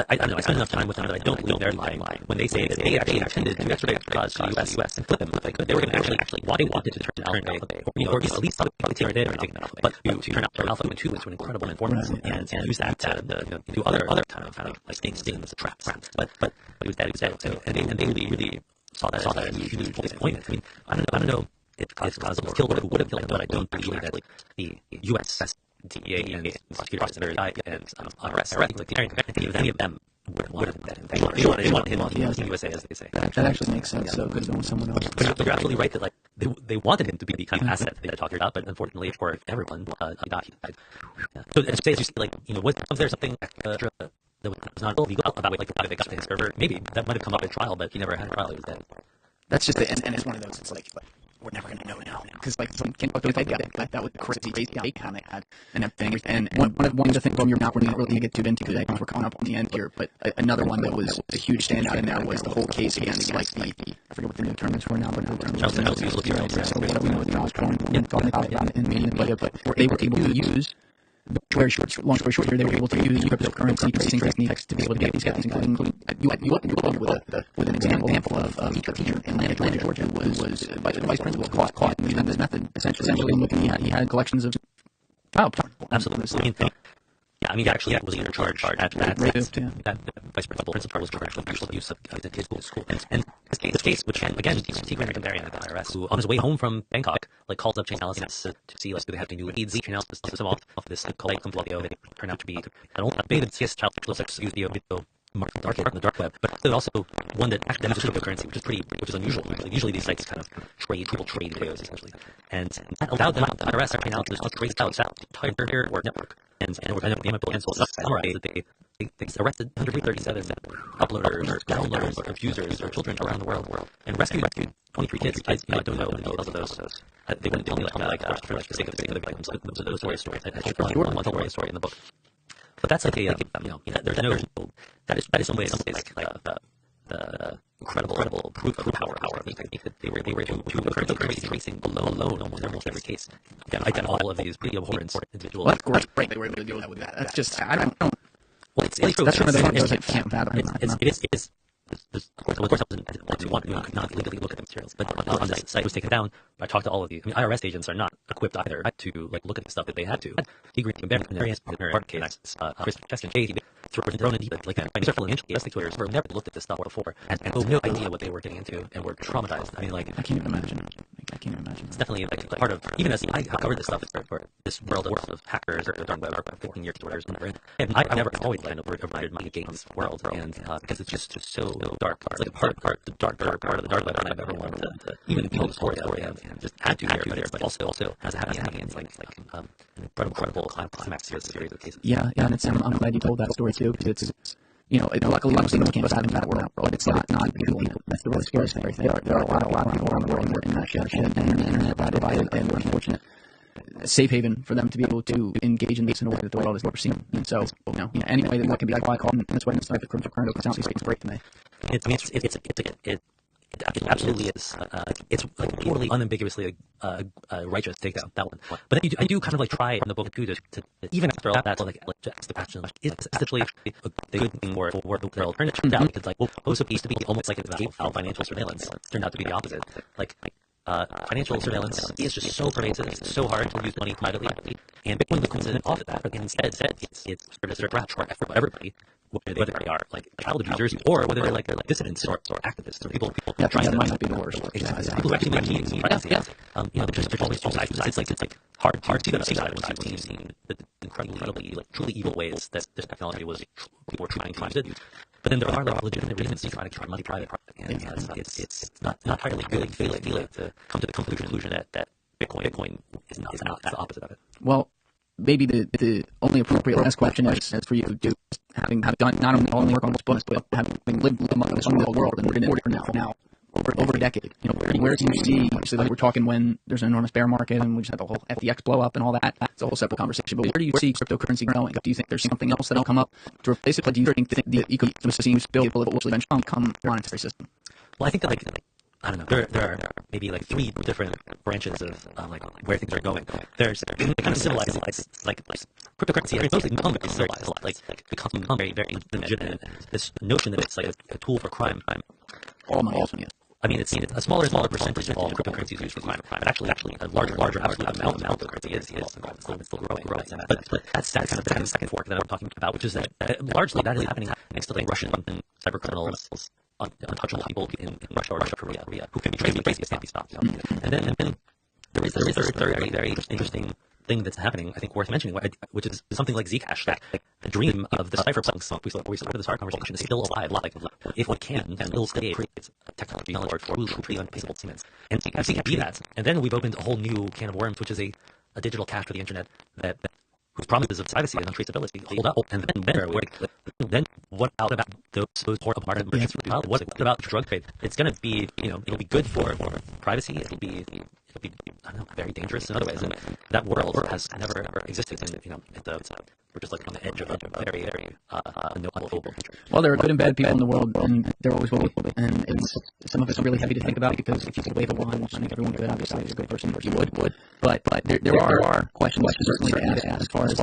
X: I don't know. I spend enough time with them that I don't believe they're lying when they say that they actually intended to extradite Raz to the U.S. and flip them. Like they were going to actually they wanted to turn Alpha, or at least take their data, but to turn Alpha into an incredible informant and use that to do other kind of like stings, traps. But it was that, and they really saw that as a huge disappointment. I mean, I don't know if Cosmos killed would have killed him, but I don't believe that the U.S. DEA and prosecutor officer and IRS, I think if any of them would have met him, they wanted him on the USA, as they say.
Y: That actually makes sense. So good going someone else.
X: But you're absolutely right that like they wanted him to be the kind of asset they talked about, but unfortunately for everyone, he died. So as you say, like was there something extra that was not legal about like how they got to his server? Maybe that might have come up in trial, but he never had a trial. He was dead.
Y: That's just it, and it's one of those. It's like we're never going to know now because like someone can't talk to the guy like that with crazy icon they had and everything. And one of the things we're not really going to get too into because we're coming up on the end here. But another one that was a huge standout in there was the whole case against like the I forget what the new term is for now, but the term is so what we know the Osborne talking about it in media, but they were able to use. Long story short, here they were able to use cryptocurrency tracing techniques to be able to get these guys, including you opened with an example of a teacher in Atlanta, Georgia, who was the vice principal caught using this method. Essentially, he had collections of child porn.
X: Absolutely. I mean, actually, was in charge that vice principal was charged with use of his school. And this case, which again, T. Green Barry at the IRS, who on his way home from Bangkok, like calls up Chainalysis to see like do they have any new leads. Chainalysis takes him off this collect video that turned out to be not only updated CS child sexual sex use video market in the dark web, but also one that actually demonstrates cryptocurrency, which is unusual. Usually these sites kind of people trade videos essentially, and that allowed them the IRS Chainalysis to trace out the entire network and the Amazon will summarize that they arrested 137 uploaders, downloaders, abusers, or children around the world, and rescued 23 kids. I don't know the details of those. They wouldn't tell me for the sake of those stories. I should probably want to tell a story in the book. But that's like a there's no that is some ways like the incredible proof of power. I think that they were able to cryptocurrency tracing alone almost every case. I got all of these pretty abhorrent individuals.
Y: Well, that's great. They were able to do that with that. That's just I don't know.
X: Well, it's true.
Y: That's one of the things I can't fathom.
X: It is. Of course, I could not legally look at the materials, but on the site was taken down. I talked to all of the. I mean, IRS agents are not equipped either to look at the stuff that they had to. He agreed to various case. Chris Cheskin Case, thrown in deep like that. I mean, certainly interesting Twitters who never looked at this stuff before and have no idea what they were getting into and were traumatized. I mean, like
Y: I can't even imagine. It's
X: definitely like part of even as I covered this stuff for this world of hackers or dark web for 15 years, Twitter, and I've never always been avoided my games world, and because it's just so dark. It's like the darker part of the dark web I've ever wanted to even tell the story of, and just had to there, but also has a happy ending. It's like an incredible climax to a series of cases.
Y: Yeah, and I'm glad you told that story too, because it's luckily obviously we can't fathom that world, but it's not people. That's the really scary thing. There are a lot of people around the world in that shit, and the internet provided and we're unfortunate safe haven for them to be able to engage in this in a way that the world has never seen. And so, any way that can be like and that's why it's like the cryptocurrency space is great to me.
X: It absolutely is. It's like totally unambiguously a righteous takedown, that one. But then I do kind of like try in the book too to even after all that to to ask the question, it's essentially a good thing for the world. And it turned out it's like what was supposed to be almost like a financial surveillance turned out to be the opposite. Financial surveillance is just so pervasive. It's so hard to use money privately, and Bitcoin comes in off of that. But instead, it's a threat for everybody, whether they are like child abusers or whether they're like dissidents or activists or people
Y: trying to might not be the worst.
X: People who actually make meetings. There's always two sides. It's like hard to see the other side once you've seen the incredibly truly evil ways that this technology was people were trying to use it. But then there are legitimate reasons to try to keep money private, and it's not entirely good to come to the conclusion that Bitcoin is not the opposite of it.
Y: Well, maybe the only appropriate last question is for you to do, having done not only work on this book, but having lived among this real world and been in it for now over a decade. Where do you see? Obviously, like we're talking when there's an enormous bear market, and we just had the whole FTX blow up and all that. It's a whole separate conversation. But where do you see cryptocurrency going? Do you think there's something else that'll come up to replace it? But do you think the ecosystem built will eventually become a monetary system?
X: Well, I think that I don't know. There are maybe like three different branches of where things are going. There's kind of civilized, like cryptocurrency. I mean, mostly become very civilized, become very legitimate. This notion that it's like a tool for crime.
Y: All money, also, yeah.
X: I mean, it's a smaller percentage of all cryptocurrencies used for crime, but actually a larger absolute amount of cryptocurrency is still growing. But that's kind of the second fork that I'm talking about, which is that largely that is happening next to like Russian cyber criminals, untouchable people in Russia or Korea who can be traced can't be stopped. And then there is a third very interesting thing that's happening, I think worth mentioning, which is something like Zcash. The dream of the cypherpunks we started this hard conversation is still alive. If we can still stay it's a technology for truly untraceable payments. And Zcash be that. And then we've opened a whole new can of worms, which is a digital cash for the internet that whose promises of privacy and untraceability hold up. And then what about those horrible merchants? What about the drug trade? It's going to be, it'll be good for privacy. It'll be I don't know, very dangerous in other ways. And that world has never existed. And we're just like on the edge of a very unknowable future.
Y: Well, there are good and bad people in the world, and there always will be. And some of it's really heavy to think about, because if you could wave a wand and make everyone good, obviously you're a good person, you would. But there are questions certainly to ask as far as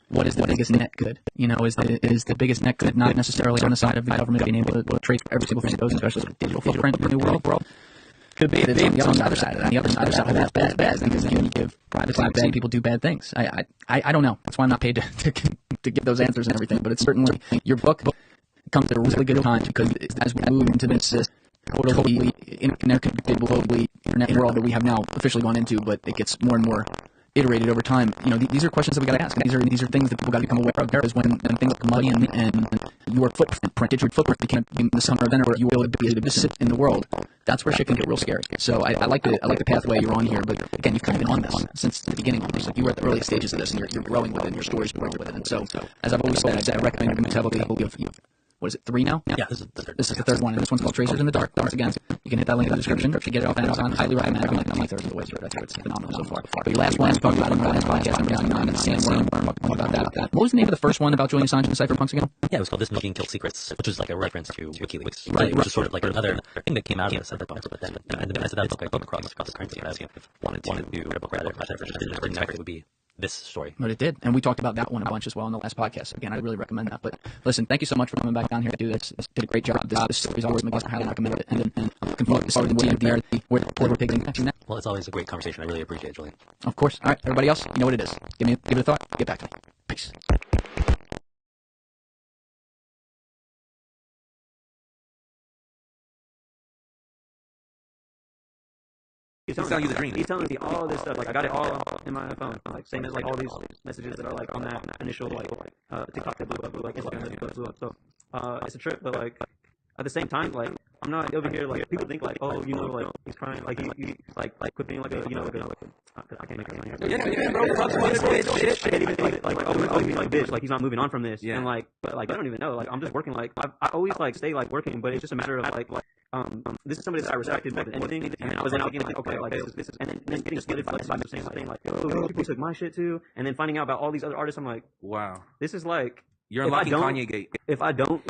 Y: what is the biggest net good? Is the biggest net good not necessarily on the side of the government being able to trace every single thing that goes, especially with digital footprint in the new world? Could be that it's on the other side of that. And the other side of that's bad, because you give privacy, bad people do bad things. I don't know. That's why I'm not paid to give those answers and everything. But it's certainly, your book comes at a really good time, because as we move into this totally interconnected, globally internet world that we have now officially gone into, but it gets more and more iterated over time? These are questions that we got to ask. These are things that people got to become aware of. There is when things like money and your footprint, digital footprint became the summer event where you were able to sit in the world. That's where shit can get real scary. So I like the pathway you're on here, but again, you've kind of been on this since the beginning almost. Like you were at the early stages of this, and you're growing with it, and your story's growing with it. And so, as I've always said, I recommend you heavily. What is it, 3 now?
X: Yeah, this is the third.
Y: This is the third one, and this one's called Tracers in the Dark. Once again, you can hit that link in the description to get it off Amazon. Highly recommend it. I'm like 2/3 of the way through. That's where it's phenomenal so far. But your last one, we talked about it in our last podcast, number 99, and Sandworm, more about that. What was the name of the first one about Julian Assange and the cypherpunks again?
X: Yeah, it was called This Machine Killed Secrets, which was like a reference to WikiLeaks, right? Which is sort of like another thing that came out of the cypherpunks. But then, in the midst of that book, I came across the currency, and I wanted to do a book rather, I didn't expect it would be this story.
Y: But it did, and we talked about that one a bunch as well in the last podcast. Again, I really recommend that. But listen, thank you so much for coming back down here to do this. This did a great job. This series always makes me highly recommend it. And looking forward to seeing where we're taking next.
X: Well, it's always a great conversation. I really appreciate it, Julian.
Y: Of course. All right, everybody else, you know what it is. Give it a thought. Get back to me. Peace.
F: He's telling you the dream. He's telling me all this stuff. Like I got it all in my phone. Like same as like all these messages that are like on that initial TikTok that blew up, like Instagram that blew up. So it's a trip, but like at the same time, like I'm not over here like people think like, oh, like he's crying, like he like quit being like a I can't make it on here. Yeah, bro. I can't even think like oh he's like bitch, like he's not moving on from this. Yeah. And like but like I don't even know. Like I'm just working. Like I always like stay like working, but it's just a matter of like this is somebody that I respected more than anything, and I was then thinking like, okay, like this is, and then getting scared by the same thing, like, oh, people took my shit too, and then finding out about all these other artists, I'm like, wow, this is like, you're unlocking Kanye Gate. If I don't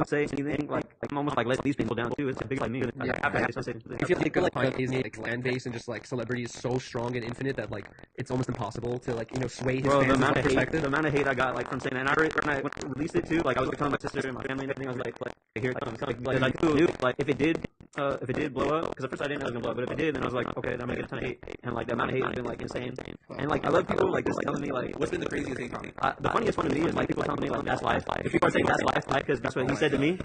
F: say anything, like I'm almost like let these people down too. It's a big like me.
N: Yeah, I feel like Kanye's like fan base and just like celebrity is so strong and infinite that like it's almost impossible to like sway his fans.
F: The amount of hate I got like from saying that, and I when I released it too, like I was like telling my sister and my family and everything, I was like here it comes, like who knew, like if it did blow up, because at first I didn't know it was gonna blow up, but if it did, then I was like, okay, then I'm gonna get a ton of hate, and like the amount of hate has been like insane, and like I love people like this telling me like, what's been the craziest hate comment? The funniest one to me is like people telling me like that's life. If people are saying that's life because that's what he said to me,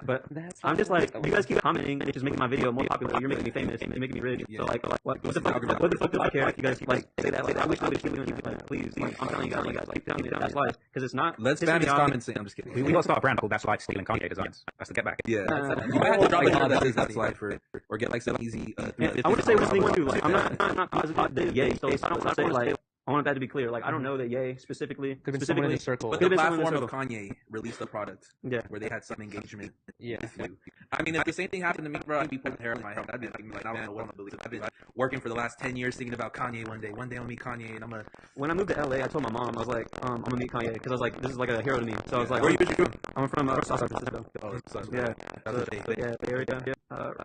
F: but I'm just like, you guys keep commenting and it's just making my video more popular. You're making me famous, you're making me rich. So like, what the fuck do I care if you guys like say that? Like I wish nobody keep doing that, but please, like I'm telling you guys, like telling me that's life because it's not.
M: Let's ban his comments. I'm just kidding.
Q: We all start a brand called That's Life stealing Kanye designs. That's the get back.
M: Yeah, you might have to drop a comment that says that's life or get like some easy.
F: I want to say one thing too. Like I'm not positive that Ye. So I don't want to say like. I want that to be clear. Like I don't know that Ye specifically
N: could have been someone in the circle,
M: but the platform of Kanye released a product, where they had some engagement.
N: Yeah,
M: with you. I mean, if the same thing happened to me, bro, I'd be putting hair in my head. I'd be like, I don't know what I'm gonna believe. I've been working for the last 10 years thinking about Kanye. One day I'm gonna meet Kanye, and I'm gonna.
F: When I moved to LA, I told my mom, I was like, I'm gonna meet Kanye because I was like, this is like a hero to me. So I was like,
M: where are you from?
F: I'm from South San Francisco.
M: Oh,
F: yeah, Bay Area.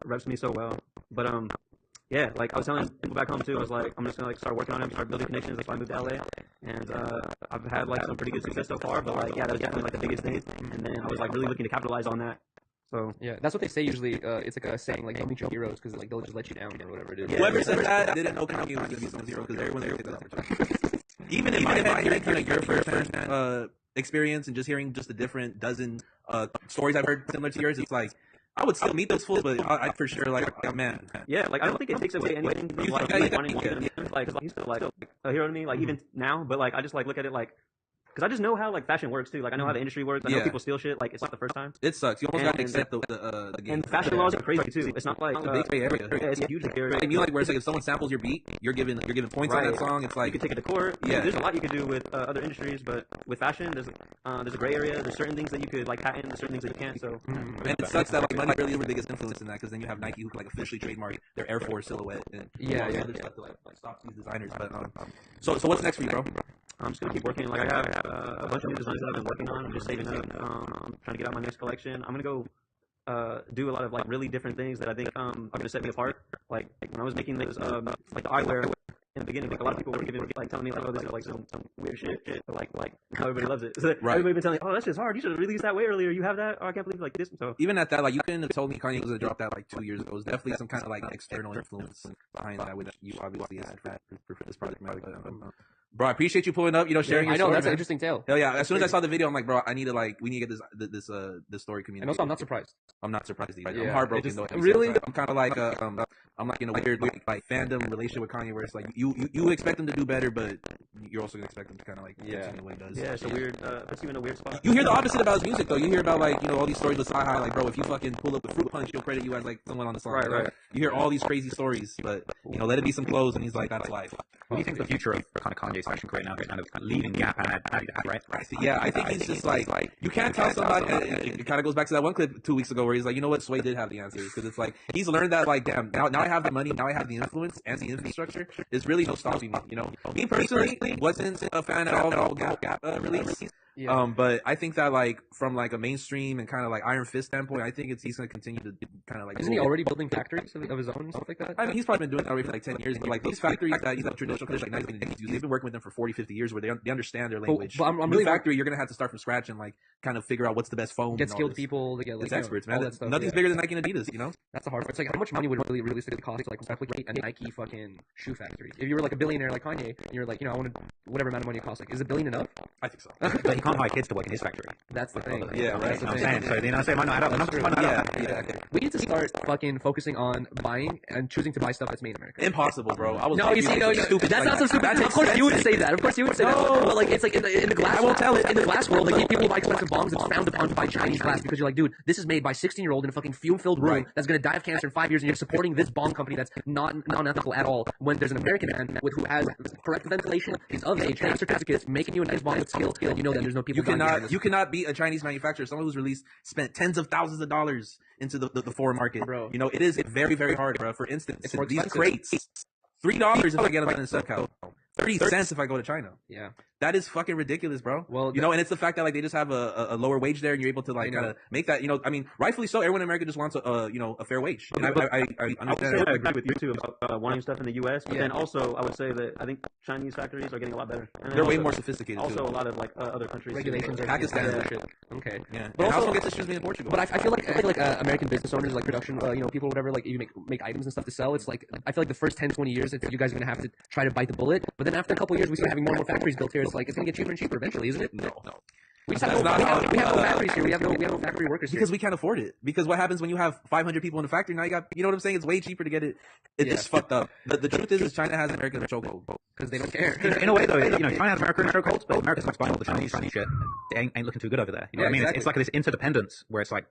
F: Reps me so well, but yeah, like I was telling people back home too, I was like, I'm just gonna like start working on it, start building connections. That's why I moved to LA, and I've had like some pretty good success so far. But like, yeah, that was definitely like the biggest thing. And then I was like really looking to capitalize on that. So
N: yeah, that's what they say usually. It's like a saying, like don't meet your heroes because like they'll just let you down or whatever it is.
M: Yeah, whoever said that didn't know Kanye was gonna be some hero because everyone there did that. Even if I had hearing kind of your first experience and just hearing just a different dozen stories I've heard similar to yours, it's like. I would still meet those fools, but I for sure like, oh, man.
F: Yeah, like I don't think it takes away anything from like wanting like he's still like a hero to me, like even now. But like I just like look at it like. Because I just know how like fashion works too. Like I know how the industry works. I know people steal shit. Like it's not the first time.
M: It sucks. You almost got to accept the game.
F: And fashion laws are crazy too. It's not like
M: big Bay Area.
F: Yeah, it's a huge area.
M: And you like where it's like if someone samples your beat, you're given points on that song. It's like
F: you can take it to court. Yeah, there's a lot you could do with other industries, but with fashion, there's a gray area. There's certain things that you could like patent, there's certain things that you can't. So
M: and it sucks that like money really is the biggest influence in that because then you have Nike who can like officially trademark their Air Force silhouette and other stuff to like stop these designers. But so what's next for you, bro?
F: I'm just gonna keep working. Like I have a bunch of new designs that I've been working on. I'm just saving up, trying to get out my next collection. I'm gonna go do a lot of like really different things that I think are gonna set me apart. Like when I was making this like the eyewear in the beginning, like a lot of people were telling me like, oh, this is like some weird shit, but like how everybody loves it. So everybody been telling me, oh, that's just hard. You should have released that way earlier. You have that? Oh, I can't believe like this. So
M: even at that, like you couldn't have told me Kanye was gonna drop that like 2 years ago. It was definitely some kind of like external influence behind that, which you obviously had for this project. Bro, I appreciate you pulling up, sharing your
N: I know,
M: story,
N: that's
M: man.
N: an interesting tale.
M: Hell yeah. As soon as I saw the video, I'm like, bro, we need to get this story communicated.
N: And also, I'm not surprised.
M: I'm not surprised either.
N: Yeah,
M: I'm heartbroken though.
N: Really?
M: I'm kind of like I'm like in a weird like fandom relationship with Kanye where it's like you expect him to do better, but you're also gonna expect him to kind of like continue the way he does.
F: Yeah, it's a weird. Puts you in a weird spot.
M: You hear the opposite about his music though. You hear about like all these stories with Sci-Hi, like bro, if you fucking pull up the Fruit Punch, he'll credit you as like someone on the song.
F: Right.
M: You hear all these crazy stories, but let it be some clothes, and he's like, that's life.
Q: What do you think the future of kind of Kanye's fashion career now is kind of leaving Gap and Adidas, right?
M: Yeah, I think he's just like you can't tell somebody. It kind of goes back to that one clip 2 weeks ago where he's like, you know what, Sway did have the answers, because it's like he's learned that like, damn, now I have the money, now I have the influence and the infrastructure. There's really no stopping me. Me personally wasn't a fan at all of the Gap release. Yeah. But I think that like from like a mainstream and kind of like Iron Fist standpoint, I think he's going to continue to kind of like.
N: Isn't he already building factories of his own and stuff like that?
M: I mean, he's probably been doing that already for like 10 years. But like these factories that these traditional like nice they've been working with them for 40, 50 years, where they understand their language.
N: But I'm really
M: factory, you're going to have to start from scratch and like kind of figure out what's the best phone.
N: Get skilled people to get like
M: it's experts, man.
N: That stuff,
M: Nothing's bigger than Nike and Adidas.
N: That's the hard part. It's like how much money would really realistically cost to like replicate a Nike fucking shoe factory? If you were like a billionaire like Kanye and you're like, I want whatever amount of money it costs, like is $1 billion enough?
M: I think so.
Q: But he can't hire kids to work in his factory.
N: That's the thing.
M: Yeah, right.
Q: That's what I'm saying. So it might not add up.
M: Yeah.
N: We need to start fucking focusing on buying and choosing to buy stuff that's made in America.
M: Impossible, bro.
N: Stupid. That's not so stupid. Of course you would say that. But like it's like in the glass.
M: I won't tell it.
N: In the glass world, like people buy expensive bombs. It's frowned upon to buy Chinese glass because you're like, dude, this is made by 16-year-old in a fucking fume-filled room that's gonna die of cancer in 5 years, and you're supporting this bomb company that's not ethical at all. When there's an American man who has correct ventilation, is of age, has certificates, making you a nice bomb with skill, and you know that there's no people.
M: You cannot be a Chinese manufacturer. Someone who's spent tens of thousands of dollars into the foreign market, bro. It is very, very hard, bro. For instance, these crates, $3 if I get them in SoCal, 30 cents if I go to China.
N: Yeah.
M: That is fucking ridiculous, bro. Well, and it's the fact that like they just have a lower wage there, and you're able to like kind of make that. I mean, rightfully so. Everyone in America just wants a fair wage. And I understand.
F: I agree with you too about wanting stuff in the U.S. But then also, I would say that I think Chinese factories are getting a lot better.
M: They're way more sophisticated.
F: Also, a lot of like other countries.
N: Regulations are
M: Pakistan.
N: Okay.
M: Yeah.
N: But
M: also
N: also
M: gets the shoes made in Portugal.
N: But I feel like American business owners, like production, people, whatever, like you make items and stuff to sell. It's like I feel like the first 10, 20 years, you guys are gonna have to try to bite the bullet. But then after a couple of years, we start having more and more factories built here. It's like it's gonna get cheaper and cheaper eventually, isn't it?
M: No.
N: We have no factories here. We have no factory workers here.
M: Because we can't afford it. Because what happens when you have 500 people in a factory? Now you got, what I'm saying? It's way cheaper to get it. It's fucked up. The truth is China has America in a chokehold.
N: Because they don't care.
Q: In a way, though, China has America in a chokehold, but America's like buying all the Chinese shit. It ain't looking too good over there. You know what I mean?
N: Exactly.
Q: It's like this interdependence where it's like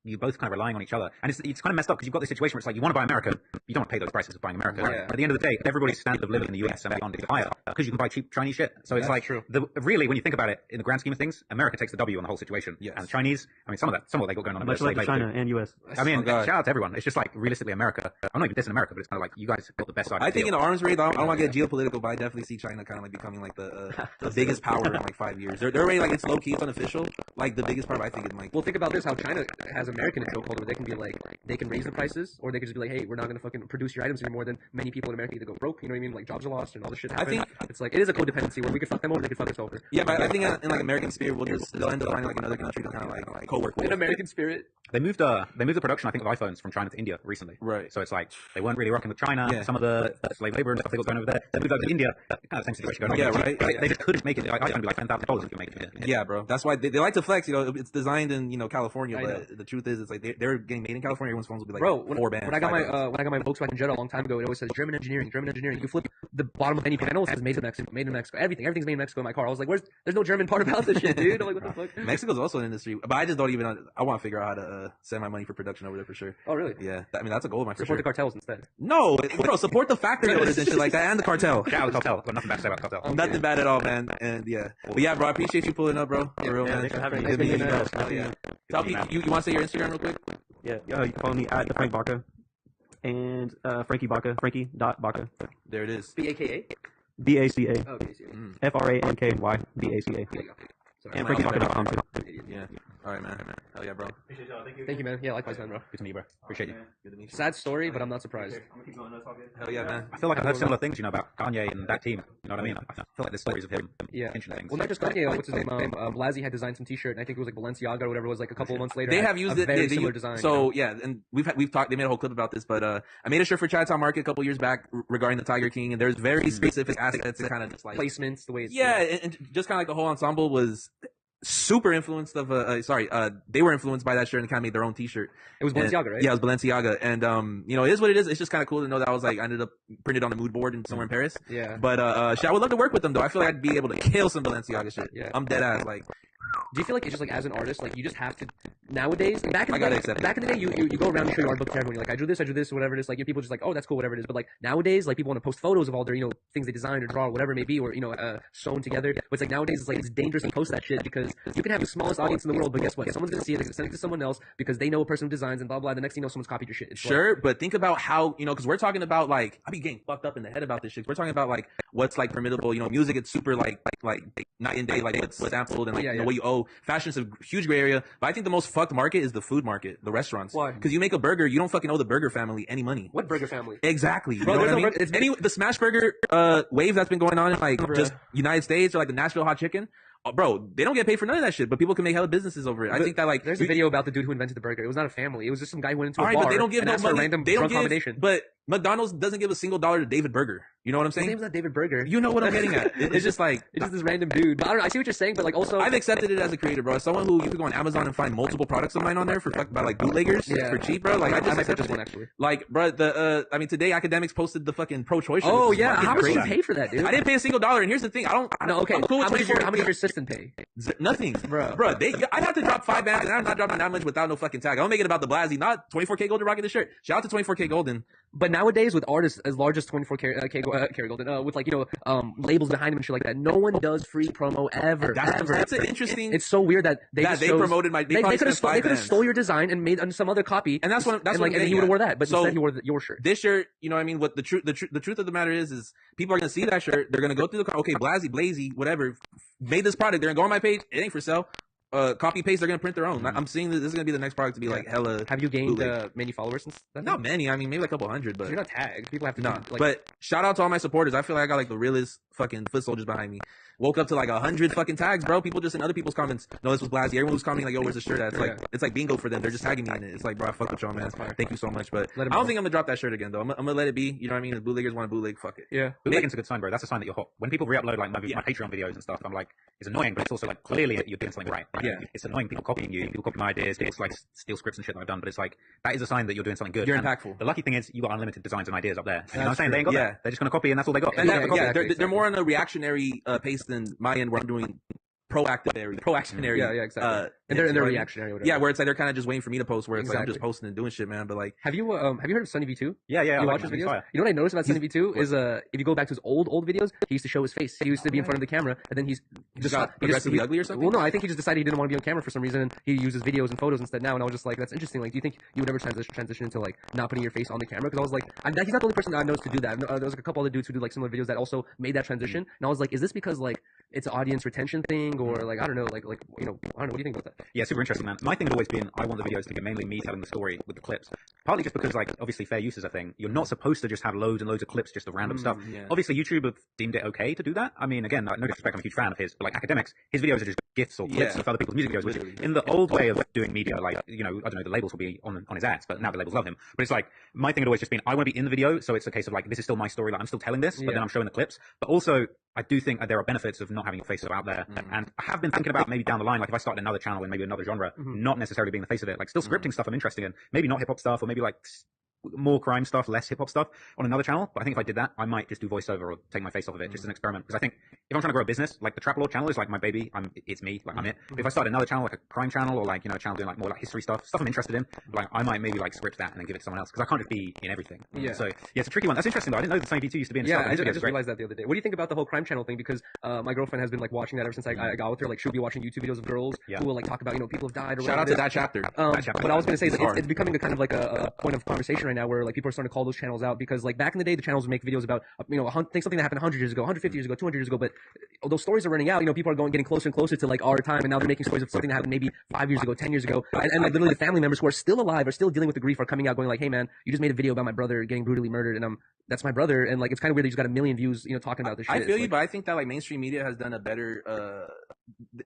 Q: you're both kind of relying on each other. And it's kind of messed up because you've got this situation where it's like you want to buy American, you don't want to pay those prices of buying American.
N: Yeah.
Q: But at the end of the day, everybody's standard of living in the US and beyond is higher because you can buy cheap Chinese shit. So it's
N: true.
Q: Really, when you think about it, in the grand scheme of things, America takes the W on the whole situation.
M: Yes.
Q: And the Chinese, I mean, some of what they got going on.
F: Much like China and US.
Q: I mean, shout out to everyone. It's just like realistically America. I'm not even dissing America, but it's kind of like you guys got the best side.
M: I think in the arms race, I don't want to get geopolitical, but I definitely see China kind of like becoming like the biggest power in like 5 years. They're already like, it's low key, it's unofficial. Like the biggest part, I think, in like.
N: Well, think about this: how China has American in chokehold. They can be like, they can raise the prices, or they can just be like, hey, we're not going to fucking produce your items anymore. Then many people in America either go broke, you know what I mean? Like jobs are lost and all this shit happens. I think it's like it is a codependency where we could fuck them over, they could fuck us over.
M: Yeah, but I think in like American spirit, they'll end up finding like another country to kind of like co-work with.
N: In American spirit,
Q: they moved the production, I think, of iPhones from China to India recently.
M: Right.
Q: So it's like they weren't really working with China. Yeah. Some of the slave labor and stuff they got going over there. They moved over to India. Kind of the same situation going on.
M: Yeah, right.
Q: They just couldn't make it. iPhone would be like $10,000 if you make it.
M: Yeah, bro. That's why they like to flex. It's designed in California, but the truth is, it's like they're getting made in California. Everyone's phones will be like 4 bands.
N: When I got my Volkswagen Jetta a long time ago, it always says German engineering. You flip the bottom of any panel, it says made in Mexico. Everything's made in Mexico in my car. I was like, there's no German part about this shit, dude. I'm like, what the fuck?
M: Mexico's also an industry, but I just don't even. I want to figure out how to send my money for production over there for sure.
N: Oh, really?
M: Yeah. I mean, that's a goal of mine for
N: Support
M: sure.
N: the cartels instead.
M: No, bro, support the factory owners and shit like that, and the cartel.
Q: Shout out the cartel. Got nothing bad to say about the cartel.
M: Nothing bad at all, man. And yeah, but yeah, bro, I appreciate you pulling up, bro. For real, man.
F: Thanks for having me.
M: Good meeting you. So, you want to say your Instagram real quick?
F: Yeah, you can follow me at the Frank Baca and Frankie Baca, Frankie.Baca.
M: There it is.
N: BAKA?
F: BACA.
N: Oh, BACA.
F: FRANKY BACA. And FrankieBaca.com too.
M: Yeah. All right, man. Hell yeah, bro.
N: Appreciate y'all. Thank you, man. Yeah, likewise, man, bro.
Q: Good to meet you, bro. Appreciate you.
M: Good to meet you.
N: Sad story, but I'm not surprised.
M: I'm gonna keep going. Let's talk it. Hell yeah, man.
Q: I feel like I've heard similar things, about Kanye and that team. You know what I mean? I feel like there's stories of him mentioning things.
N: Well, not just Kanye. What's his name? Blasey had designed some T-shirt, and I think it was like Balenciaga or whatever it was. Like a couple of months later,
M: they have used
N: a
M: it.
N: Very similar design.
M: So yeah, and we've talked. They made a whole clip about this, but I made a shirt for Chinatown Market a couple years back regarding the Tiger King, and there's very specific aspects to kind of just like
N: placements, the way it's
M: and just kind of like the whole ensemble was super influenced of they were influenced by that shirt and kind of made their own T-shirt.
N: It was Balenciaga, right?
M: Yeah, it was Balenciaga, and it is what it is. It's just kind of cool to know that I was like I ended up printed on a mood board somewhere in Paris.
N: Yeah.
M: But I would love to work with them though. I feel like I'd be able to kill some Balenciaga shit.
N: Yeah.
M: I'm dead ass like.
N: Do you feel like it's just like as an artist, like you just have to nowadays? Back in the day, you go around and show your art book to everyone. You're like, I drew this, whatever it is. Like people just like, oh, that's cool, whatever it is. But like nowadays, like people want to post photos of all their things they designed or draw or whatever it may be, or sewn together. But it's like nowadays, it's dangerous to post that shit because you can have the smallest audience in the world, but guess what? Someone's gonna see it, they're gonna send it to someone else because they know a person who designs and blah blah. The next thing you know, someone's copied your shit. It's
M: sure, but think about how because we're talking about like I be getting fucked up in the head about this shit. We're talking about like what's like permissible. Music it's super like night and day, like what's sampled and like what you owe. Fashion's a huge gray area, but I think the most fucked market is the food market, the restaurants.
N: Why?
M: Because you make a burger, you don't fucking owe the burger family any money.
N: What burger family?
M: Exactly. You
N: Bro,
M: know what I mean? The smash burger wave that's been going on in like just United States or like the Nashville hot chicken. Bro, they don't get paid for none of that shit, but people can make hella businesses over it. I think that like
N: there's a video about the dude who invented the burger. It was not a family. It was just some guy who went into a bar.
M: But they don't give no money.
N: A random
M: They don't
N: drunk
M: give,
N: combination.
M: But McDonald's doesn't give a single dollar to David Burger. You know what I'm saying?
N: His name's not David Burger.
M: You know what I'm getting at. It's just like
N: it's just this random dude. But I don't know. I see what you're saying, but like also
M: I've accepted it as a creator, bro. As someone who you could go on Amazon and find multiple products of mine on there for by like bootleggers for cheap, bro. Like I might purchase one actually. Like, bro, today Academics posted the fucking pro-choice.
N: Oh yeah, how much did you pay for that, dude?
M: I didn't pay a single dollar, and here's the thing, I'm cool with
N: how many did your assistant pay?
M: Nothing, bro. I'd have to drop 5 bands, and I'm not dropping that much without no fucking tag. I'm making it about the Blasey, not 24K Golden rocking the shirt. Shout out to 24K Golden.
N: But nowadays, with artists as large as 24K Golden, with like labels behind them and shit like that, no one does free promo ever.
M: That's an interesting.
N: It's so weird that they
M: promoted my. They could
N: have stole your design and made some other copy,
M: and that's what
N: and he would have wore that, but instead he wore your shirt.
M: This shirt, you know what I mean? What the truth of the matter is people are gonna see that shirt. They're gonna go through the okay, Blazy, whatever, made this product. They're gonna go on my page. It ain't for sale. Copy paste. They're gonna print their own. I'm seeing this is gonna be the next product to be like hella.
N: Have you gained many followers since then?
M: Not many. I mean, maybe like a couple hundred. But
N: so you're not tagged. People have to.
M: No, but shout out to all my supporters. I feel like I got like the realest fucking foot soldiers behind me. Woke up to like 100 fucking tags, bro. People just in other people's comments. No, this was Blasey. Everyone was commenting like, "Yo, where's the shirt at?" It's like bingo for them. They're just tagging me in it. It's like, bro, I fuck with y'all, man. Thank you so much. But I don't think I'm gonna drop that shirt again, though. I'm gonna let it be. You know what I mean? If bootleggers want to bootleg, fuck it.
N: Yeah,
Q: bootlegging's a good sign, bro. That's a sign that you're hot. When people re-upload like my Patreon videos and stuff, I'm like, it's annoying, but it's also like clearly you're doing something right.
M: Yeah,
Q: it's annoying people copying you. People copy my ideas. People like steal scripts and shit that I've done. But it's like that is a sign that you're doing something good.
M: You're impactful.
Q: The lucky thing is you got unlimited designs and ideas up there. And you know what I'm saying? They ain't got that. They're just gonna copy, and that's all they got.
M: And they're more on a reactionary pace than my end, where I'm doing proactionary.
N: Yeah, exactly. And they're reactionary. Whatever.
M: Yeah, where it's like they're kind of just waiting for me to post. Where it's like I'm just posting and doing shit, man. But like,
N: have you heard of Sunny V2?
Q: Yeah.
N: You watch his videos? You know what I noticed about Sunny V2 is if you go back to his old videos, he used to show his face. He used to be in front of the camera, and then he
M: got progressively ugly or something.
N: Well, no, I think he just decided he didn't want to be on camera for some reason, and he uses videos and photos instead now. And I was just like, that's interesting. Like, do you think you would ever transition into like not putting your face on the camera? Because I was like, he's not the only person that I knows to do that. There was like a couple other dudes who do like similar videos that also made that transition. And I was like, is this because like it's an audience retention thing, or like I don't know, like I don't know. What do you think about that?
Q: Yeah, super interesting, man. My thing has always been I want the videos to be mainly me telling the story with the clips. Partly just because like obviously fair use is a thing. You're not supposed to just have loads and loads of clips just of random stuff.
M: Yeah.
Q: Obviously YouTube have deemed it okay to do that. I mean, again, no disrespect, I'm a huge fan of his, but like Academics, his videos are just gifs or clips of other people's music videos. Which in the old way of doing media, like I don't know, the labels will be on his ads, but now the labels love him. But it's like my thing had always just been I want to be in the video, so it's a case of like this is still my story, like I'm still telling this, but then I'm showing the clips. But also I do think there are benefits of not having your face out there. And I have been thinking about maybe down the line, like if I started another channel in maybe another genre, not necessarily being the face of it, like still scripting stuff I'm interested in, maybe not hip hop stuff, or maybe like more crime stuff, less hip hop stuff on another channel. But I think if I did that, I might just do voiceover or take my face off of it, just as an experiment. Because I think if I'm trying to grow a business, like the Trap Lord channel is like my baby. It's me, like I'm it. But if I start another channel, like a crime channel, or like, you know, a channel doing like more like history stuff I'm interested in, like I might maybe like script that and then give it to someone else. Because I can't just be in everything.
N: Yeah.
Q: So yeah, it's a tricky one. That's interesting though. I didn't know that Sunny V2 used to be in.
N: Yeah, I just realized that the other day. What do you think about the whole crime channel thing? Because my girlfriend has been like watching that ever since I got with her. Like she'll be watching YouTube videos of girls who will like talk about, you know, people have died. Or
M: shout out to that chapter.
N: But I was gonna say that it's becoming a kind of like a point of conversation right now where like people are starting to call those channels out because like back in the day the channels would make videos about think something that happened 100 years ago, 150 years ago, 200 years ago, but those stories are running out. People are getting closer and closer to like our time, and now they're making stories of something that happened maybe 5 years ago, 10 years ago, and like literally the family members who are still alive, are still dealing with the grief, are coming out going like, hey man, you just made a video about my brother getting brutally murdered, and that's my brother, and like it's kind of weird that you just got a million views talking about this shit.
M: I feel you, but I think that like mainstream media has done a better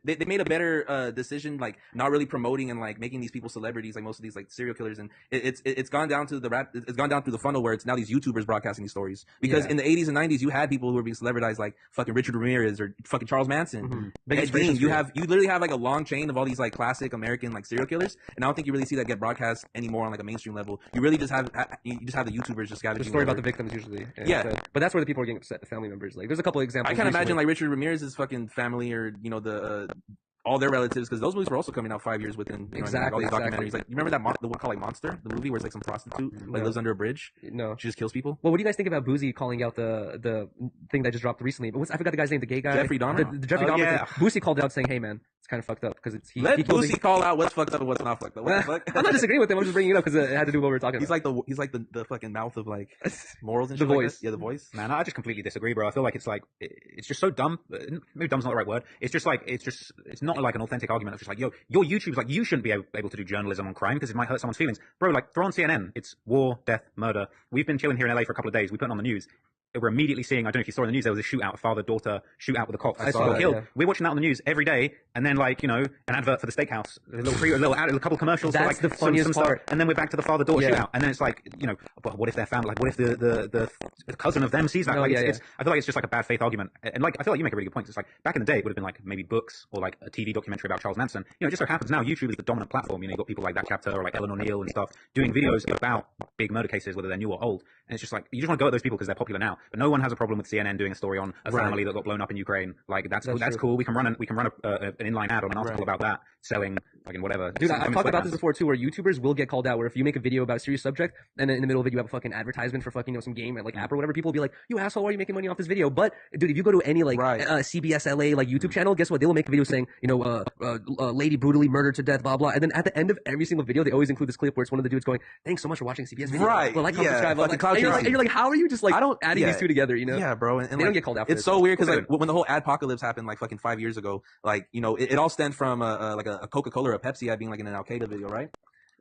M: they made a better decision, like not really promoting and like making these people celebrities, like most of these like serial killers, and it's gone down to it's gone down through the funnel where it's now these YouTubers broadcasting these stories. Because in the 80s and 90s, you had people who were being celebritized like fucking Richard Ramirez or fucking Charles Manson. Ed Gein. You literally have like a long chain of all these like classic American like serial killers, and I don't think you really see that get broadcast anymore on like a mainstream level. You really just have the YouTubers just scavenging.
N: The story about the victims usually. But that's where the people are getting upset. The family members. Like, there's a couple of examples.
M: I can't imagine like Richard Ramirez's fucking family or all their relatives, because those movies were also coming out 5 years within. Like all these documentaries. Like, you remember that the one called like Monster, the movie where it's like some prostitute like lives under a bridge?
N: No,
M: she just kills people.
N: Well, what do you guys think about Boozy calling out the thing that just dropped recently? I forgot the guy's name, the gay guy,
M: Jeffrey Dahmer.
N: The Jeffrey Dahmer. Yeah. Boozy called out saying, "Hey man, it's kind of fucked up because he
M: Boozy call out what's fucked up and what's not fucked up." What the fuck?
N: I'm not disagreeing with him. I'm just bringing it up because it had to do with what we were talking about.
M: He's like the fucking mouth of like morals and shit.
N: The voice.
M: Like the voice.
Q: Man, I just completely disagree, bro. I feel like it's just so dumb. Maybe dumb's not the right word. It's just like it's not like an authentic argument. It's just like, yo, your YouTube's like, you shouldn't be able to do journalism on crime because it might hurt someone's feelings. Bro, like, throw on CNN. It's war, death, murder. We've been chilling here in LA for a couple of days. We put it on the news. We're immediately seeing, I don't know if you saw in the news, there was a shootout, father-daughter shootout with a cop.
N: I saw that,
Q: killed.
N: Yeah.
Q: We're watching that on the news every day, and then like, an advert for the steakhouse, a couple commercials.
N: That's
Q: for, like,
N: the funniest
Q: some
N: part.
Q: stuff, and then we're back to the father-daughter shootout, and then it's like, but what if their family, like, what if the cousin of them sees that? I feel like it's just like a bad faith argument, and like, I feel like you make a really good point. It's like, back in the day, it would have been like maybe books or like a TV documentary about Charles Manson. It just so happens now YouTube is the dominant platform. You've got people like that chapter or like Elon and stuff doing videos about big murder cases, whether they're new or old, and it's just like, you just want to go at those people because they're popular now, but no one has a problem with CNN doing a story on a family that got blown up in Ukraine. Like, that's cool. We can run an inline ad on an article about that, selling fucking whatever.
N: Dude, I've talked about this before too, where YouTubers will get called out. Where if you make a video about a serious subject, and then in the middle of it you have a fucking advertisement for fucking some game at like app or whatever, people will be like, "You asshole, why are you making money off this video?" But dude, if you go to any like CBS LA like YouTube channel, guess what? They will make a video saying, lady brutally murdered to death, blah blah. And then at the end of every single video, they always include this clip where it's one of the dudes going, "Thanks so much for watching CBS video."
M: Right.
N: Well, subscribe. And you're like, how are you just like adding these two together?
M: Yeah, bro. And
N: they
M: like,
N: don't get called out for
M: it's so weird because like when the whole adpocalypse happened like fucking 5 years ago, like it all stemmed from like a Coca-Cola or a Pepsi ad being like in an Al Qaeda video, right?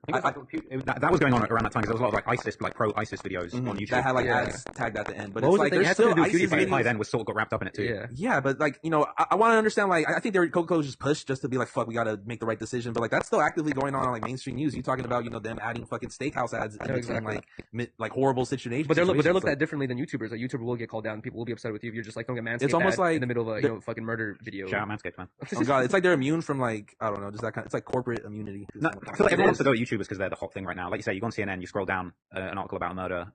Q: That was going on around that time because there was a lot of like ISIS, like pro-ISIS videos on YouTube
M: that had like ads tagged at the end. But
Q: what
M: it's like there's still ISIS
Q: videos. Then was sort of got wrapped up in it too.
M: Yeah, but like I want to understand. Like I think Coca-Cola just pushed just to be like, fuck, we got to make the right decision. But like that's still actively going on like mainstream news. You talking about them adding fucking steakhouse ads in like horrible situations.
N: But they're looked at differently than YouTubers. Like YouTuber will get called down. People will be upset with you if you're just like throwing a Manscaped
M: it's almost like
N: in the middle of a fucking murder video.
Q: Shout out Manscaped, man.
M: Oh god, it's like they're immune from like, I don't know, just that kind. It's like corporate immunity.
Q: No, I feel like everyone wants to go at YouTubers because they're the hot thing right now. Like you say, you go on CNN, you scroll down an article about murder,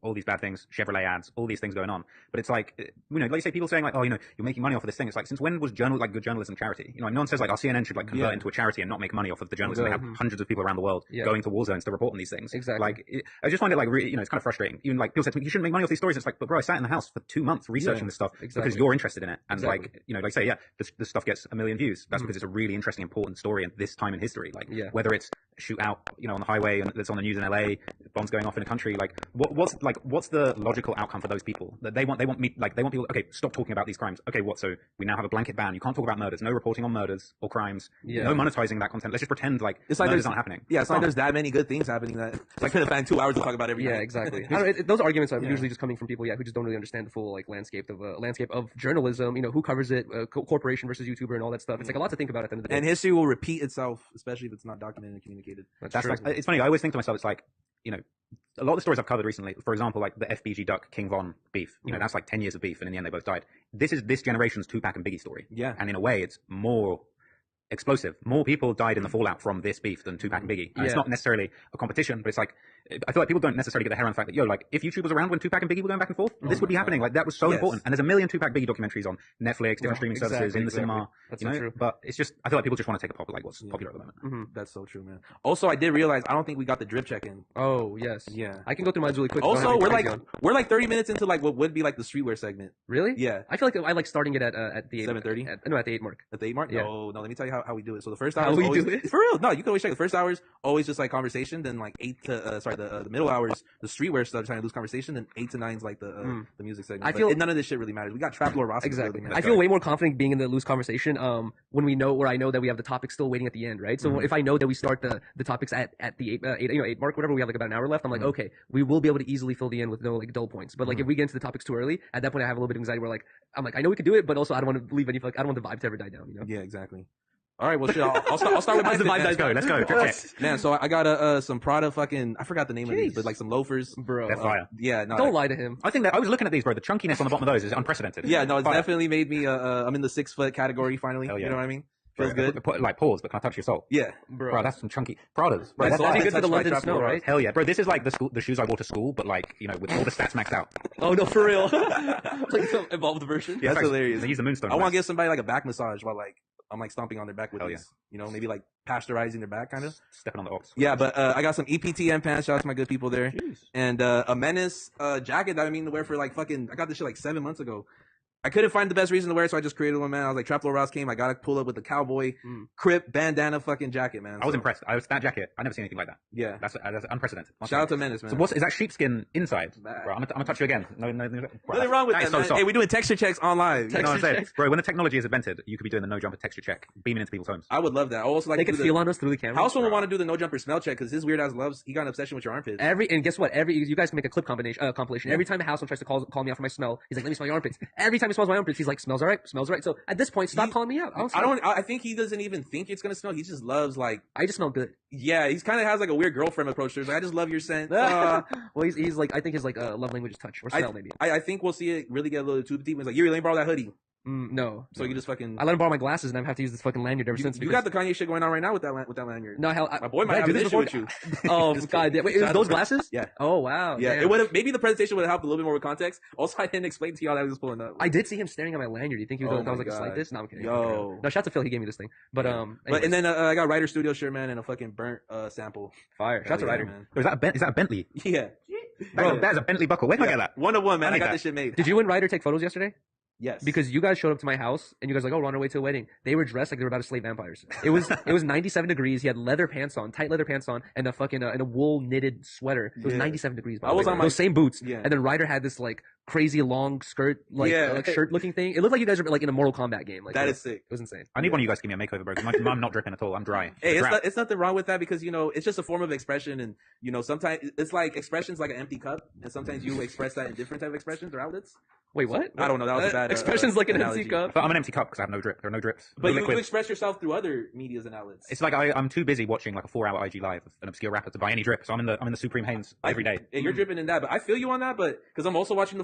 Q: all these bad things, Chevrolet ads, all these things going on. But it's like, like you say, people saying like, oh, you're making money off of this thing. It's like, since when was good journalism charity? No one says like, our CNN should like convert into a charity and not make money off of the journalism. They have hundreds of people around the world going to war zones to report on these things.
N: Exactly.
Q: Like, I just find it like, really, it's kind of frustrating. Even like people said to me, you shouldn't make money off these stories. It's like, but bro, I sat in the house for 2 months researching this stuff because you're interested in it. And like, like I say, this stuff gets 1 million views. That's because it's a really interesting, important story at this time in history. Like, whether it's a shootout, on the highway and that's on the news in LA, bombs going off in a country, like what's the logical outcome for those people? That they want people, okay, stop talking about these crimes. Okay, so we now have a blanket ban. You can't talk about murders, no reporting on murders or crimes, no monetizing that content. Let's just pretend like
M: it's like
Q: murders aren't happening.
M: Yeah, it's like there's that many good things happening that I could have found 2 hours to talk about every
N: night.
M: Yeah,
N: exactly. Those arguments are usually just coming from people who just don't really understand the full like landscape of journalism, who covers it, corporation versus YouTuber and all that stuff. It's like a lot to think about at the end of the day.
M: And history will repeat itself, especially if it's not documented and communicated.
Q: That's like, it's funny, I always think to myself, it's like, a lot of the stories I've covered recently, for example, like the FBG Duck King Von beef, that's like 10 years of beef, and in the end they both died. This is this generation's Tupac and Biggie story.
M: Yeah.
Q: And in a way, it's more explosive. More people died in the fallout from this beef than Tupac and Biggie. And it's not necessarily a competition, but it's like, I feel like people don't necessarily get the hair on the fact that, like, if YouTube was around when Tupac and Biggie were going back and forth, this would be happening. Like, that was so important. And there's 1 million Tupac Biggie documentaries on Netflix, different streaming services, in the cinema.
N: That's so true.
Q: But it's just, I feel like people just want to take a pop like what's popular at the moment.
M: That's so true, man. Also, I did realize, I don't think we got the drip check in.
N: Oh, yes.
M: Yeah.
N: I can go through mine really quick.
M: Also, we're like 30 minutes into like what would be like the streetwear segment.
N: Really?
M: Yeah.
N: I feel like I like starting it at the
M: 7:30.
N: No, at the 8 mark.
M: At the 8 mark?
N: Yeah.
M: No. Let me tell you how we do it. So the first hour
N: do it?
M: For real. No, you can always check. The first hour is always just like conversation. Then like sorry, the middle hours, the streetwear stuff, trying to lose conversation, and 8 to 9's like the music segment.
N: I feel
M: none of this shit really matters. We got Trap Lord Ross.
N: Exactly. I feel way more confident being in the loose conversation when I know that we have the topics still waiting at the end, right? So if I know that we start the topics at the 8 mark, whatever, we have like about an hour left, I'm like, okay, we will be able to easily fill the end with no like dull points. But like if we get into the topics too early, at that point I have a little bit of anxiety where like I'm like, I know we could do it, but also I don't want to leave any like I don't want the vibe to ever die down, you know?
M: Yeah, exactly. All right, well, shit, I'll start with
N: As the vibe
M: Let's
N: go.
Q: Let's go. Check.
M: Man, so I got some Prada fucking, I forgot the name of these, but like some loafers.
N: Bro.
Q: They're fire.
M: Yeah, no.
N: Don't lie to him.
Q: I think that I was looking at these, bro. The chunkiness on the bottom of those is unprecedented.
M: Yeah, no, it's
Q: Fire.
M: definitely made me, I'm in the 6 foot category finally.
Q: Hell yeah.
M: You know what I mean? Feels good.
Q: Like pause, but can I touch your soul?
M: Yeah.
Q: Bro, that's some chunky Pradas. Bro,
M: That's
Q: that's
N: good for the London snow, right?
Q: Hell yeah. Bro, this is like the shoes I wore to school, but like, you know, with all the stats maxed out.
N: Oh no, for real. Like some evolved version.
M: Yeah, that's hilarious.
Q: They use the moonstone.
M: I want to give somebody like a back massage while like, I'm like stomping on their back with
Q: Hell
M: these, you know, maybe like pasteurizing their back kind of.
Q: Stepping on the ox.
M: Yeah, but I got some EPTM pants. Shout out to my good people there.
Q: Jeez.
M: And a Menace jacket that I mean to wear for like fucking, I got this shit like 7 months ago. I couldn't find the best reason to wear it, so I just created one, man. I was like, Trap Lord Ross came, I gotta pull up with the cowboy Crip bandana fucking jacket, man.
Q: I was impressed. That jacket, I never seen anything like that.
M: Yeah.
Q: That's unprecedented.
M: Shout out to Menace, man.
Q: So is that sheepskin inside? Bro, I'm gonna touch you again. No.
M: Nothing wrong with that, man. Hey, we're doing texture checks on live.
Q: You know what I'm saying? Bro, when the technology is invented, you could be doing the no jumper texture check, beaming into people's homes.
M: I would love that. I also like
N: they could feel on us through the camera.
M: Household would want to do the no jumper smell check because his weird ass loves. He got an obsession with your armpits.
N: And guess what? You guys can make a clip compilation. Every time a household tries to call me out for my smell, he's like, "Let me smell your armpits." Every time he smells my armpits, he's like, "Smells alright, smells alright." So at this point, stop calling me out.
M: I think he doesn't even think it's gonna smell. He just loves like.
N: I just smell good.
M: Yeah, he's kind of has like a weird girlfriend approach. There's like, I just love your scent.
N: Well, he's like, I think his like love language is touch or smell maybe.
M: I think we'll see it really get a little too deep. He's like, Yuri, let me borrow that hoodie.
N: No.
M: So you just fucking.
N: I let him borrow my glasses, and I've had to use this fucking lanyard ever since.
M: You got the Kanye shit going on right now with that lanyard.
N: No, hell,
M: my boy might have an issue with you.
N: Oh God! Wait, it was those glasses?
M: Yeah.
N: Oh wow.
M: Yeah.
N: Damn.
M: It would have maybe the presentation would have helped a little bit more with context. Also, I didn't explain to y'all that I was pulling up.
N: I did see him staring at my lanyard. Do you think he was, that was like a slight diss? No, I'm kidding. No, shout out to Phil. He gave me this thing. But
M: and then I got Ryder Studio shirt, man, and a fucking burnt sample.
N: Fire. Shout out to Ryder,
M: man.
Q: Is that a Bentley?
M: Yeah.
Q: Bro, that is a Bentley buckle. Where did I get that?
M: 101, man. I got this shit made.
N: Did you and Ryder take photos yesterday?
M: Yes.
N: Because you guys showed up to my house and you guys were like, oh, we're on our way to a wedding. They were dressed like they were about to slay vampires. It was 97 degrees. He had leather pants on, tight leather pants on, and a fucking and a wool knitted sweater. It was 97 degrees. By the way. Those same boots. Yeah. And then Ryder had this like crazy long skirt, like shirt looking thing. It looked like you guys were like in a Mortal Kombat game. Like
M: that is sick.
N: It was insane.
Q: I need one of you guys to give me a makeover, bro. I'm not dripping at all. I'm dry.
M: Hey, it's nothing wrong with that because it's just a form of expression, and sometimes it's like expressions like an empty cup, and sometimes you express that in different type of expressions or outlets.
N: Wait, what?
M: I don't know. That was a bad
N: expressions like an
M: analogy.
N: empty cup.
Q: But I'm an empty cup because I have no drip. There are no drips.
M: But
Q: no
M: you express yourself through other medias and outlets.
Q: It's like I'm too busy watching like a 4-hour IG live of an obscure rapper to buy any drip. So I'm in the Supreme Hanes every day.
M: Yeah, you're dripping in that, but I feel you on that. But because I'm also watching the